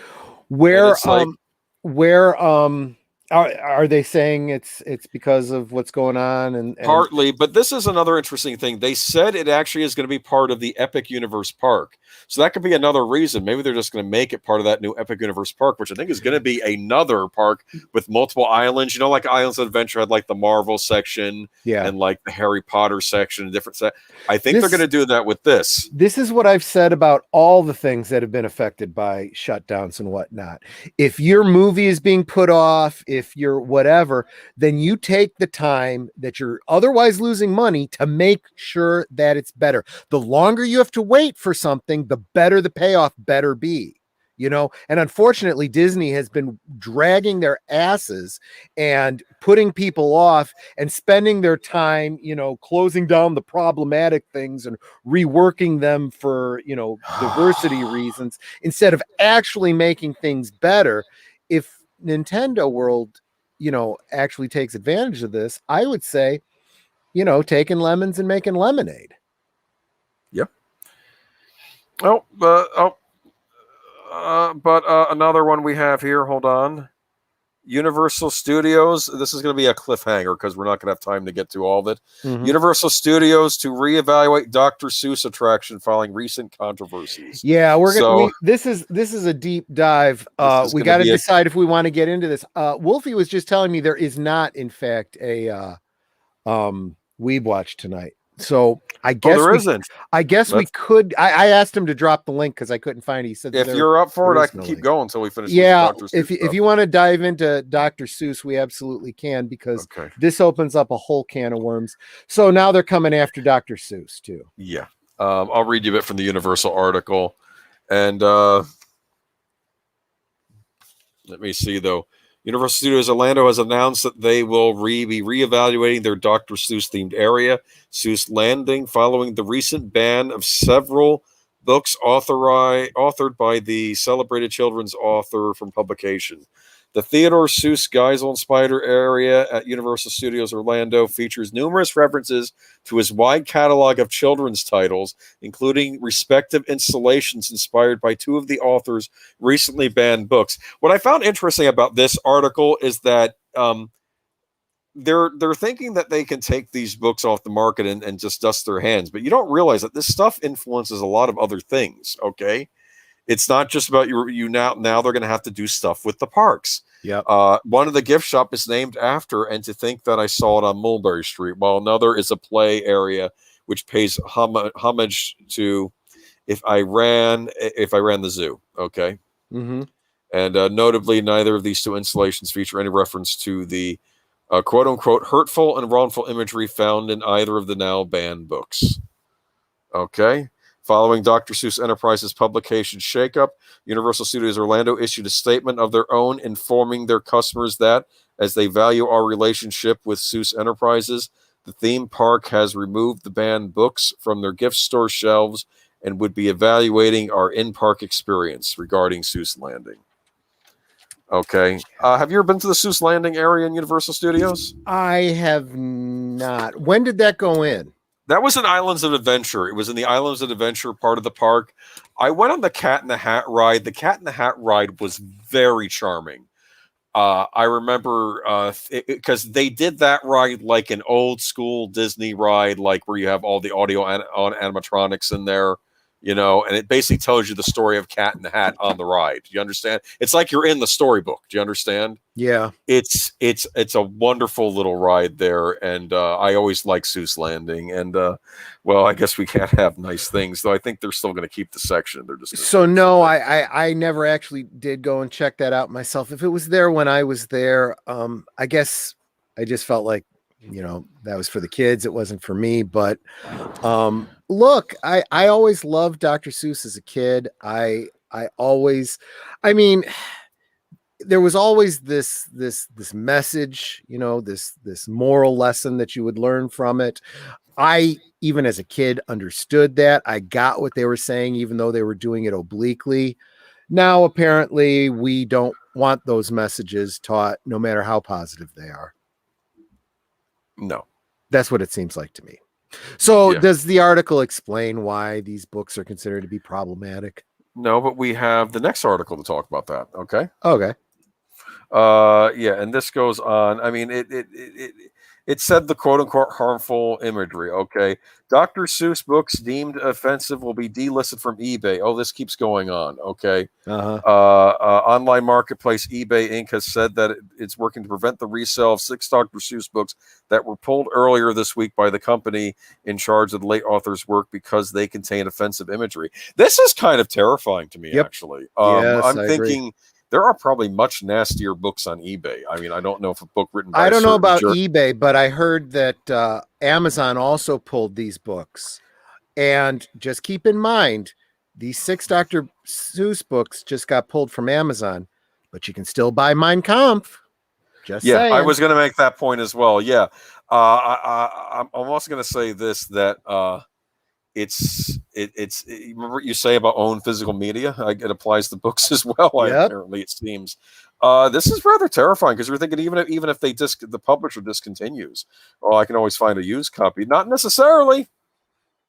Are they saying it's because of what's going on and partly, but this is another interesting thing. They said it actually is going to be part of the Epic Universe Park. So that could be another reason. Maybe they're just going to make it part of that new Epic Universe Park, which I think is going to be another park with multiple islands. You know, like Islands of Adventure had like the Marvel section and like the Harry Potter section, different set. I think they're going to do that with this. This is what I've said about all the things that have been affected by shutdowns and whatnot. If your movie is being put off, if you're whatever, then you take the time that you're otherwise losing money to make sure that it's better. The longer you have to wait for something, the better the payoff better be, you know? And unfortunately, Disney has been dragging their asses and putting people off and spending their time, you know, closing down the problematic things and reworking them for, you know, diversity reasons instead of actually making things better. If Nintendo World, you know, actually takes advantage of this, I would say, you know, taking lemons and making lemonade. Yep. But another one we have here. Hold on. Universal Studios. This is going to be a cliffhanger because we're not going to have time to get to all of it. Mm-hmm. Universal Studios to reevaluate Dr. Seuss attraction following recent controversies. Yeah, this is a deep dive. We got to decide if we want to get into this. Wolfie was just telling me there is not, in fact, a Weeb Watch tonight. So I guess there isn't. I guess we could. I asked him to drop the link because I couldn't find it. He said, if you're up for it, I can keep going until we finish. Yeah, if you want to dive into Dr. Seuss, we absolutely can, because this opens up a whole can of worms. So now they're coming after Dr. Seuss too. Yeah, I'll read you a bit from the Universal article, and let me see though. Universal Studios Orlando has announced that they will be reevaluating their Dr. Seuss themed area, Seuss Landing, following the recent ban of several books authored by the celebrated children's author from publication. The Theodore Seuss Geisel and Spider area at Universal Studios Orlando features numerous references to his wide catalog of children's titles, including respective installations inspired by two of the author's recently banned books. What I found interesting about this article is that they're thinking that they can take these books off the market and just dust their hands, but you don't realize that this stuff influences a lot of other things, okay? It's not just about you now. Now they're going to have to do stuff with the parks. Yeah. One of the gift shop is named after, and to think that I saw it on Mulberry Street, while another is a play area which pays homage to if I ran the zoo. Okay. Mm-hmm. And notably, neither of these two installations feature any reference to the quote unquote hurtful and wrongful imagery found in either of the now banned books. Okay. Following Dr. Seuss Enterprises publication shakeup, Universal Studios Orlando issued a statement of their own informing their customers that, as they value our relationship with Seuss Enterprises, the theme park has removed the banned books from their gift store shelves and would be evaluating our in-park experience regarding Seuss Landing. Okay. Have you ever been to the Seuss Landing area in Universal Studios? I have not. When did that go in? That was in Islands of Adventure. It was in the Islands of Adventure part of the park. I went on the Cat in the Hat ride. The Cat in the Hat ride was very charming. I remember because they did that ride like an old school Disney ride, like where you have all the audio animatronics in there, you know, and it basically tells you the story of Cat in the Hat on the ride. Do you understand? It's like you're in the storybook. Do you understand? Yeah. It's a wonderful little ride there, and I always like Seuss Landing. And well, I guess we can't have nice things, though. I think they're still going to keep the section. They're just so no. I never actually did go and check that out myself. If it was there when I was there, I guess I just felt like, you know, that was for the kids. It wasn't for me. But look, I always loved Dr. Seuss as a kid. I mean, there was always this message, you know, this moral lesson that you would learn from it. I, even as a kid, understood that. I got what they were saying, even though they were doing it obliquely. Now, apparently, we don't want those messages taught, no matter how positive they are. No. That's what it seems like to me. So Yeah. does the article explain why these books are considered to be problematic? No, but we have the next article to talk about that. Okay. Okay. Yeah, and this goes on. I mean, it said the quote unquote harmful imagery. Okay, Dr. Seuss books deemed offensive will be delisted from eBay. Oh, this keeps going on. Okay. Uh-huh. Online marketplace eBay Inc. has said that it's working to prevent the resale of 6 Dr. Seuss books that were pulled earlier this week by the company in charge of the late author's work because they contain offensive imagery. This is kind of terrifying to me, actually. Yes, I'm I thinking agree. there are probably much nastier books on eBay. I mean, I don't know if a book written by I don't know about jerk. eBay, but I heard that Amazon also pulled these books. And just keep in mind, these 6 Dr. Seuss books just got pulled from Amazon, but you can still buy Mein Kampf. Just saying. I was going to make that point as well. Yeah. I'm also going to say this, that it's remember what you say about own physical media? It applies to books as well. Yep. Apparently, it seems. This is rather terrifying because you're thinking even if the publisher discontinues, oh, I can always find a used copy. Not necessarily.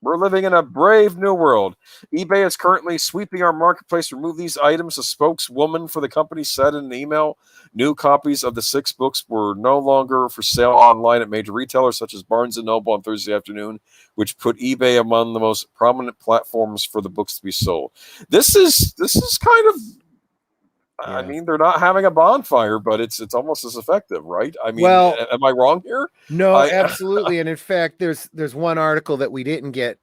We're living in a brave new world. eBay is currently sweeping our marketplace to remove these items. A spokeswoman for the company said in an email, new copies of the 6 books were no longer for sale online at major retailers such as Barnes & Noble on Thursday afternoon, which put eBay among the most prominent platforms for the books to be sold. This is kind of, I mean, they're not having a bonfire, but it's almost as effective, right? I mean, well, am I wrong here? No, absolutely. And in fact, there's one article that we didn't get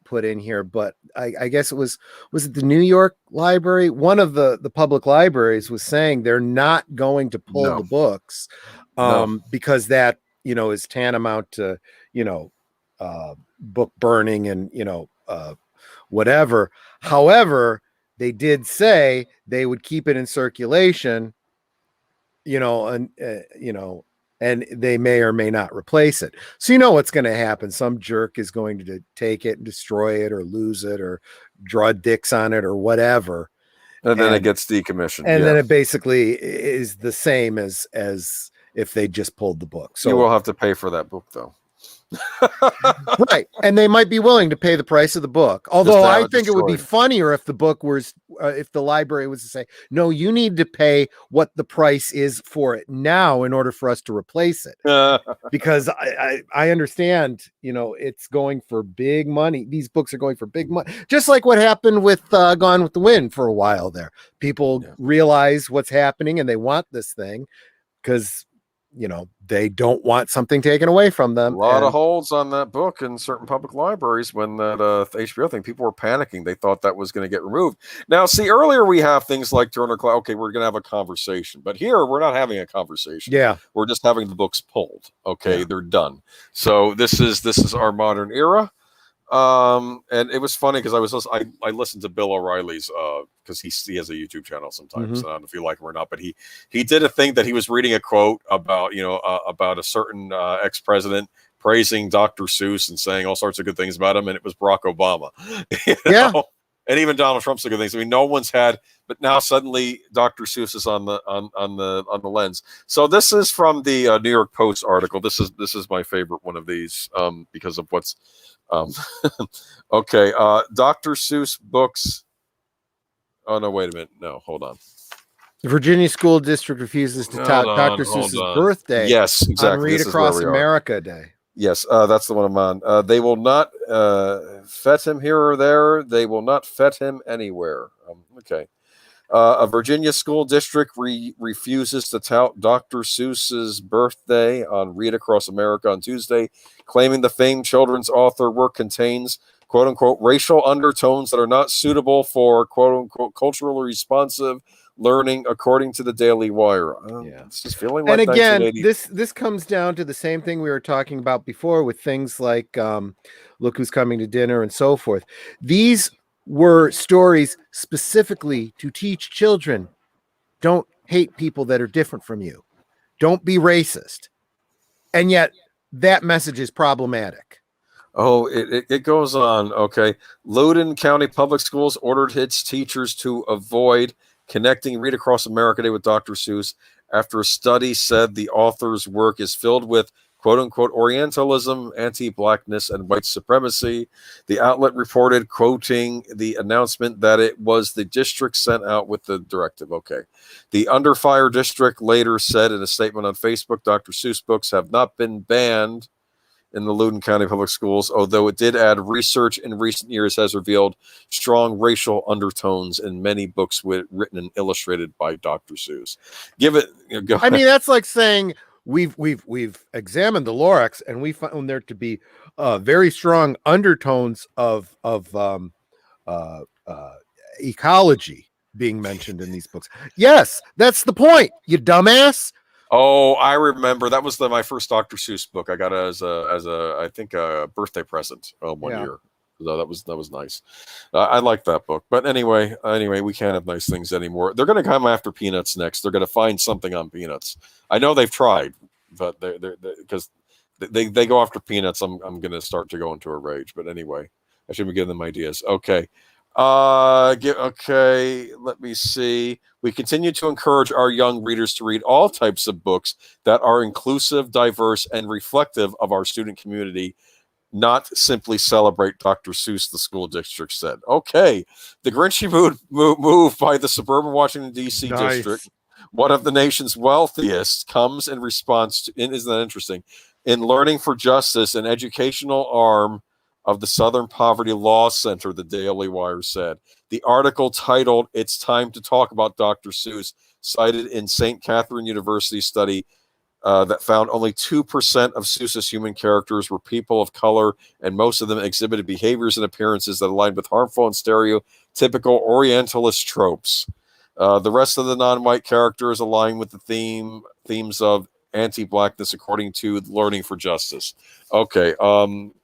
put in here, but I guess was it the New York Library? One of the public libraries was saying they're not going to pull the books because that, you know, is tantamount to, you know, book burning and, you know, whatever. However, they did say they would keep it in circulation, you know, and and they may or may not replace it. So you know what's going to happen. Some jerk is going to take it and destroy it or lose it or draw dicks on it or whatever. And then it gets decommissioned. And then it basically is the same as if they just pulled the book. So you will have to pay for that book, though. Right. And they might be willing to pay the price of the book. Although I think it would be funnier if the book was, if the library was to say, no, you need to pay what the price is for it now in order for us to replace it. Because I understand, you know, it's going for big money. These books are going for big money. Just like what happened with Gone with the Wind for a while there. People realize what's happening and they want this thing because, you know, they don't want something taken away from them. A lot of holds on that book in certain public libraries when that HBO thing, people were panicking. They thought that was going to get removed. Now, see, earlier we have things like Turner Classic. Okay, we're going to have a conversation. But here, we're not having a conversation. Yeah. We're just having the books pulled. Okay, they're done. So this is our modern era. And it was funny because I listened to Bill O'Reilly's because he has a YouTube channel sometimes. I don't know if you like him or not, but he did a thing that he was reading a quote about, you know, about a certain ex-president praising Dr. Seuss and saying all sorts of good things about him, and it was Barack Obama. You know? And even Donald Trump said good things. I mean, no one's had, but now suddenly Dr. Seuss is on the lens. So this is from the New York Post article. This is my favorite one of these because of what's okay. Dr. Seuss books. Oh no! Wait a minute. No, hold on. The Virginia School District refuses to tout Dr. Seuss's birthday. Yes, exactly. On Read Across America Day. Yes, that's the one I'm on. They will not fet him here or there. They will not fet him anywhere. Okay. A Virginia school district refuses to tout Dr. Seuss's birthday on Read Across America on Tuesday, claiming the famed children's author work contains quote-unquote racial undertones that are not suitable for quote-unquote culturally responsive learning, according to the Daily Wire. It's just feeling like, and again, this comes down to the same thing we were talking about before with things like Look Who's Coming to Dinner and so forth. These were stories specifically to teach children. Don't hate people that are different from you. Don't be racist. And yet that message is problematic. Oh, it goes on. Okay. Loudoun County Public Schools ordered its teachers to avoid connecting Read Across America Day with Dr. Seuss after a study said the author's work is filled with quote unquote Orientalism, anti-blackness, and white supremacy. The outlet reported, quoting the announcement, that it was the district sent out with the directive. Okay. The Under Fire District later said in a statement on Facebook, Dr. Seuss books have not been banned in the Loudoun County Public Schools, although it did add research in recent years has revealed strong racial undertones in many books written and illustrated by Dr. Seuss. Give it. Go I mean, that's like saying we've examined the Lorax and we found there to be very strong undertones of ecology being mentioned in these books. Yes, that's the point, you dumbass. Oh, I remember that was my first Dr. Seuss book. I got it as a I think a birthday present one year. So that was nice. I like that book. But anyway, we can't have nice things anymore. They're going to come after Peanuts next. They're going to find something on Peanuts. I know they've tried, but because they go after Peanuts, I'm going to start to go into a rage. But anyway, I should be giving them ideas. Okay. Okay, let me see. We continue to encourage our young readers to read all types of books that are inclusive, diverse, and reflective of our student community, not simply celebrate Dr. Seuss, the school district said. Okay, the Grinchy move by the suburban Washington, D.C. district, one of the nation's wealthiest, comes in response to, isn't that interesting, in Learning for Justice, an educational arm of the Southern Poverty Law Center, the Daily Wire said. The article titled "It's Time to Talk About Dr. Seuss" cited in St. Catherine University study that found only 2% of Seuss's human characters were people of color, and most of them exhibited behaviors and appearances that aligned with harmful and stereotypical Orientalist tropes. The rest of the non-white characters align with the themes of anti-blackness, according to Learning for Justice. Okay,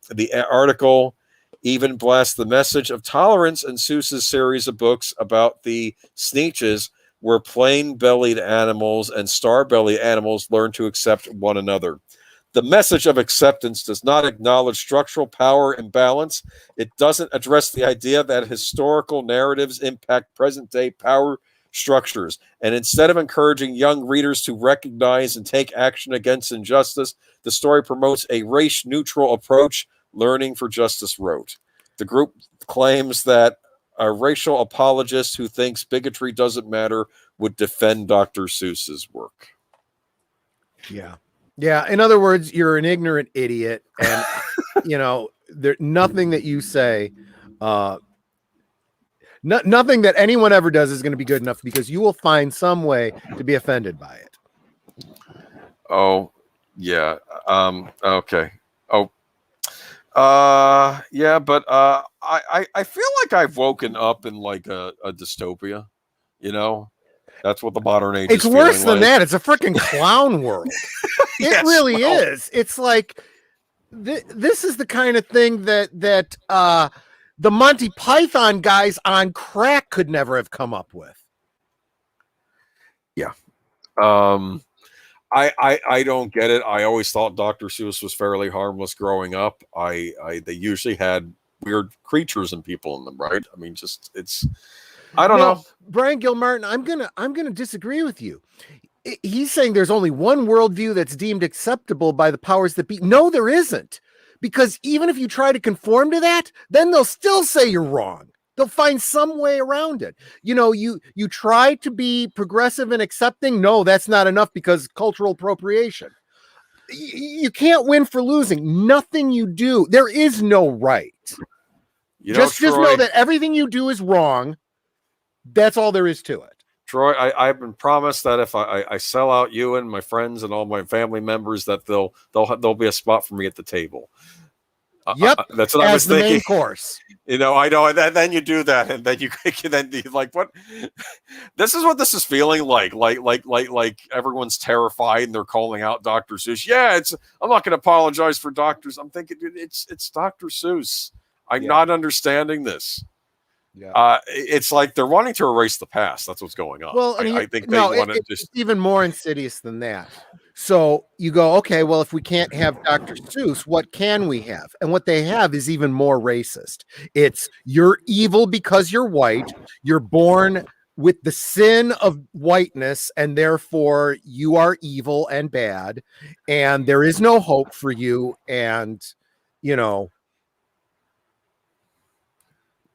the article even blasts the message of tolerance in Seuss's series of books about the Sneetches, where plain-bellied animals and star-bellied animals learn to accept one another. The message of acceptance does not acknowledge structural power imbalance. It doesn't address the idea that historical narratives impact present-day power structures. And instead of encouraging young readers to recognize and take action against injustice, the story promotes a race-neutral approach, Learning for Justice wrote. The group claims that a racial apologist who thinks bigotry doesn't matter would defend Dr. Seuss's work. Yeah. Yeah. In other words, you're an ignorant idiot. And, nothing that you say, nothing that anyone ever does is going to be good enough, because you will find some way to be offended by it. Oh, yeah. Okay. Oh, yeah, but I feel like I've woken up in like a dystopia. That's what the modern age. It's is worse than like. that. It's a freaking clown world. Yes, it really is. It's like this is the kind of thing that the Monty Python guys on crack could never have come up with. Yeah. I don't get it. I always thought Dr. Seuss was fairly harmless growing up. They usually had weird creatures and people in them, right? I mean, I don't know. Brian Gilmartin, I'm gonna disagree with you. He's saying there's only one worldview that's deemed acceptable by the powers that be. No, there isn't. Because even if you try to conform to that, then they'll still say you're wrong. They'll find some way around it. You try to be progressive and accepting. No, that's not enough, because cultural appropriation. You can't win for losing. Nothing you do. There is no right. Just know that everything you do is wrong. That's all there is to it. Troy, I've been promised that if I sell out you and my friends and all my family members, that there'll be a spot for me at the table. Yep, that's what I was thinking. Main course. I know. And then you do that, and then you like what? This is what this is feeling like. Like everyone's terrified and they're calling out Dr. Seuss. Yeah, I'm not going to apologize for doctors. I'm thinking, dude, it's Dr. Seuss. I'm not understanding this. Yeah. It's like they're wanting to erase the past. That's what's going on. Well, I think they want to it's even more insidious than that. So you go, okay, well, if we can't have Dr. Seuss, what can we have? And what they have is even more racist. It's you're evil because you're white. You're born with the sin of whiteness, and therefore you are evil and bad, and there is no hope for you. And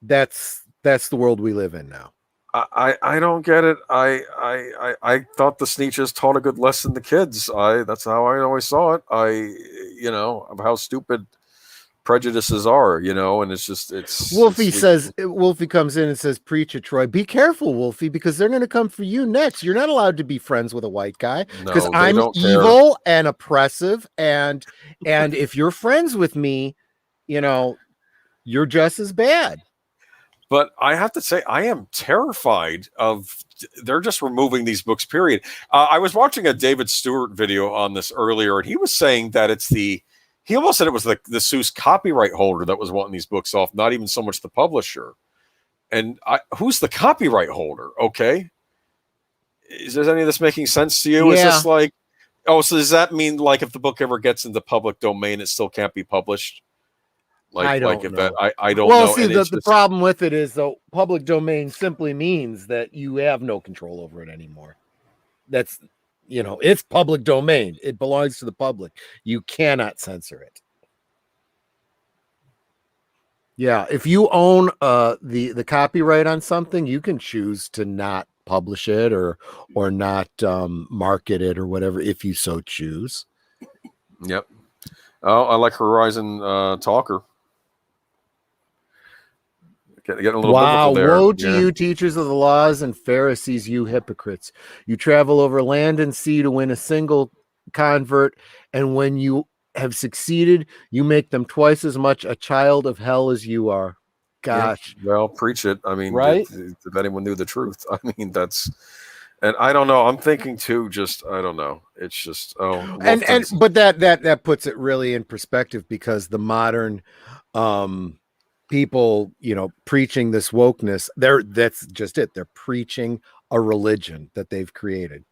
that's the world we live in now. I don't get it. I thought the Sneetches taught a good lesson to kids. That's how I always saw it. Of how stupid prejudices are, and it's Wolfie comes in and says, preach it, Troy. Be careful, Wolfie, because they're going to come for you next. You're not allowed to be friends with a white guy because I'm evil and oppressive. And if you're friends with me, you're just as bad. But I have to say, I am terrified of. They're just removing these books. Period. I was watching a David Stewart video on this earlier, and he was saying that he almost said it was the Seuss copyright holder that was wanting these books off, not even so much the publisher. And who's the copyright holder? Okay, is any of this making sense to you? Yeah. Is this like, so does that mean like if the book ever gets into public domain, it still can't be published? I don't know. I don't know. Well, see, the problem with it is, though, public domain simply means that you have no control over it anymore. That's, it's public domain. It belongs to the public. You cannot censor it. Yeah, if you own the copyright on something, you can choose to not publish it or not market it or whatever if you so choose. Yep. Oh, I like Horizon Talker. Getting a little biblical there. Woe to you, teachers of the laws and Pharisees, you hypocrites. You travel over land and sea to win a single convert, and when you have succeeded, you make them twice as much a child of hell as you are. Gosh. Yeah, well, preach it. I mean, right? If anyone knew the truth. I mean, and I don't know. I'm thinking too, I don't know. It's just, but that puts it really in perspective, because the modern people, preaching this wokeness, that's just it. They're preaching a religion that they've created.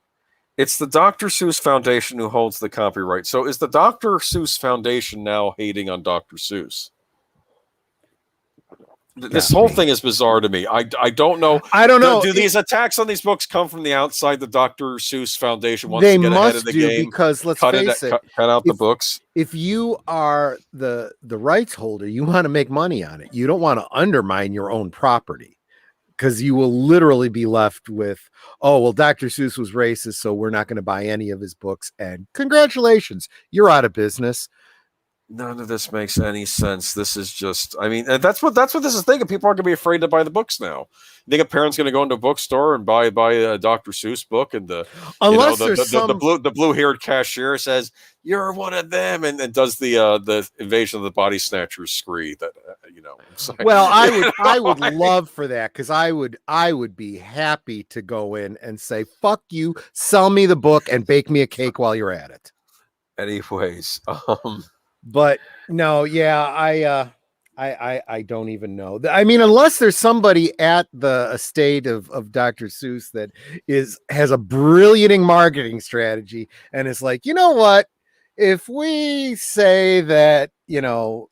It's the Dr. Seuss Foundation who holds the copyright. So is the Dr. Seuss Foundation now hating on Dr. Seuss? This whole thing is bizarre to me. I don't know. I don't know. Do these attacks on these books come from the outside? The Dr. Seuss Foundation wants to get ahead of the game, because let's face it, cut out the books. If you are the rights holder, you want to make money on it. You don't want to undermine your own property, because you will literally be left with, oh, well, Dr. Seuss was racist, so we're not going to buy any of his books. And congratulations, you're out of business. None of this makes any sense. This is just, I mean, and that's what this is thinking. People aren't going to be afraid to buy the books now. You think a parent's going to go into a bookstore and buy a Dr. Seuss book, and the blue-haired cashier says, "You're one of them," and does the Invasion of the Body Snatchers scree that Well, I would love for that, because I would be happy to go in and say, "Fuck you, sell me the book and bake me a cake while you're at it." Anyways, But no, yeah, I don't even know. I mean, unless there's somebody at the estate of Dr. Seuss that has a brilliant marketing strategy and is like, you know what? If we say that, Dr.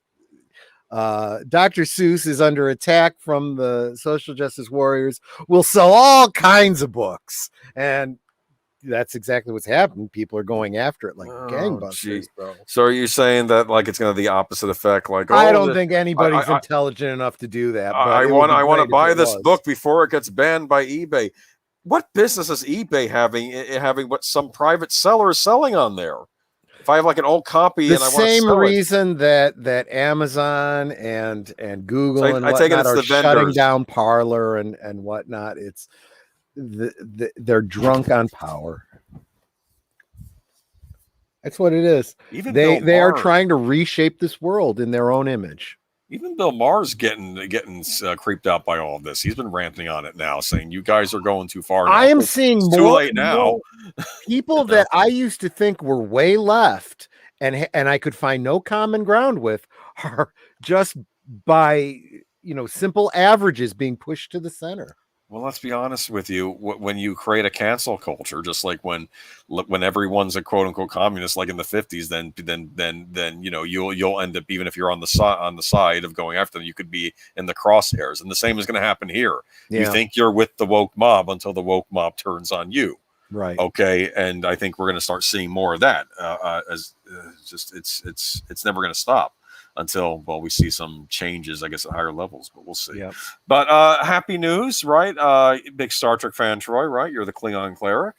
Seuss is under attack from the social justice warriors, we'll sell all kinds of books. And that's exactly what's happened. People are going after it like gangbusters, bro. So are you saying that like it's going to have the opposite effect? Like, I don't think anybody's intelligent enough to do that. But I want to buy this book before it gets banned by eBay. What business is eBay having what some private seller is selling on there? If I have like an old copy and I want to sell it. The same reason that Amazon and Google and whatnot are shutting down Parler and whatnot. It's they're drunk on power. That's what it is. Even they are trying to reshape this world in their own image. Even Bill Maher's getting creeped out by all of this. He's been ranting on it now, saying you guys are going too far now. I am seeing it's too late now. People that I used to think were way left and I could find no common ground with are just by simple averages being pushed to the center. Well, let's be honest with you. When you create a cancel culture, just like when everyone's a quote unquote communist, like in the 50s, then you'll end up, even if you're on the side of going after them, you could be in the crosshairs, and the same is going to happen here. Yeah. You think you're with the woke mob until the woke mob turns on you. Right. Okay. And I think we're going to start seeing more of that. It's never going to stop until, well, we see some changes, I guess, at higher levels, but we'll see. Yep. But happy news, right? Big Star Trek fan, Troy, right? You're the Klingon cleric.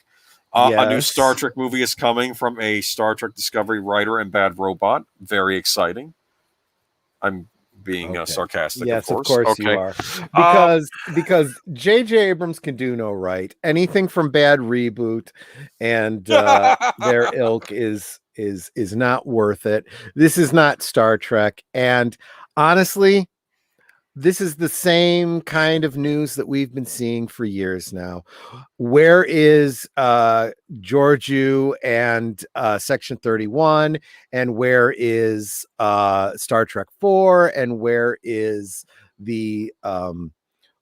Yes. A new Star Trek movie is coming from a Star Trek Discovery writer and Bad Robot. Very exciting. I'm being sarcastic, yes, of course. You are. Because J.J. Abrams can do no right. Anything from Bad Reboot and their ilk is not worth it. This is not Star Trek. And honestly, this is the same kind of news that we've been seeing for years now. Where is Georgiou and Section 31? And where is Star Trek 4? And where is the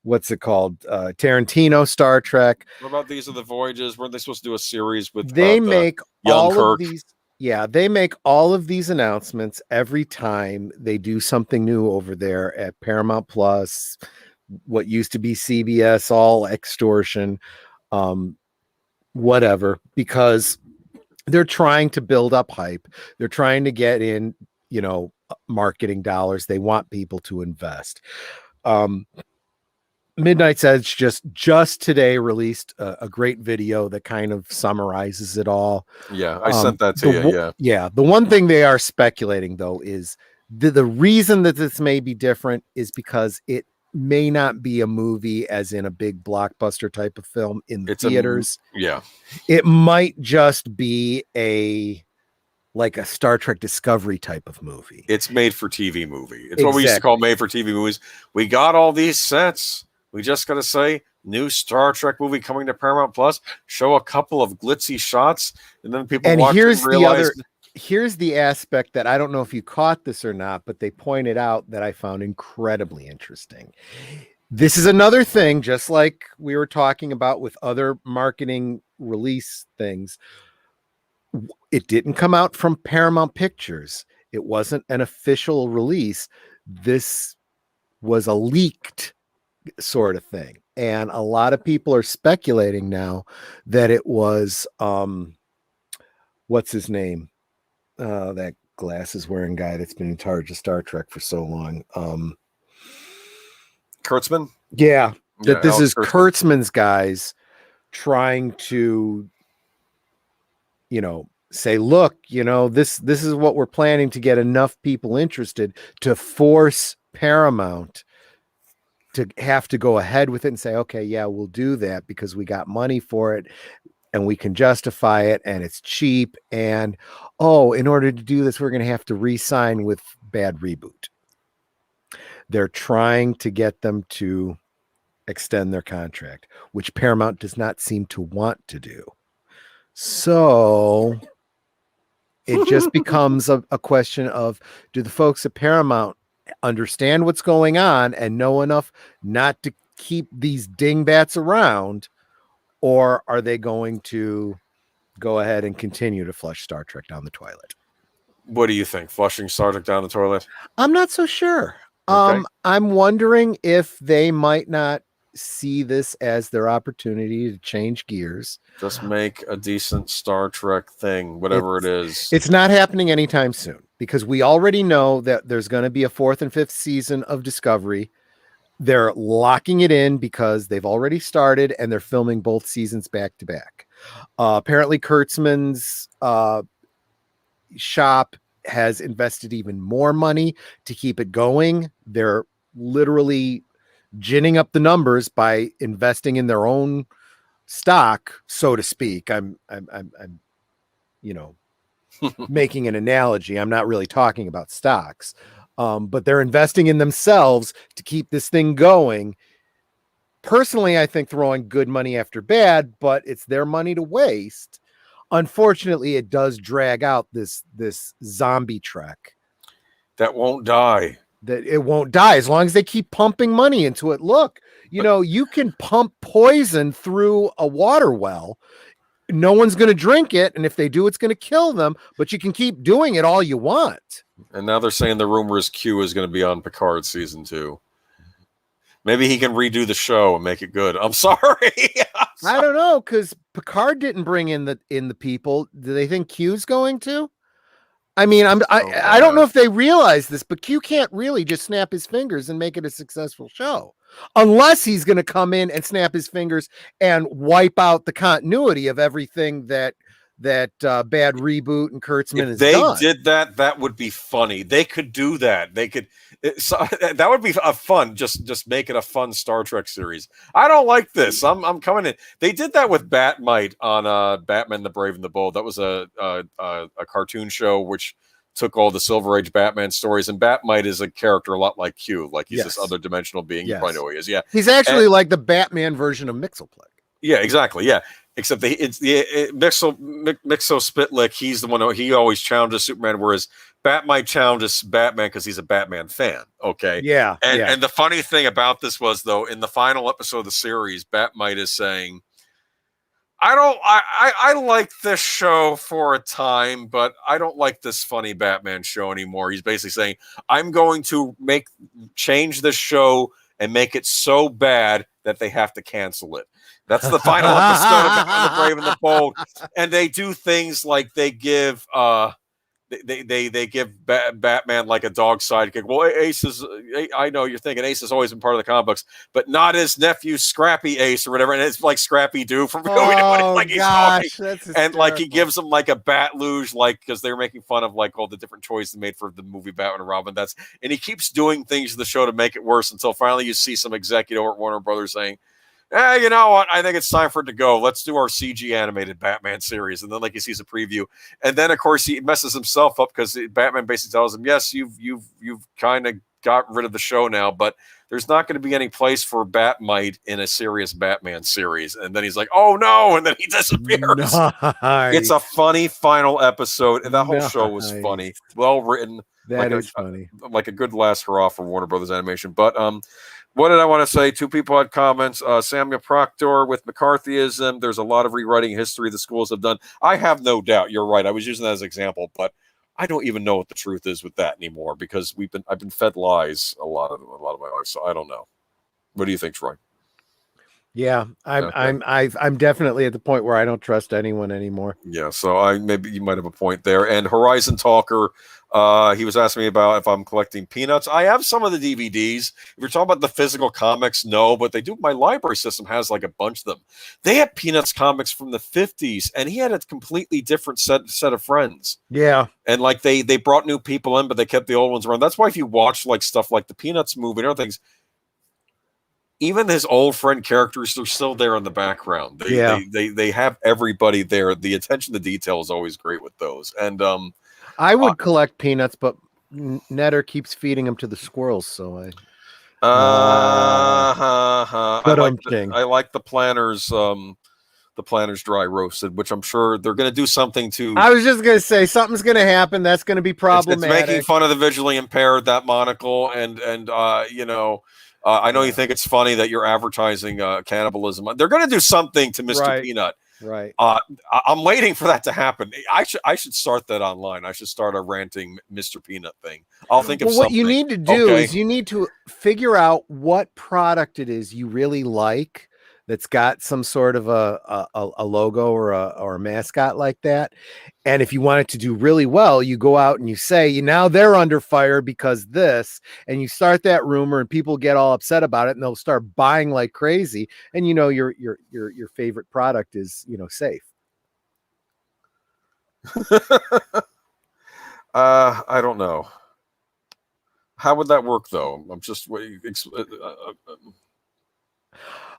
what's it called? Tarantino Star Trek? What about These Are the Voyages? Weren't they supposed to do a series with they make young all Kirk? Of these? Yeah, they make all of these announcements every time they do something new over there at Paramount Plus, what used to be CBS, all extortion, whatever, because they're trying to build up hype. They're trying to get in, marketing dollars. They want people to invest. Midnight's Edge just today released a great video that kind of summarizes it all. Yeah, I sent that to you. Yeah. The one thing they are speculating, though, is the reason that this may be different is because it may not be a movie as in a big blockbuster type of film in the theaters. It might just be like a Star Trek Discovery type of movie. It's made for TV movie. It's what we used to call made for TV movies. We got all these sets. We just got to say, new Star Trek movie coming to Paramount Plus. Show a couple of glitzy shots, and then people watch and realize. Here's the aspect that I don't know if you caught this or not, but they pointed out that I found incredibly interesting. This is another thing, just like we were talking about with other marketing release things. It didn't come out from Paramount Pictures. It wasn't an official release. This was a leaked sort of thing. And a lot of people are speculating now that it was, what's his name? That glasses wearing guy that's been in charge of Star Trek for so long. Kurtzman? Yeah. That this is Kurtzman's guys trying to, say, look, this is what we're planning to get enough people interested to force Paramount to have to go ahead with it and say, okay, yeah, we'll do that because we got money for it and we can justify it and it's cheap. And, in order to do this, we're going to have to re-sign with Bad Reboot. They're trying to get them to extend their contract, which Paramount does not seem to want to do. So it just becomes a question of, do the folks at Paramount understand what's going on and know enough not to keep these dingbats around, or are they going to go ahead and continue to flush Star Trek down the toilet? What do you think? Flushing Star Trek down the toilet? I'm not so sure. Okay. I'm wondering if they might not see this as their opportunity to change gears. Just make a decent Star Trek thing, whatever it is. It's not happening anytime soon because we already know that there's going to be a 4th and 5th season of Discovery. They're locking it in because they've already started and they're filming both seasons back to back. Apparently Kurtzman's shop has invested even more money to keep it going. They're literally ginning up the numbers by investing in their own stock, so to speak. I'm making an analogy. I'm not really talking about stocks, but they're investing in themselves to keep this thing going. Personally, I think throwing good money after bad, but it's their money to waste. Unfortunately, it does drag out this zombie trek that won't die. that it won't die as long as they keep pumping money into it. Look, you can pump poison through a water well. No one's going to drink it, and if they do, it's going to kill them, but you can keep doing it all you want. And now they're saying the rumor is Q is going to be on Picard season 2. Maybe he can redo the show and make it good. I'm sorry. I don't know, because Picard didn't bring in the people. Do they think Q's going to? I mean, I don't know if they realize this, but Q can't really just snap his fingers and make it a successful show unless he's going to come in and snap his fingers and wipe out the continuity of everything that bad reboot and Kurtzman has done. If they did that, that would be funny. They could do that. They could. That would be a fun. Just make it a fun Star Trek series. I don't like this. I'm coming in. They did that with Batmite on Batman the Brave and the Bold. That was a cartoon show which took all the Silver Age Batman stories, and Batmite is a character a lot like Q. Like he's this other dimensional being. You probably know who he is. Yeah, he's actually like the Batman version of Mixoplick. Yeah, exactly. Yeah. Except Mixo Spitlick, he's the one he always challenges Superman, whereas Batmite challenges Batman because he's a Batman fan. Okay. Yeah. And the funny thing about this was, though, in the final episode of the series, Batmite is saying, I like this show for a time, but I don't like this funny Batman show anymore. He's basically saying, I'm going to change this show and make it so bad that they have to cancel it. That's the final episode of Batman the Brave and the Bold. And they do things like they give they give Batman like a dog sidekick. Well, Ace is, I know you're thinking Ace has always been part of the comic books, but not his nephew Scrappy Ace or whatever. And it's like Scrappy Doo from like he's talking. And like he gives him like a bat luge, like because they were making fun of like all the different toys they made for the movie Batman and Robin. And he keeps doing things to the show to make it worse until finally you see some executive at Warner Brothers saying, you know what? I think it's time for it to go. Let's do our CG animated Batman series. And then, like, he sees a preview, and then, of course, he messes himself up because Batman basically tells him, "Yes, you've kind of got rid of the show now, but there's not going to be any place for Batmite in a serious Batman series." And then he's like, "Oh no!" And then he disappears. Nice. It's a funny final episode, and that whole show was funny, well written. That is funny, like a good last hurrah for Warner Brothers Animation, but what did I want to say? 2 people had comments. Samuel Proctor with McCarthyism. There's a lot of rewriting history the schools have done. I have no doubt. You're right. I was using that as an example, but I don't even know what the truth is with that anymore because I've been fed lies a lot of my life. So I don't know. What do you think, Troy? Yeah, I'm definitely at the point where I don't trust anyone anymore. Yeah, so maybe you might have a point there. And Horizon Talker, he was asking me about if I'm collecting Peanuts. I have some of the DVDs. If you're talking about the physical comics, no, but they do. My library system has like a bunch of them. They had Peanuts comics from the 50s, and he had a completely different set of friends. Yeah, and like they brought new people in, but they kept the old ones around. That's why if you watch like stuff like the Peanuts movie and other things, even his old friend characters are still there in the background. They have everybody there. The attention to detail is always great with those. And I would collect Peanuts, but Netter keeps feeding them to the squirrels, so I like the Planners. The Planners dry roasted, which I'm sure they're going to do something to. I was just going to say something's going to happen. That's going to be problematic. It's making fun of the visually impaired, that monocle, and I know you think it's funny that you're advertising cannibalism. They're going to do something to Mr. Peanut. Right. I'm waiting for that to happen. I should start that online. I should start a ranting Mr. Peanut thing. I'll think of something. What you need to do is you need to figure out what product it is you really like that's got some sort of a logo or a mascot like that. And if you want it to do really well, you go out and you say, now they're under fire because this, and you start that rumor and people get all upset about it and they'll start buying like crazy. And your favorite product is, safe. I don't know. How would that work though? I'm just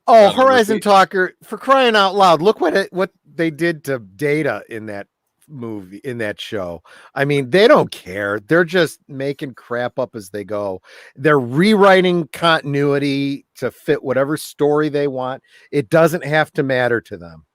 Oh, Horizon Talker, for crying out loud. Look what they did to Data in that movie, in that show. I mean, they don't care. They're just making crap up as they go. They're rewriting continuity to fit whatever story they want. It doesn't have to matter to them.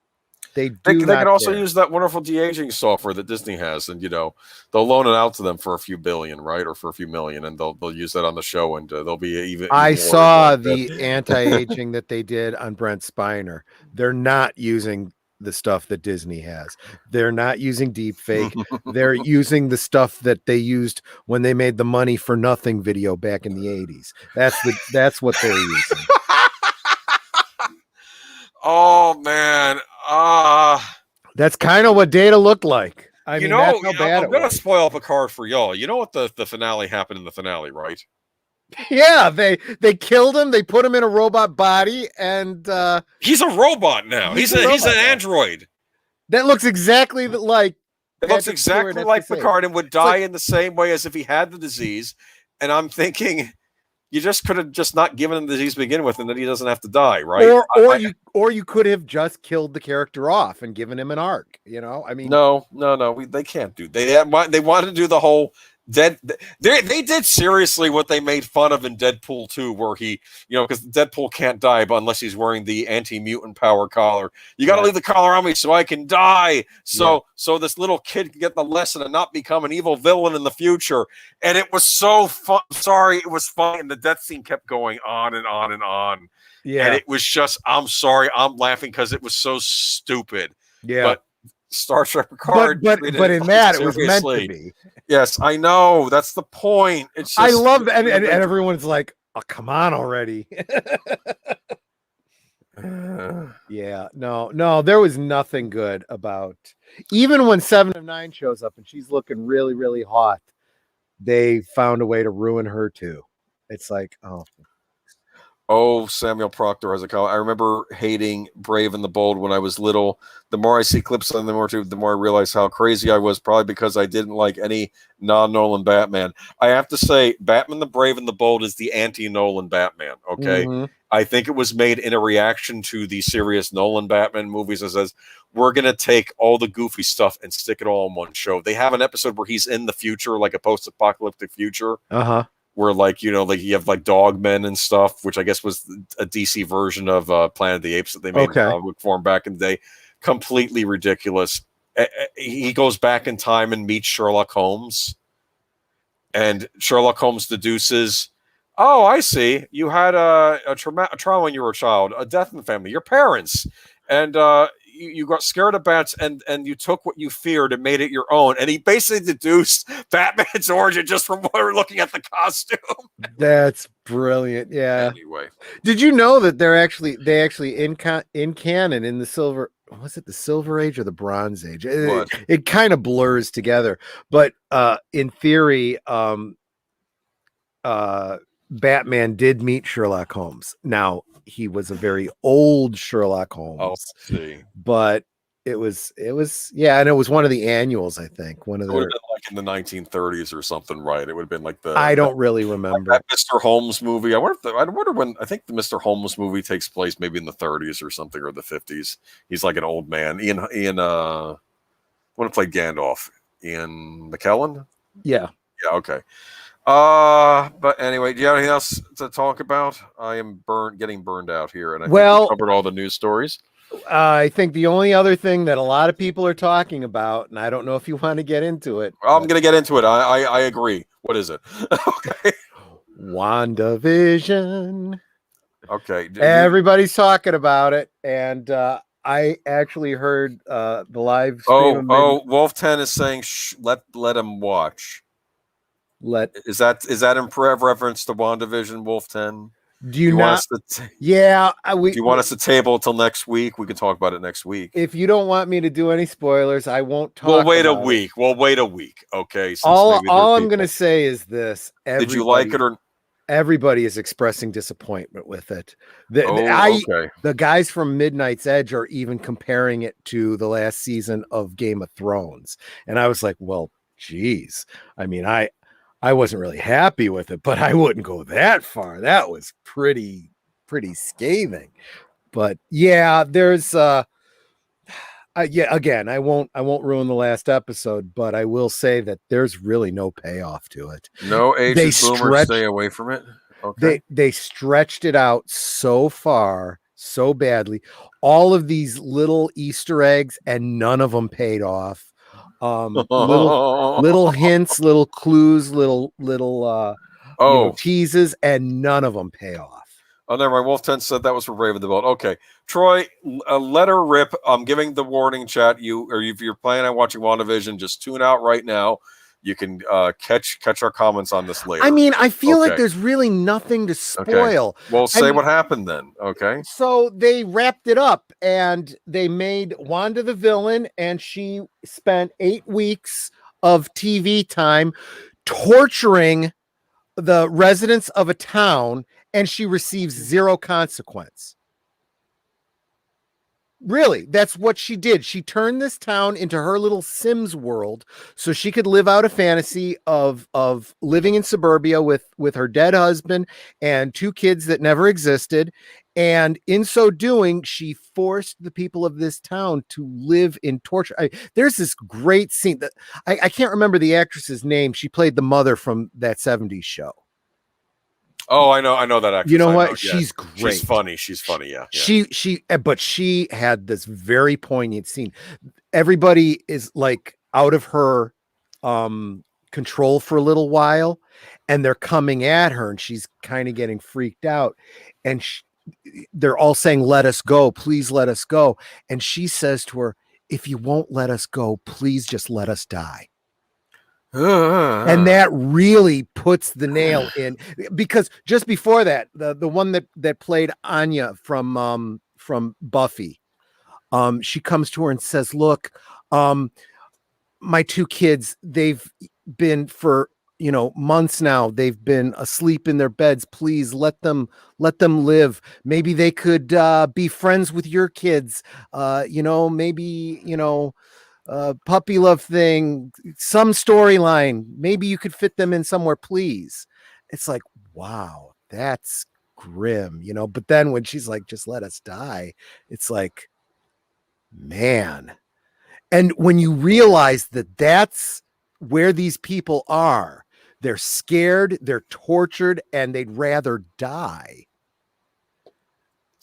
They They do could not also care. use that wonderful de-aging software that Disney has, and they'll loan it out to them for a few billion, right, or for a few million, and they'll use that on the show, and they'll be even. I More saw and more the anti-aging that they did on Brent Spiner. They're not using the stuff that Disney has. They're not using deep fake. They're using the stuff that they used when they made the Money for Nothing video back in the 80s. That's what they're using. Oh man, That's kind of what Data looked like. I mean, that's how I'm bad it gonna was. spoil Picard for y'all. You know what the finale happened in the finale, right? Yeah, they killed him. They put him in a robot body, and He's a robot now. He's an android. That looks exactly like. It looks exactly like Picard and would die in the same way as if he had the disease. And I'm thinking, you just could have just not given him the disease to begin with, and then he doesn't have to die, right? Or you could have just killed the character off and given him an arc. I mean, no, they can't do. They wanted to do the whole dead. They did seriously what they made fun of in Deadpool 2, where he, because Deadpool can't die but unless he's wearing the anti-mutant power collar. You got to leave the collar on me so I can die. So this little kid can get the lesson and not become an evil villain in the future. And it was so fun. Sorry, it was fun. And the death scene kept going on and on and on. Yeah. And it was just, I'm sorry, I'm laughing because it was so stupid. Yeah. But Star Trek Picard, but in that it was meant to be. Yes, I know. That's the point. It's just, I love that, and everyone's like, "Oh, come on already!" Yeah, no, there was nothing good about. Even when 7 of 9 shows up and she's looking really, really hot, they found a way to ruin her too. It's like, Oh, Samuel Proctor has a comment. I remember hating Brave and the Bold when I was little. The more I see clips on them, the more I realize how crazy I was, probably because I didn't like any non-Nolan Batman. I have to say, Batman the Brave and the Bold is the anti-Nolan Batman, okay? Mm-hmm. I think it was made in a reaction to the serious Nolan Batman movies that says, we're going to take all the goofy stuff and stick it all in one show. They have an episode where he's in the future, like a post-apocalyptic future. Uh-huh. Where you have like Dogmen and stuff, which I guess was a DC version of Planet of the Apes that they made comic form back in the day. Completely ridiculous. He goes back in time and meets Sherlock Holmes, and Sherlock Holmes deduces, "Oh, I see. You had a trauma when you were a child, a death in the family, your parents, and you got scared of bats, and you took what you feared and made it your own." And he basically deduced Batman's origin just from what we're looking at the costume. That's brilliant. Yeah. Anyway, did you know that they actually in canon in the Silver? Was it the Silver Age or the Bronze Age? It kind of blurs together, but in theory, Batman did meet Sherlock Holmes. Now, he was a very old Sherlock Holmes. But it was and it was one of the annuals, I think. One of the, like in the 1930s or something, right? It would have been like I don't really remember that Mr. Holmes movie. I wonder when. I think the Mr. Holmes movie takes place maybe in the 30s or something, or the 50s. He's like an old man. Ian when played Gandalf? Ian McKellen? Yeah. Okay. But anyway, do you have anything else to talk about? I am getting burned out here, and I think we covered all the news stories. I think the only other thing that a lot of people are talking about, and I don't know if you want to get into it. I'm going to get into it. I agree. What is it? Okay. WandaVision. Okay. Everybody's talking about it, and I actually heard the live stream. Wolf 10 is saying, let him watch. Is that in reference to WandaVision, Wolf 10? Do you not? Do you want us to table until next week? We can talk about it next week. If you don't want me to do any spoilers, I won't talk. We'll wait a week. We'll wait a week. Okay. All I'm going to say is this: did you like it or? Everybody is expressing disappointment with it. The guys from Midnight's Edge are even comparing it to the last season of Game of Thrones, and I was like, well, geez. I mean, I wasn't really happy with it, but I wouldn't go that far. That was pretty scathing. But yeah, there's again, I won't ruin the last episode, but I will say that there's really no payoff to it. No aged boomers stay away from it. Okay. They stretched it out so far so badly. All of these little Easter eggs, and none of them paid off. Little hints, little clues, little teases, and none of them pay off. Oh, never mind. Wolf 10 said that was for Raven the Boat. Okay. Troy, let her rip. I'm giving the warning, chat. If you're planning on watching WandaVision, just tune out right now. You can catch our comments on this later. I mean, I feel like there's really nothing to spoil. Okay. Well, say what happened then. Okay. So they wrapped it up and they made Wanda the villain, and she spent 8 weeks of TV time torturing the residents of a town, and she receives 0 consequence. Really, that's what she did. She turned this town into her little Sims world so she could live out a fantasy of living in suburbia with her dead husband and 2 kids that never existed. And in so doing, she forced the people of this town to live in torture. There's this great scene that I can't remember the actress's name. She played the mother from that 70s show. Oh, I know that actress. You know what? She's great. She's funny. Yeah. But she had this very poignant scene. Everybody is like out of her control for a little while, and they're coming at her, and she's kind of getting freaked out, and they're all saying, "Let us go, please let us go." And she says to her, "If you won't let us go, please just let us die." And that really puts the nail in, because just before that, the one that played Anya from Buffy, she comes to her and says, "Look, my 2 kids, they've been for months now, they've been asleep in their beds. Please let them live. Maybe they could be friends with your kids. Maybe puppy love thing, some storyline. Maybe you could fit them in somewhere, please." It's like, wow, that's grim, But then when she's like, "Just let us die," it's like, man. And when you realize that that's where these people are, they're scared, they're tortured, and they'd rather die.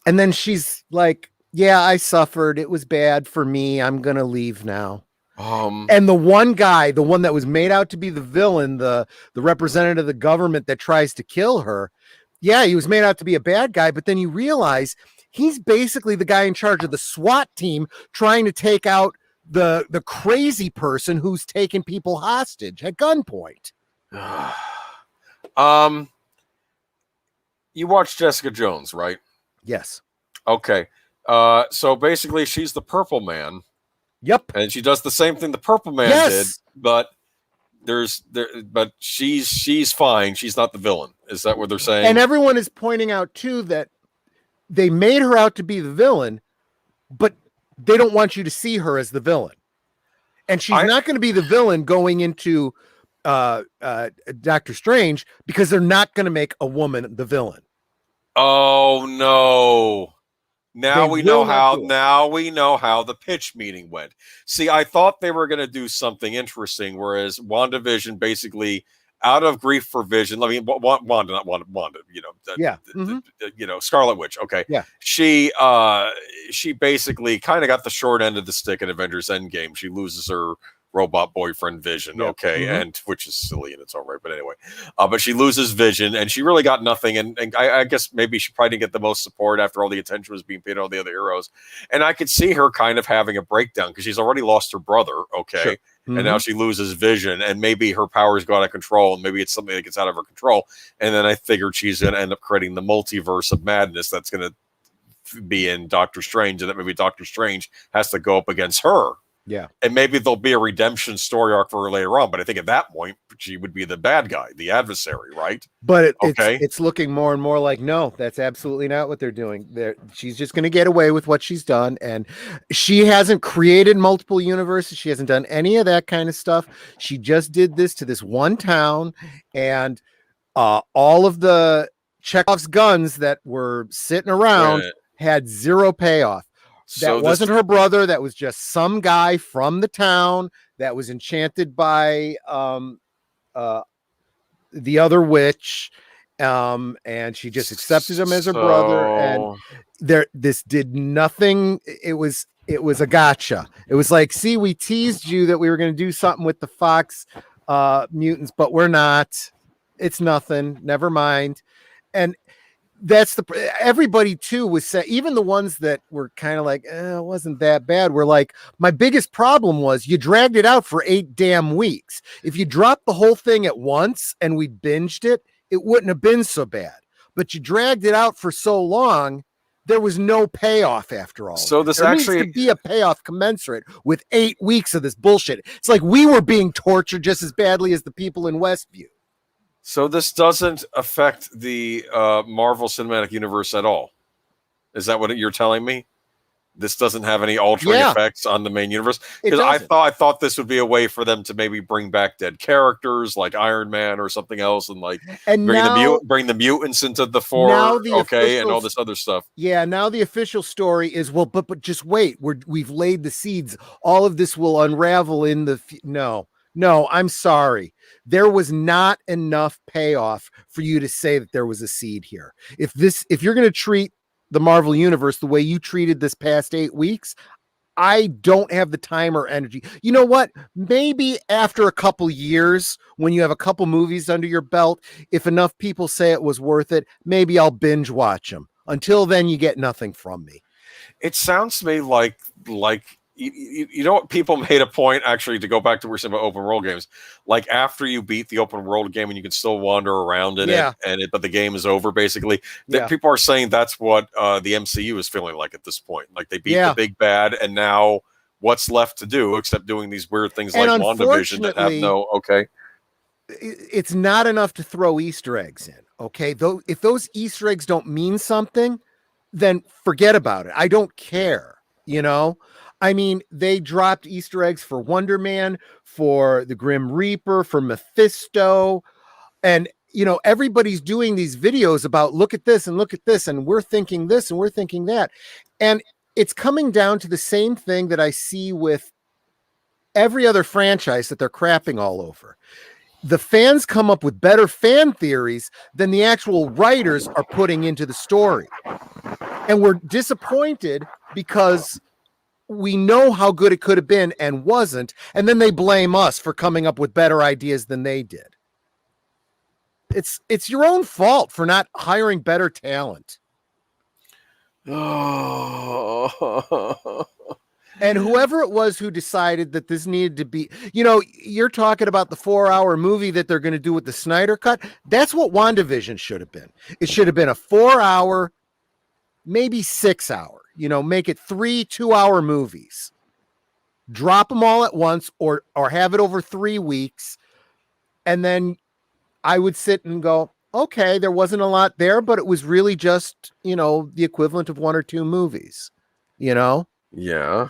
And then she's like, "Yeah, I suffered. It was bad for me. I'm going to leave now." And the one guy, the one that was made out to be the villain, the representative of the government that tries to kill her. Yeah, he was made out to be a bad guy, but then you realize he's basically the guy in charge of the SWAT team trying to take out the crazy person who's taking people hostage at gunpoint. You watched Jessica Jones, right? Yes. Okay. So basically she's the Purple Man. Yep. And she does the same thing the Purple Man did, but but she's fine. She's not the villain. Is that what they're saying? And everyone is pointing out too that they made her out to be the villain, but they don't want you to see her as the villain. And she's not going to be the villain going into Doctor Strange, because they're not going to make a woman the villain. Oh no. Now we know how the pitch meeting went. See, I thought they were going to do something interesting, whereas WandaVision basically, out of grief for Vision, I mean, Wanda, not Wanda, Scarlet Witch. Okay. Yeah. She basically kind of got the short end of the stick in Avengers Endgame. She loses her robot boyfriend Vision. Yep. Okay. Mm-hmm. And which is silly in its own right, but anyway, but she loses Vision and she really got nothing. And I guess maybe she probably didn't get the most support after all the attention was being paid on all the other heroes. And I could see her kind of having a breakdown because she's already lost her brother. Okay. Sure. Mm-hmm. And now she loses Vision, and maybe her powers go out of control, and maybe it's something that gets out of her control. And then I figured she's going to end up creating the multiverse of madness that's going to be in Doctor Strange, and that maybe Doctor Strange has to go up against her. Yeah. And maybe there'll be a redemption story arc for her later on. But I think at that point, she would be the bad guy, the adversary, right? But it's looking more and more like, no, that's absolutely not what they're doing. She's just going to get away with what she's done. And she hasn't created multiple universes. She hasn't done any of that kind of stuff. She just did this to this one town. And all of the Chekhov's guns that were sitting around had zero payoff. That wasn't her brother. That was just some guy from the town that was enchanted by the other witch. And she just accepted him as her brother, and this did nothing. It was a gotcha. It was like, see, we teased you that we were going to do something with the Fox mutants, but we're not. It's nothing. Never mind. And that's everybody too was saying, even the ones that were kind of like, it wasn't that bad. We're like, my biggest problem was you dragged it out for 8 damn weeks. If you dropped the whole thing at once and we binged it, it wouldn't have been so bad. But you dragged it out for so long, there was no payoff after all. So this there actually needs to be a payoff commensurate with 8 weeks of this bullshit. It's like we were being tortured just as badly as the people in Westview. So this doesn't affect the Marvel Cinematic Universe at all. Is that what you're telling me? This doesn't have any altering effects on the main universe? Because I thought this would be a way for them to maybe bring back dead characters like Iron Man or something else, and like bring the mutants into the fore, and all this other stuff. Yeah, now the official story is, well, but just wait, we've laid the seeds. All of this will unravel in the No, I'm sorry. There was not enough payoff for you to say that there was a seed here. If you're going to treat the Marvel Universe the way you treated this past 8 weeks, I don't have the time or energy. You know what? Maybe after a couple years, when you have a couple movies under your belt, if enough people say it was worth it, maybe I'll binge watch them. Until then, you get nothing from me. It sounds to me like you know what, people made a point, actually, to go back to what we're saying about open world games. Like, after you beat the open world game and you can still wander around in it, but the game is over, basically. People are saying that's what the MCU is feeling like at this point. Like, they beat the big bad, and now what's left to do except doing these weird things like WandaVision that have it's not enough to throw Easter eggs in, okay? Though, if those Easter eggs don't mean something, then forget about it. I don't care, you know? I mean, they dropped Easter eggs for Wonder Man, for the Grim Reaper, for Mephisto. And, you know, everybody's doing these videos about look at this and look at this. And we're thinking this and we're thinking that. And it's coming down to the same thing that I see with every other franchise that they're crapping all over. The fans come up with better fan theories than the actual writers are putting into the story. And we're disappointed because we know how good it could have been and wasn't, and then they blame us for coming up with better ideas than they did. It's your own fault for not hiring better talent. And whoever it was who decided that this needed to be, you know, you're talking about the 4-hour movie that they're going to do with the Snyder Cut. That's what WandaVision should have been. It should have been a 4-hour, maybe 6-hour. You know, make it 3 2-hour movies. Drop them all at once, or have it over 3 weeks. And then I would sit and go, okay, there wasn't a lot there, but it was really just, you know, the equivalent of 1 or 2 movies, you know? Yeah.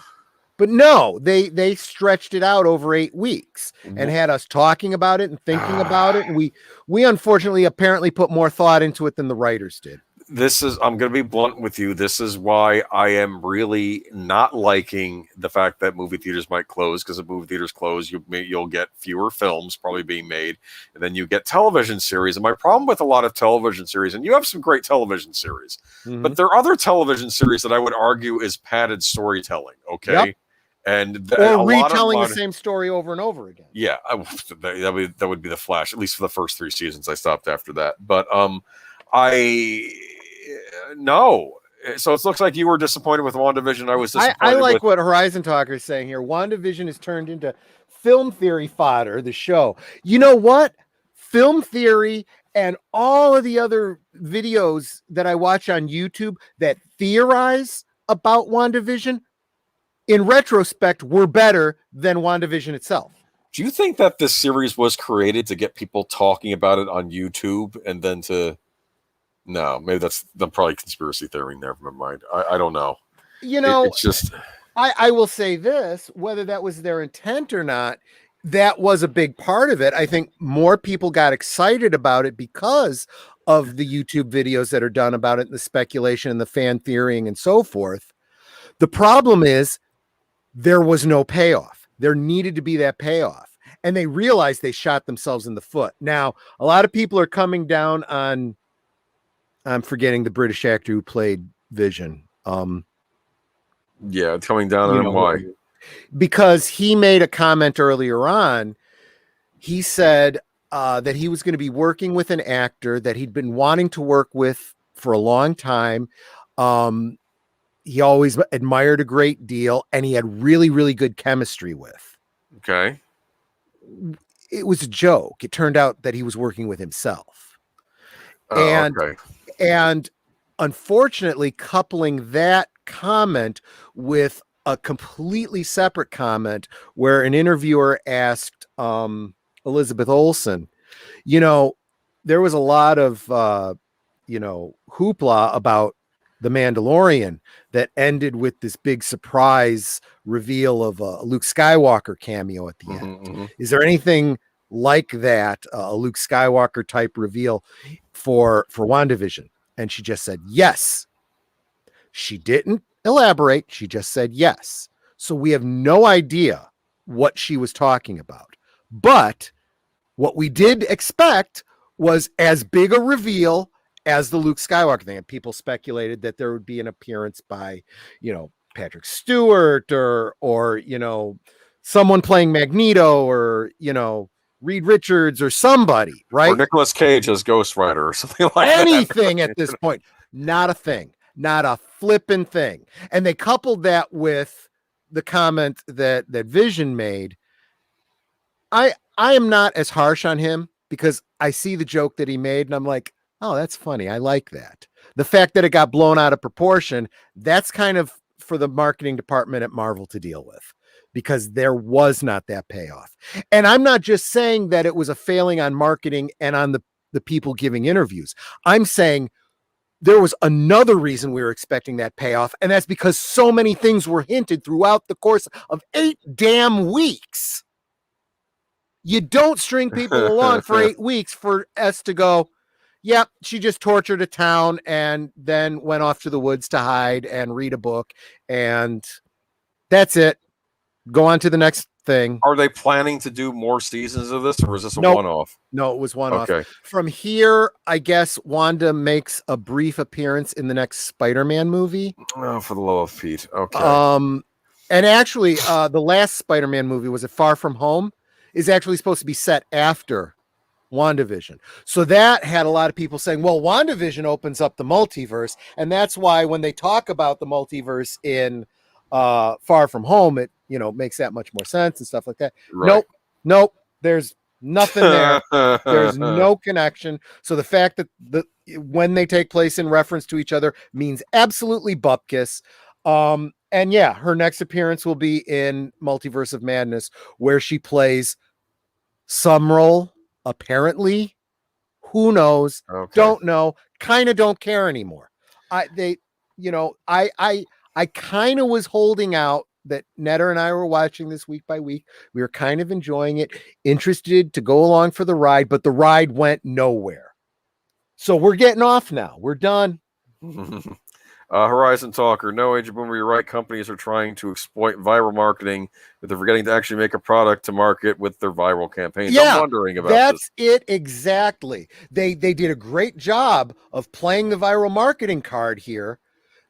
But no, they stretched it out over 8 weeks and had us talking about it and thinking about it. And we unfortunately apparently put more thought into it than the writers did. I'm going to be blunt with you. This is why I am really not liking the fact that movie theaters might close, because if movie theaters close, you'll get fewer films probably being made, and then you get television series. And my problem with a lot of television series, and you have some great television series, but there are other televition series that I would argue is padded storytelling, okay? Yep. Or retelling the same story over and over again. Yeah, that would be The Flash, at least for the first 3 seasons. I stopped after that. But no. So it looks like you were disappointed with WandaVision. I was disappointed. I like what Horizon Talker is saying here. WandaVision has turned into film theory fodder, the show. You know what? Film theory and all of the other videos that I watch on YouTube that theorize about WandaVision, in retrospect, were better than WandaVision itself. Do you think that this series was created to get people talking about it on YouTube and then to... No, maybe that's probably conspiracy theory. Never mind. I don't know. You know, it's just... I will say this, whether that was their intent or not, that was a big part of it. I think more people got excited about it because of the YouTube videos that are done about it, and the speculation and the fan theorying and so forth. The problem is there was no payoff. There needed to be that payoff. and they realized they shot themselves in the foot. Now, a lot of people are coming down on, I'm forgetting the British actor who played Vision. Yeah, coming down on him. Why? Because he made a comment earlier on. He said that he was going to be working with an actor that he'd been wanting to work with for a long time. He always admired a great deal, and he had really, really good chemistry with. Okay. It was a joke. It turned out that he was working with himself. Okay. And unfortunately, coupling that comment with a completely separate comment where an interviewer asked Elizabeth Olsen, there was a lot of, hoopla about The Mandalorian that ended with this big surprise reveal of a Luke Skywalker cameo at the end. Mm-hmm. Is there anything like that, a Luke Skywalker type reveal for WandaVision? And she just said yes. She didn't elaborate. She just said yes. So we have no idea what she was talking about. But what we did expect was as big a reveal as the Luke Skywalker thing. And people speculated that there would be an appearance by, Patrick Stewart or someone playing Magneto or, Reed Richards or somebody, right? Or Nicolas Cage as Ghost Rider or something like anything that. At this point. Not a thing. Not a flippin' thing. And they coupled that with the comment that Vision made. I am not as harsh on him because I see the joke that he made and I'm like, oh, that's funny. I like that. The fact that it got blown out of proportion, that's kind of for the marketing department at Marvel to deal with, because there was not that payoff. And I'm not just saying that it was a failing on marketing and on the people giving interviews. I'm saying there was another reason we were expecting that payoff, and that's because so many things were hinted throughout the course of 8 damn weeks. You don't string people along for 8 weeks for us to go, yep, she just tortured a town and then went off to the woods to hide and read a book, and that's it. Go on to the next thing. Are they planning to do more seasons of this, or is this a one-off? No, it was one-off. Okay. From here, I guess Wanda makes a brief appearance in the next Spider-Man movie. Oh, for the love of Pete. Okay. And actually, the last Spider-Man movie, was it Far From Home, is actually supposed to be set after WandaVision. So that had a lot of people saying, well, WandaVision opens up the multiverse, and that's why when they talk about the multiverse in Far From Home, it makes that much more sense and stuff like that. Right. Nope. There's nothing there. There's no connection. So the fact that when they take place in reference to each other means absolutely bupkis. And yeah, her next appearance will be in Multiverse of Madness, where she plays some role, apparently. Who knows? Okay. Don't know. Kind of don't care anymore. I kind of was holding out that Netter and I were watching this week by week. We were kind of enjoying it, interested to go along for the ride, but the ride went nowhere. So we're getting off now. We're done. Horizon Talker, no, Agent Boomer, you're right. Companies are trying to exploit viral marketing, but they're forgetting to actually make a product to market with their viral campaigns. Yeah, I'm wondering about that's it exactly. They did a great job of playing the viral marketing card here.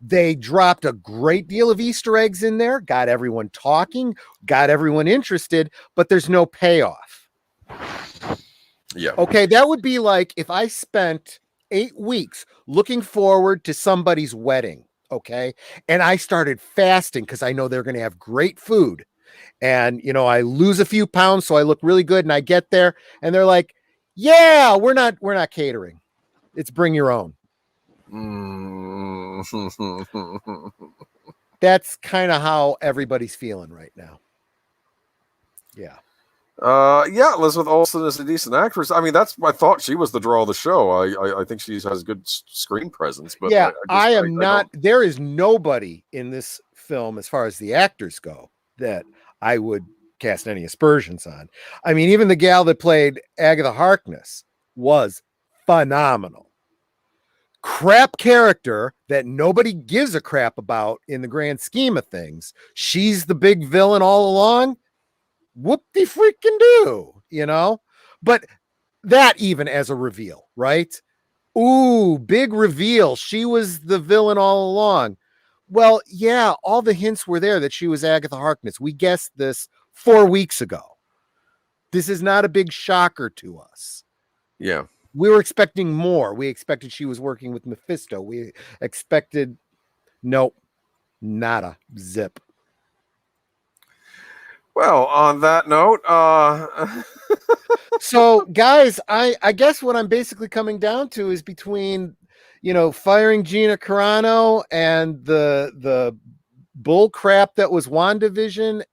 They dropped a great deal of Easter eggs in there, got everyone talking, got everyone interested, but there's no payoff. Yeah. Okay, that would be like if I spent 8 weeks looking forward to somebody's wedding, okay? And I started fasting because I know they're going to have great food. And, I lose a few pounds, so I look really good. And I get there and they're like, yeah, we're not catering. It's bring your own. That's kind of how everybody's feeling right now. Yeah. Yeah, Elizabeth Olsen is a decent actress. I mean, I thought she was the draw of the show. I think she has good screen presence. But yeah, there is nobody in this film, as far as the actors go, that I would cast any aspersions on. I mean, even the gal that played Agatha Harkness was phenomenal. Crap character that nobody gives a crap about in the grand scheme of things. She's the big villain all along. whoop-de-freaking do, you know? But that even as a reveal, right? Ooh, big reveal. She was the villain all along. Well, yeah, all the hints were there that she was Agatha Harkness. We guessed this 4 weeks ago. This is not a big shocker to us. Yeah. We were expecting more. We expected she was working with Mephisto. We expected, nope, nada, zip. Well, on that note, So, guys, I guess what I'm basically coming down to is between, firing Gina Carano and the bull crap that was WandaVision.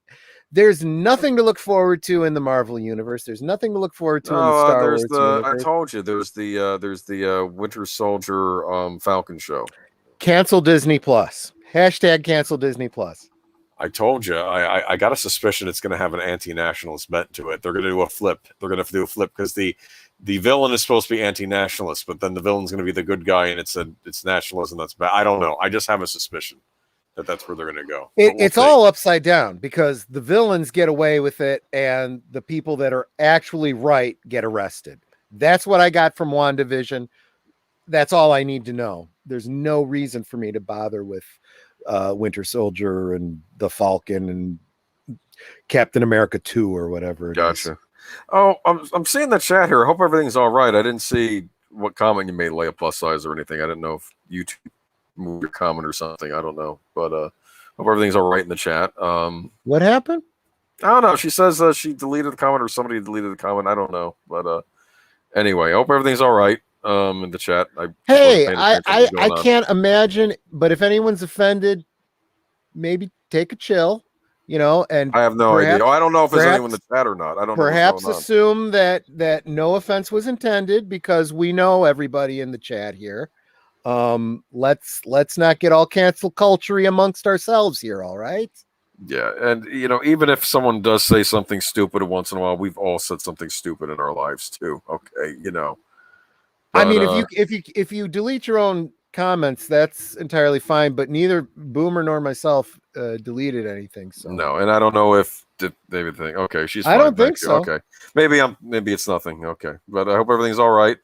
There's nothing to look forward to in the Marvel universe. There's nothing to look forward to in the Star Wars universe. I told you there's the Winter Soldier Falcon show. Cancel Disney Plus. Hashtag cancel Disney Plus. I told you. I got a suspicion it's going to have an anti-nationalist bent to it. They're going to do a flip. They're going to do a flip because the villain is supposed to be anti-nationalist, but then the villain's going to be the good guy, and it's nationalism that's bad. I don't know. I just have a suspicion that's where they're going to go. It's all upside down because the villains get away with it, and the people that are actually right get arrested. That's what I got from WandaVision. That's all I need to know. There's no reason for me to bother with Winter Soldier and the Falcon and Captain America 2 or whatever it Gotcha. is. Oh, I'm seeing the chat here. I hope everything's all right. I didn't see what comment you made, Leia plus size or anything. I didn't know if YouTube moved your comment or something. I don't know, but hope everything's all right in the chat. What happened? I don't know. She says she deleted the comment or somebody deleted the comment. I don't know, but anyway, I hope everything's all right. In the chat. I can't imagine, but if anyone's offended, maybe take a chill, and I have no idea. I don't know if there's anyone in the chat or not. I don't know. Perhaps assume that no offense was intended because we know everybody in the chat here. Let's not get all cancel culture amongst ourselves here, all right? Yeah, and even if someone does say something stupid once in a while, we've all said something stupid in our lives too. Okay, But, I mean, if you delete your own comments, that's entirely fine. But neither Boomer nor myself deleted anything. So no, and I don't know if David think. Okay, she's. Fine. I don't think so. Okay, maybe it's nothing. Okay, but I hope everything's all right.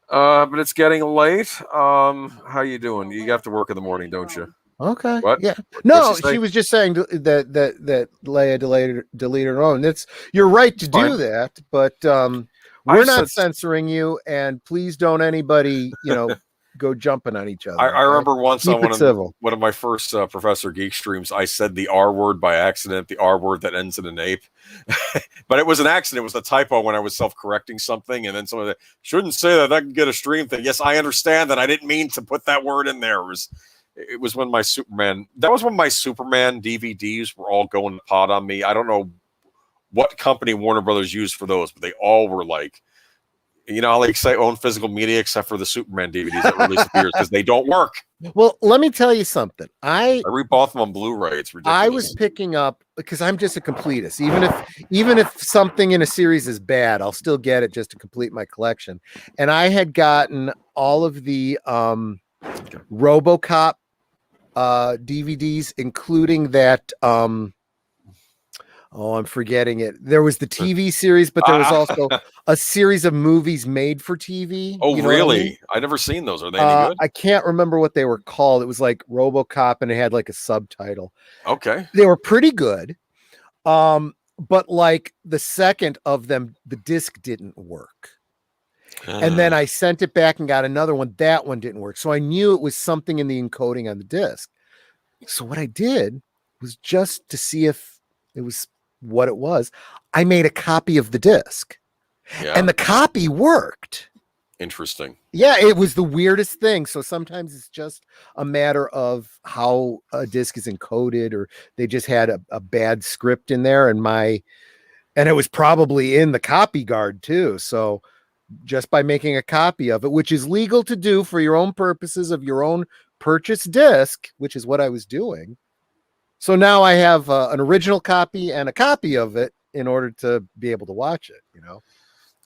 But it's getting late. How you doing? You have to work in the morning, don't you? Okay. What? Yeah. No, she was just saying that Leia deleted her own. You're right to do that, but we're not censoring you, and please don't anybody, go jumping on each other. I remember once on one of my first Professor Geek streams, I said the R word by accident, the R word that ends in an ape. But it was an accident. It was a typo when I was self-correcting something, and then someone said, shouldn't say that. That can get a stream thing. Yes, I understand that. I didn't mean to put that word in there. It was when my Superman DVDs were all going to pot on me. I don't know what company Warner Brothers used for those, but they all were like, how they say own physical media except for the Superman DVDs that released years because they don't work. Well, let me tell you something. I rebought them on Blu-ray. It's ridiculous. I was picking up because I'm just a completist. Even if something in a series is bad, I'll still get it just to complete my collection. And I had gotten all of the RoboCop DVDs, including that. I'm forgetting it. There was the TV series, but there was also a series of movies made for TV. Oh, really? I never seen those. Are they any good? I can't remember what they were called. It was like RoboCop, and it had like a subtitle. Okay. They were pretty good. But like the second of them, the disc didn't work. And then I sent it back and got another one. That one didn't work. So I knew it was something in the encoding on the disc. So what I did was just to see if it was what it was, I made a copy of the disc, and the copy worked. Interesting. Yeah, it was the weirdest thing. So sometimes it's just a matter of how a disc is encoded, or they just had a bad script in there, and it was probably in the copy guard too. So just by making a copy of it, which is legal to do for your own purposes of your own purchase disc, which is what I was doing. So now I have an original copy and a copy of it in order to be able to watch it,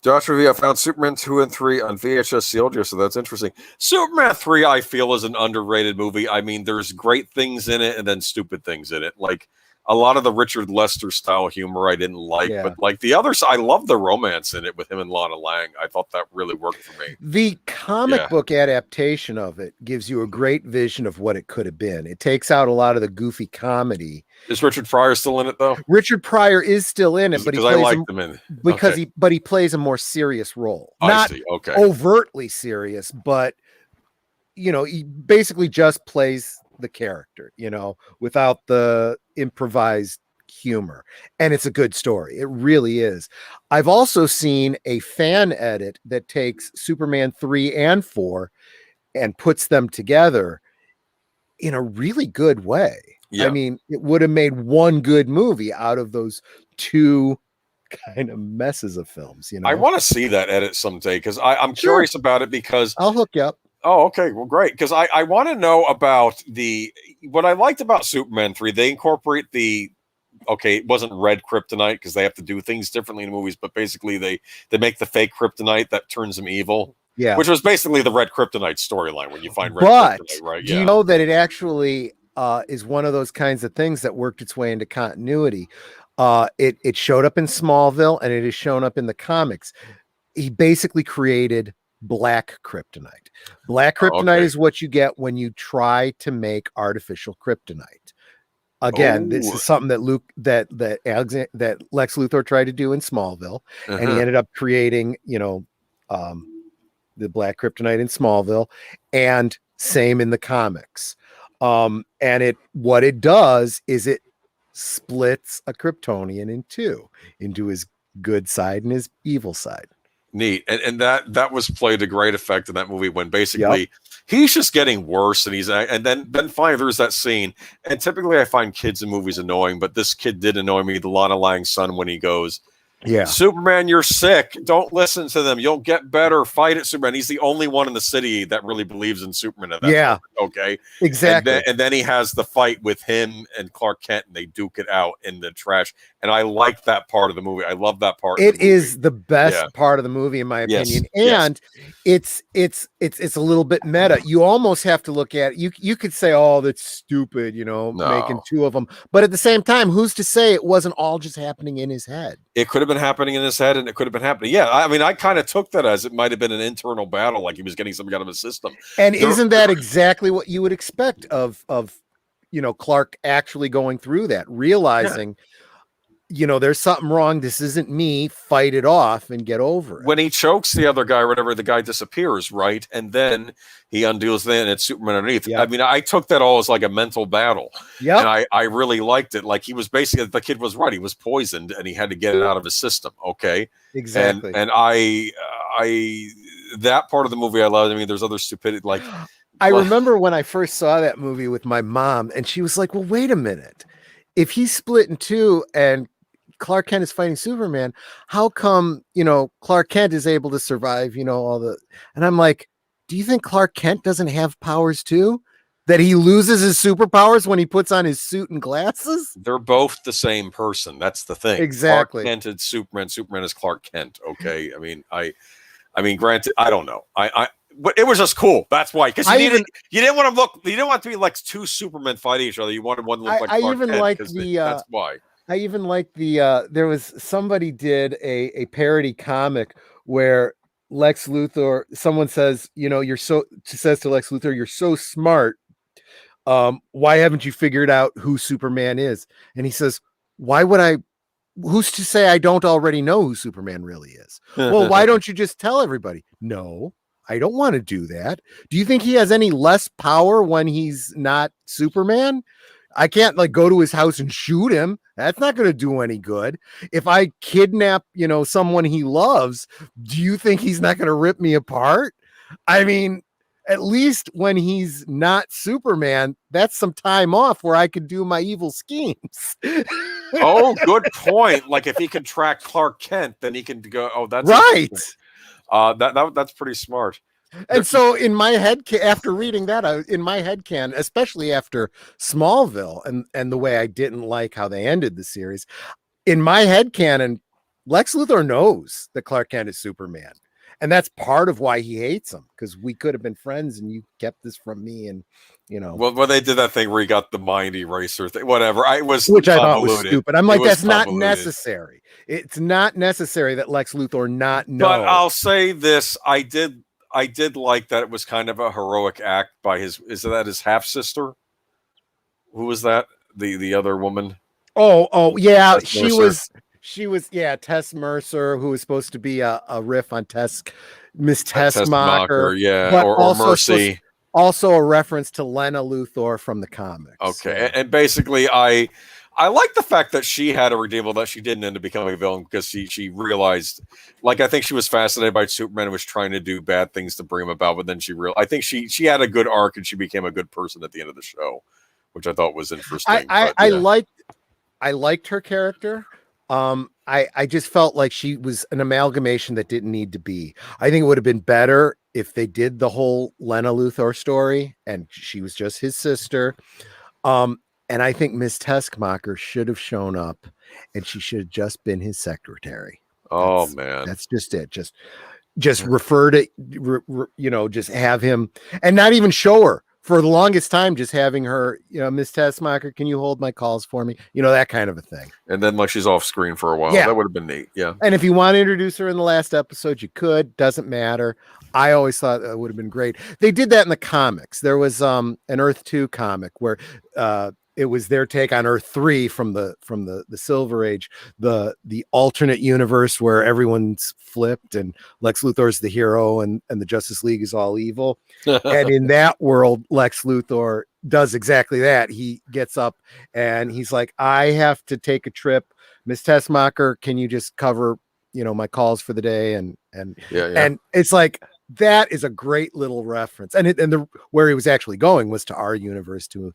Joshua V, I found Superman 2 and 3 on VHS sealed, so that's interesting. Superman 3, I feel, is an underrated movie. I mean, there's great things in it and then stupid things in it. Like, a lot of the Richard Lester style humor I didn't like, Yeah. but like the others, I love the romance in it with him and Lana Lang. I thought that really worked for me. The comic Yeah. book adaptation of it gives you a great vision of what it could have been. It takes out a lot of the goofy comedy. Is Richard Pryor still in it though? Richard Pryor is still in it, but he Because I plays liked him in because okay. he plays a more serious role. I Not see. Okay. overtly serious, but you know, he basically just plays the character, you know, without the improvised humor. And it's a good story. It really is. I've also seen a fan edit that takes Superman 3 and 4 and puts them together in a really good way. Yeah. I mean, it would have made one good movie out of those two kind of messes of films, you know. I want to see that edit someday because I'm curious about it because I'll hook you up. Oh, okay. Well, great. Because I want to know about what I liked about Superman 3. They incorporate it wasn't red kryptonite because they have to do things differently in movies, but basically they make the fake kryptonite that turns them evil. Yeah. Which was basically the red kryptonite storyline when you find red kryptonite, right? Do you know that it actually is one of those kinds of things that worked its way into continuity? It showed up in Smallville and it has shown up in the comics. He basically created black kryptonite. Black kryptonite is what you get when you try to make artificial kryptonite. Again, this is something that that Lex Luthor tried to do in Smallville, and he ended up creating, the black kryptonite in Smallville, and same in the comics. And what it does is it splits a Kryptonian in two, into his good side and his evil side. Neat. And that was played to great effect in that movie when basically he's just getting worse and then finally there's that scene. And typically I find kids in movies annoying, but this kid did annoy me, the Lana Lang son, when he goes, Superman, you're sick. Don't listen to them. You'll get better. Fight it, Superman. He's the only one in the city that really believes in Superman at that moment. Okay. Exactly. And then he has the fight with him and Clark Kent, and they duke it out in the trash. And I like that part of the movie. I love that part. It is the best part of the movie, in my opinion. And it's a little bit meta. You almost have to look at it. You could say, oh, that's stupid, making two of them. But at the same time, who's to say it wasn't all just happening in his head? It could have been happening in his head, and it could have been happening. Yeah, I mean, I kind of took that as it might have been an internal battle, like he was getting something out of his system. And isn't that exactly what you would expect of Clark actually going through that, realizing, there's something wrong. This isn't me. Fight it off and get over it. When he chokes the other guy, or whatever, the guy disappears, right? And then he undoes that, and it's Superman underneath. Yep. I mean, I took that all as like a mental battle. Yeah, and I really liked it. Like he was basically, the kid was right. He was poisoned, and he had to get it out of his system. Okay, exactly. And I that part of the movie I loved. I mean, there's other stupidity like. I remember when I first saw that movie with my mom, and she was like, "Well, wait a minute. If he's split in two and Clark Kent is fighting Superman, how come, Clark Kent is able to survive, all the," and I'm like, do you think Clark Kent doesn't have powers too? That he loses his superpowers when he puts on his suit and glasses? They're both the same person. That's the thing. Exactly. Clark Kent is Superman. Superman is Clark Kent. Okay. I mean, granted, I don't know. But it was just cool. That's why, because you didn't want to be like two Supermen fighting each other. You wanted one to look like Clark Kent. That's why. I even like there was somebody did a parody comic where Lex Luthor, someone says, says to Lex Luthor, you're so smart. Why haven't you figured out who Superman is? And he says, who's to say I don't already know who Superman really is? Well, why don't you just tell everybody? No, I don't want to do that. Do you think he has any less power when he's not Superman? I can't go to his house and shoot him. That's not going to do any good. If I kidnap, someone he loves, do you think he's not going to rip me apart? I mean, at least when he's not Superman, that's some time off where I could do my evil schemes. Oh, good point. Like if he can track Clark Kent, then he can go, oh, that's right. That's pretty smart. And so in my head, after reading that, especially after Smallville and the way I didn't like how they ended the series, in my head canon, Lex Luthor knows that Clark Kent is Superman. And that's part of why he hates him, because we could have been friends and you kept this from me. And, you know, well, they did that thing where he got the mind eraser thing, whatever. Which I thought was stupid. I'm like, that's not convoluted. necessary. It's not necessary that Lex Luthor not know. But I'll say this: I did like that it was kind of a heroic act by his half sister? Who was that? The other woman? Oh yeah, she was Tess Mercer, who was supposed to be a riff on Miss Tessmacher, yeah, or Mercy. Also a reference to Lena Luthor from the comics. Okay, and basically I like the fact that she had a redeemable, that she didn't end up becoming a villain, because she realized, like, I think she was fascinated by Superman and was trying to do bad things to bring him about, but then I think she had a good arc and she became a good person at the end of the show, which I thought was interesting. I liked her character. I just felt like she was an amalgamation that didn't need to be. I think it would have been better if they did the whole Lena Luthor story and she was just his sister. And I think Miss Tessmacher should have shown up and she should have just been his secretary. Man. That's just it. Just refer to, just have him and not even show her. For the longest time, just having her, Miss Tessmacher, can you hold my calls for me? That kind of a thing. And then, like, she's off screen for a while. Yeah. That would have been neat. Yeah. And if you want to introduce her in the last episode, you could. Doesn't matter. I always thought that would have been great. They did that in the comics. There was an Earth 2 comic where it was their take on Earth 3 from the Silver Age, the alternate universe where everyone's flipped and Lex Luthor's the hero and the Justice League is all evil. And in that world, Lex Luthor does exactly that. He gets up and he's like, I have to take a trip. Miss Tessmacher, can you just cover, my calls for the day? And it's like, that is a great little reference. And where he was actually going was to our universe to,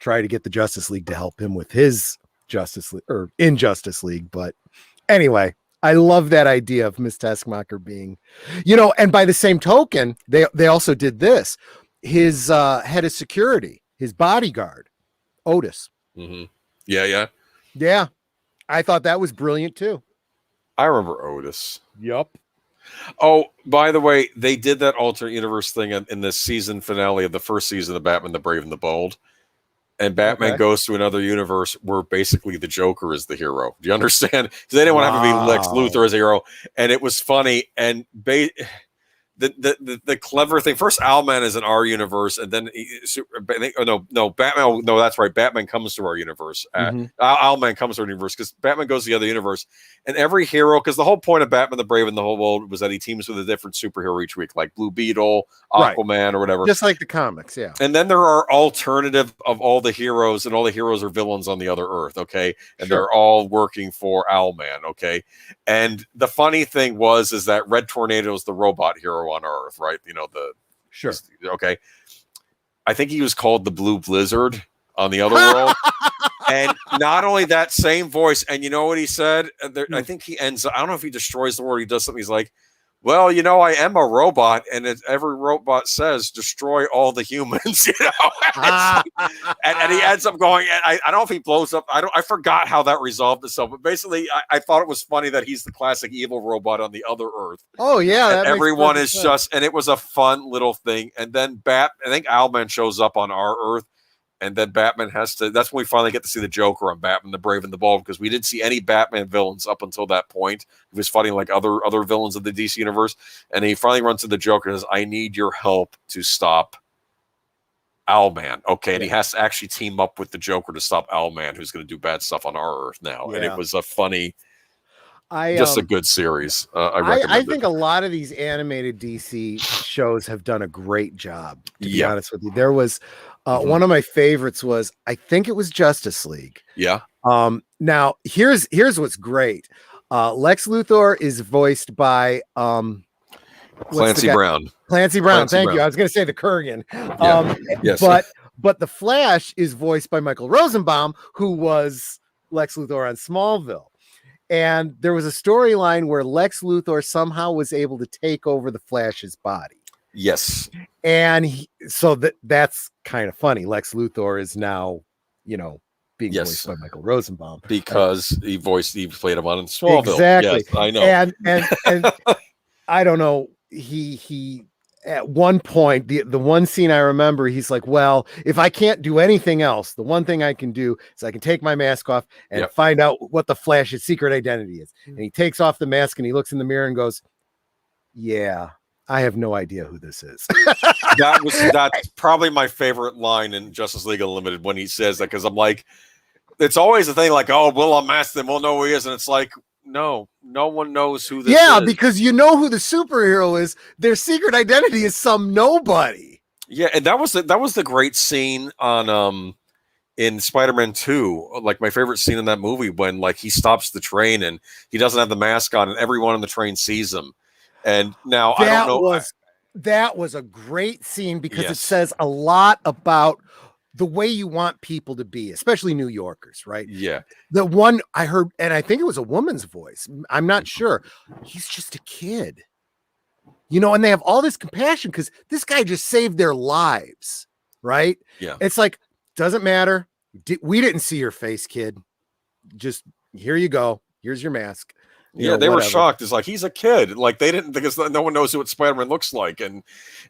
try to get the Justice League to help him with his Justice League or in Justice League. But anyway, I love that idea of Miss Tessmacher being, and by the same token, they also did this. His head of security, his bodyguard, Otis. Mm-hmm. Yeah. Yeah. I thought that was brilliant too. I remember Otis. Yep. Oh, by the way, they did that alternate universe thing in the season finale of the first season of Batman the Brave and the Bold. And Batman goes to another universe where basically the Joker is the hero. Do you understand? Because they didn't want to have to be Lex Luthor as a hero. And it was funny. And the clever thing, first Owlman is in our universe, and then Batman. No, that's right. Batman comes to our universe. Owlman comes to our universe because Batman goes to the other universe. And every hero, because the whole point of Batman the Brave and the Whole World was that he teams with a different superhero each week, like Blue Beetle, Aquaman, or whatever. Just like the comics, yeah. And then there are alternative of all the heroes, and all the heroes are villains on the other Earth, okay? And they're all working for Owlman, okay? And the funny thing is that Red Tornado is the robot hero on Earth, right? Okay. I think he was called the Blue Blizzard on the other world. And not only that, same voice. And you know what he said? I think he ends up, I don't know if he destroys the world. He does something. He's like, well, I am a robot, and every robot says destroy all the humans, and he ends up going, and I don't know if he blows up. I forgot how that resolved itself, but basically I thought it was funny that he's the classic evil robot on the other Earth. Oh yeah. And everyone is just, and it was a fun little thing. And then I think Owlman shows up on our Earth. And then Batman that's when we finally get to see the Joker on Batman the Brave and the Bold, because we didn't see any Batman villains up until that point. He was fighting like other villains of the DC universe. And he finally runs to the Joker and says, I need your help to stop Owlman. Okay. And he has to actually team up with the Joker to stop Owlman, who's going to do bad stuff on our Earth now. Yeah. And it was a funny, just a good series. I recommend I think a lot of these animated DC shows have done a great job, to be honest with you. There was one of my favorites was, I think it was Justice League. Yeah. Now here's what's great. Lex Luthor is voiced by Clancy Brown. Clancy Brown. Thank you. I was going to say the Kurgan. Yes. But the Flash is voiced by Michael Rosenbaum, who was Lex Luthor on Smallville. And there was a storyline where Lex Luthor somehow was able to take over the Flash's body. Yes. And so that's kind of funny. Lex Luthor is now, being voiced by Michael Rosenbaum. Because he played him on Smallville. Exactly. Yes, I know. And I don't know. He at one point, the one scene I remember, he's like, well, if I can't do anything else, the one thing I can do is I can take my mask off and find out what the Flash's secret identity is. And he takes off the mask and he looks in the mirror and goes, yeah, I have no idea who this is. That's probably my favorite line in Justice League Unlimited when he says that, because I'm like, it's always a thing like, oh, we'll unmask them, we'll know who he is, and it's like, no one knows who this is. Yeah, because you know who the superhero is. Their secret identity is some nobody. Yeah, and that was the great scene on in Spider-Man 2, like my favorite scene in that movie, when like he stops the train and he doesn't have the mask on and everyone on the train sees him. And now I don't know. That was a great scene because it says a lot about the way you want people to be, especially New Yorkers, right? Yeah. The one I heard, and I think it was a woman's voice, I'm not sure. He's just a kid, and they have all this compassion because this guy just saved their lives, right? Yeah. It's like, doesn't matter. We didn't see your face, kid. Just here you go. Here's your mask. Yeah, they were shocked. It's like, he's a kid. Like, they didn't, because no one knows what Spider-Man looks like. And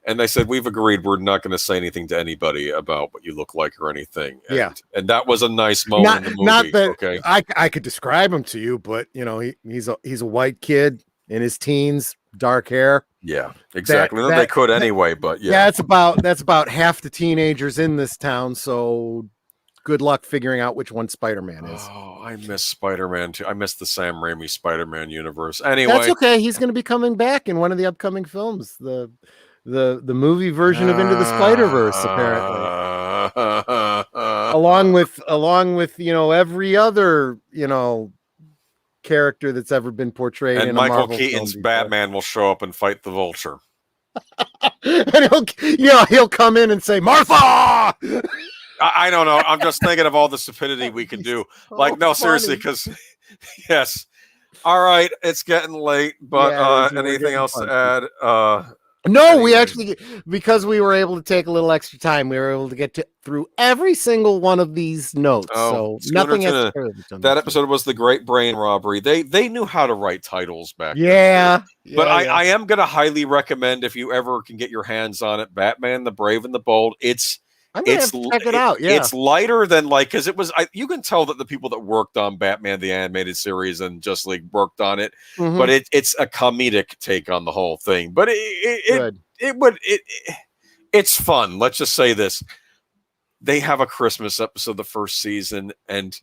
they said, we've agreed we're not going to say anything to anybody about what you look like or anything. And that was a nice moment in the movie. Not that okay. I could describe him to you, but he's a white kid in his teens, dark hair. Yeah, exactly. They could anyway, but yeah. That's about half the teenagers in this town. So good luck figuring out which one Spider-Man is. Oh, I miss Spider-Man too. I miss the Sam Raimi Spider-Man universe. Anyway, that's okay. He's going to be coming back in one of the upcoming films, the movie version of Into the Spider-Verse, apparently, along with every other character that's ever been portrayed. And in Michael a Marvel Keaton's film Batman will show up and fight the Vulture. And he'll come in and say, Martha. I don't know. I'm just thinking of all the stupidity we can do. Like, no, seriously, because yes. All right, it's getting late, but anything else to add? No, anyway. We actually, because we were able to take a little extra time, we were able to get through every single one of these notes. So nothing else. That episode was the Great Brain Robbery. They knew how to write titles back then. But I am going to highly recommend, if you ever can get your hands on it, Batman the Brave and the Bold. I'm gonna have to check it out. Yeah, it's lighter than because it was. You can tell that the people that worked on Batman the animated series and Just League worked on it, but it's a comedic take on the whole thing. But it's fun. Let's just say this: they have a Christmas episode the first season, and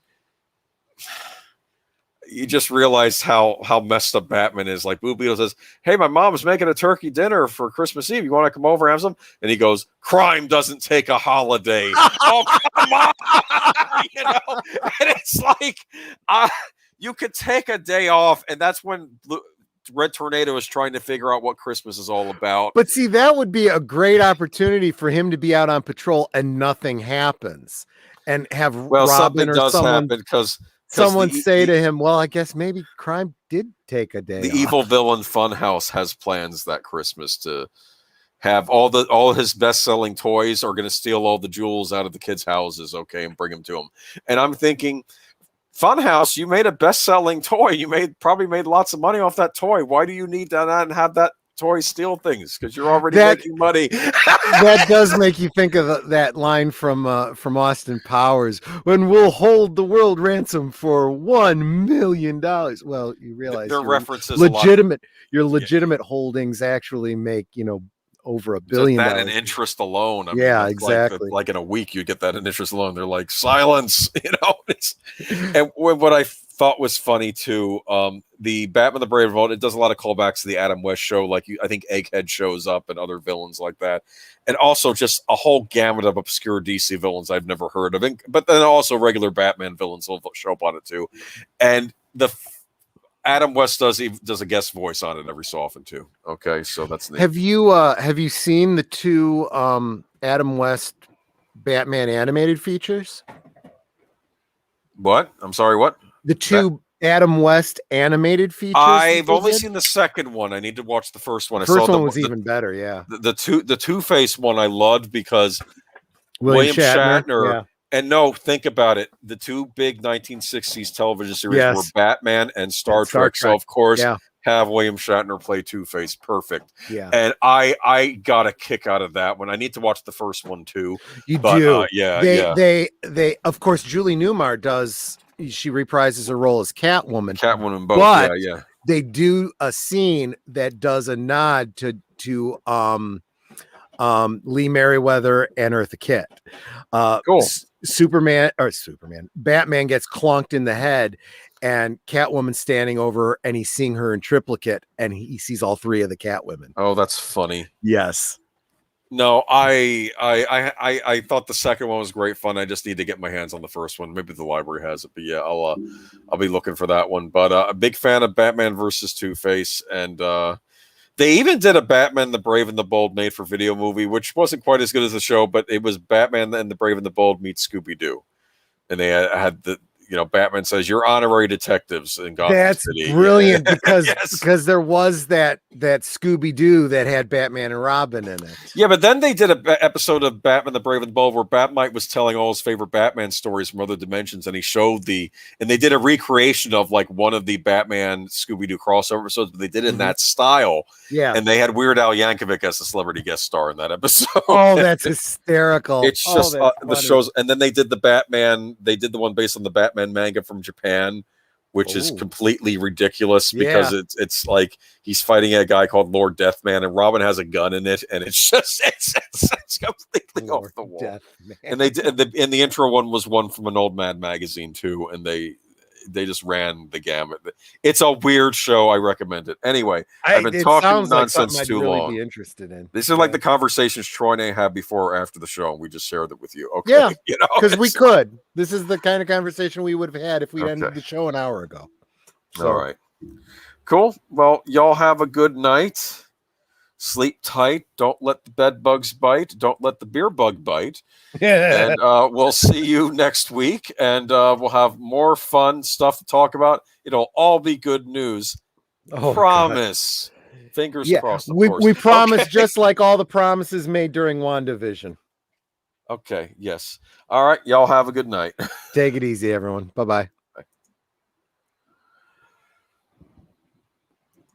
you just realize how messed up Batman is. Like, Blue Beetle says, hey, my mom's making a turkey dinner for Christmas Eve. You want to come over and have some? And he goes, crime doesn't take a holiday. Oh, come on. And it's like, you could take a day off. And that's when Red Tornado is trying to figure out what Christmas is all about. But see, that would be a great opportunity for him to be out on patrol and nothing happens. And have Robin or someone because someone say to him, well, I guess maybe crime did take a day. The evil villain Funhouse has plans that Christmas to have all his best-selling toys are going to steal all the jewels out of the kids' houses, and bring them to them. And I'm thinking, Funhouse, you made a best-selling toy. You probably made lots of money off that toy. Why do you need to not have that toy steal things? Because you're already making money. That does make you think of that line from Austin Powers, when we'll hold the world ransom for $1 million. Well, you realize their references your legitimate holdings actually make over $1 billion. That in interest alone. Exactly. Like in a week, you get that in interest alone. They're like, silence. And what I thought was funny too, the Batman the Brave and the Bold, it does a lot of callbacks to the Adam West show. Like, I think Egghead shows up and other villains like that, and also just a whole gamut of obscure DC villains I've never heard of. But then also regular Batman villains will show up on it too. And Adam West does a guest voice on it every so often too. Okay, so that's neat. Have you seen the two Adam West Batman animated features? What? I'm sorry, what? The two Adam West animated features? I've only seen the second one. I need to watch the first one. The first one was even better, yeah. The Two-Face one I loved because William Shatner and think about it. The two big 1960s television series were Batman and Star Trek. So, of course, have William Shatner play Two-Face. Perfect. Yeah, And I got a kick out of that one. I need to watch the first one too. you But do. yeah. They of course Julie Newmar does. She reprises her role as Catwoman. Catwoman both. But Yeah. they do a scene that does a nod to Lee Merriweather and Eartha Kitt. Cool. Batman gets clunked in the head, and Catwoman's standing over, and he's seeing her in triplicate, and he sees all three of the Catwomen. Oh, that's funny. Yes. No, I thought the second one was great fun. I just need to get my hands on the first one. Maybe the library has it, but yeah, I'll be looking for that one. But a big fan of Batman versus Two-Face, and they even did a Batman the Brave and the Bold made for video movie, which wasn't quite as good as the show, but it was Batman and the Brave and the Bold meet Scooby-Doo, and they had the Batman says you're honorary detectives in Gotham That's City. brilliant because Yes. because there was that Scooby-Doo that had Batman and Robin in it. Yeah, but then they did an episode of Batman the Brave and the Bold where Batmite was telling all his favorite Batman stories from other dimensions, and he showed and they did a recreation of like one of the Batman Scooby-Doo crossover episodes, but they did it in that style. Yeah. And they had Weird Al Yankovic as a celebrity guest star in that episode. Oh, that's hysterical. It's just the shows. And then they did the one based on the Batman manga from Japan, which is completely ridiculous because it's like he's fighting a guy called Lord Deathman, and Robin has a gun in it, and it's just it's completely off the wall. Deathman. And they did and the intro one was one from an old Mad magazine too, and they just ran the gamut. It's a weird show. I recommend it. Anyway, I've been talking nonsense too long. Be interested in. These are like the conversations Troy and I had before or after the show, and we just shared it with you. Okay, Yeah, because we could. This is the kind of conversation we would have had if we ended the show an hour ago. So. All right, cool. Well, y'all have a good night. Sleep tight. Don't let the bed bugs bite. Don't let the beer bug bite. Yeah. And we'll see you next week. And we'll have more fun stuff to talk about. It'll all be good news. Promise. God. Fingers crossed. We promise, just like all the promises made during WandaVision. Okay. Yes. All right. Y'all have a good night. Take it easy, everyone. Bye-bye.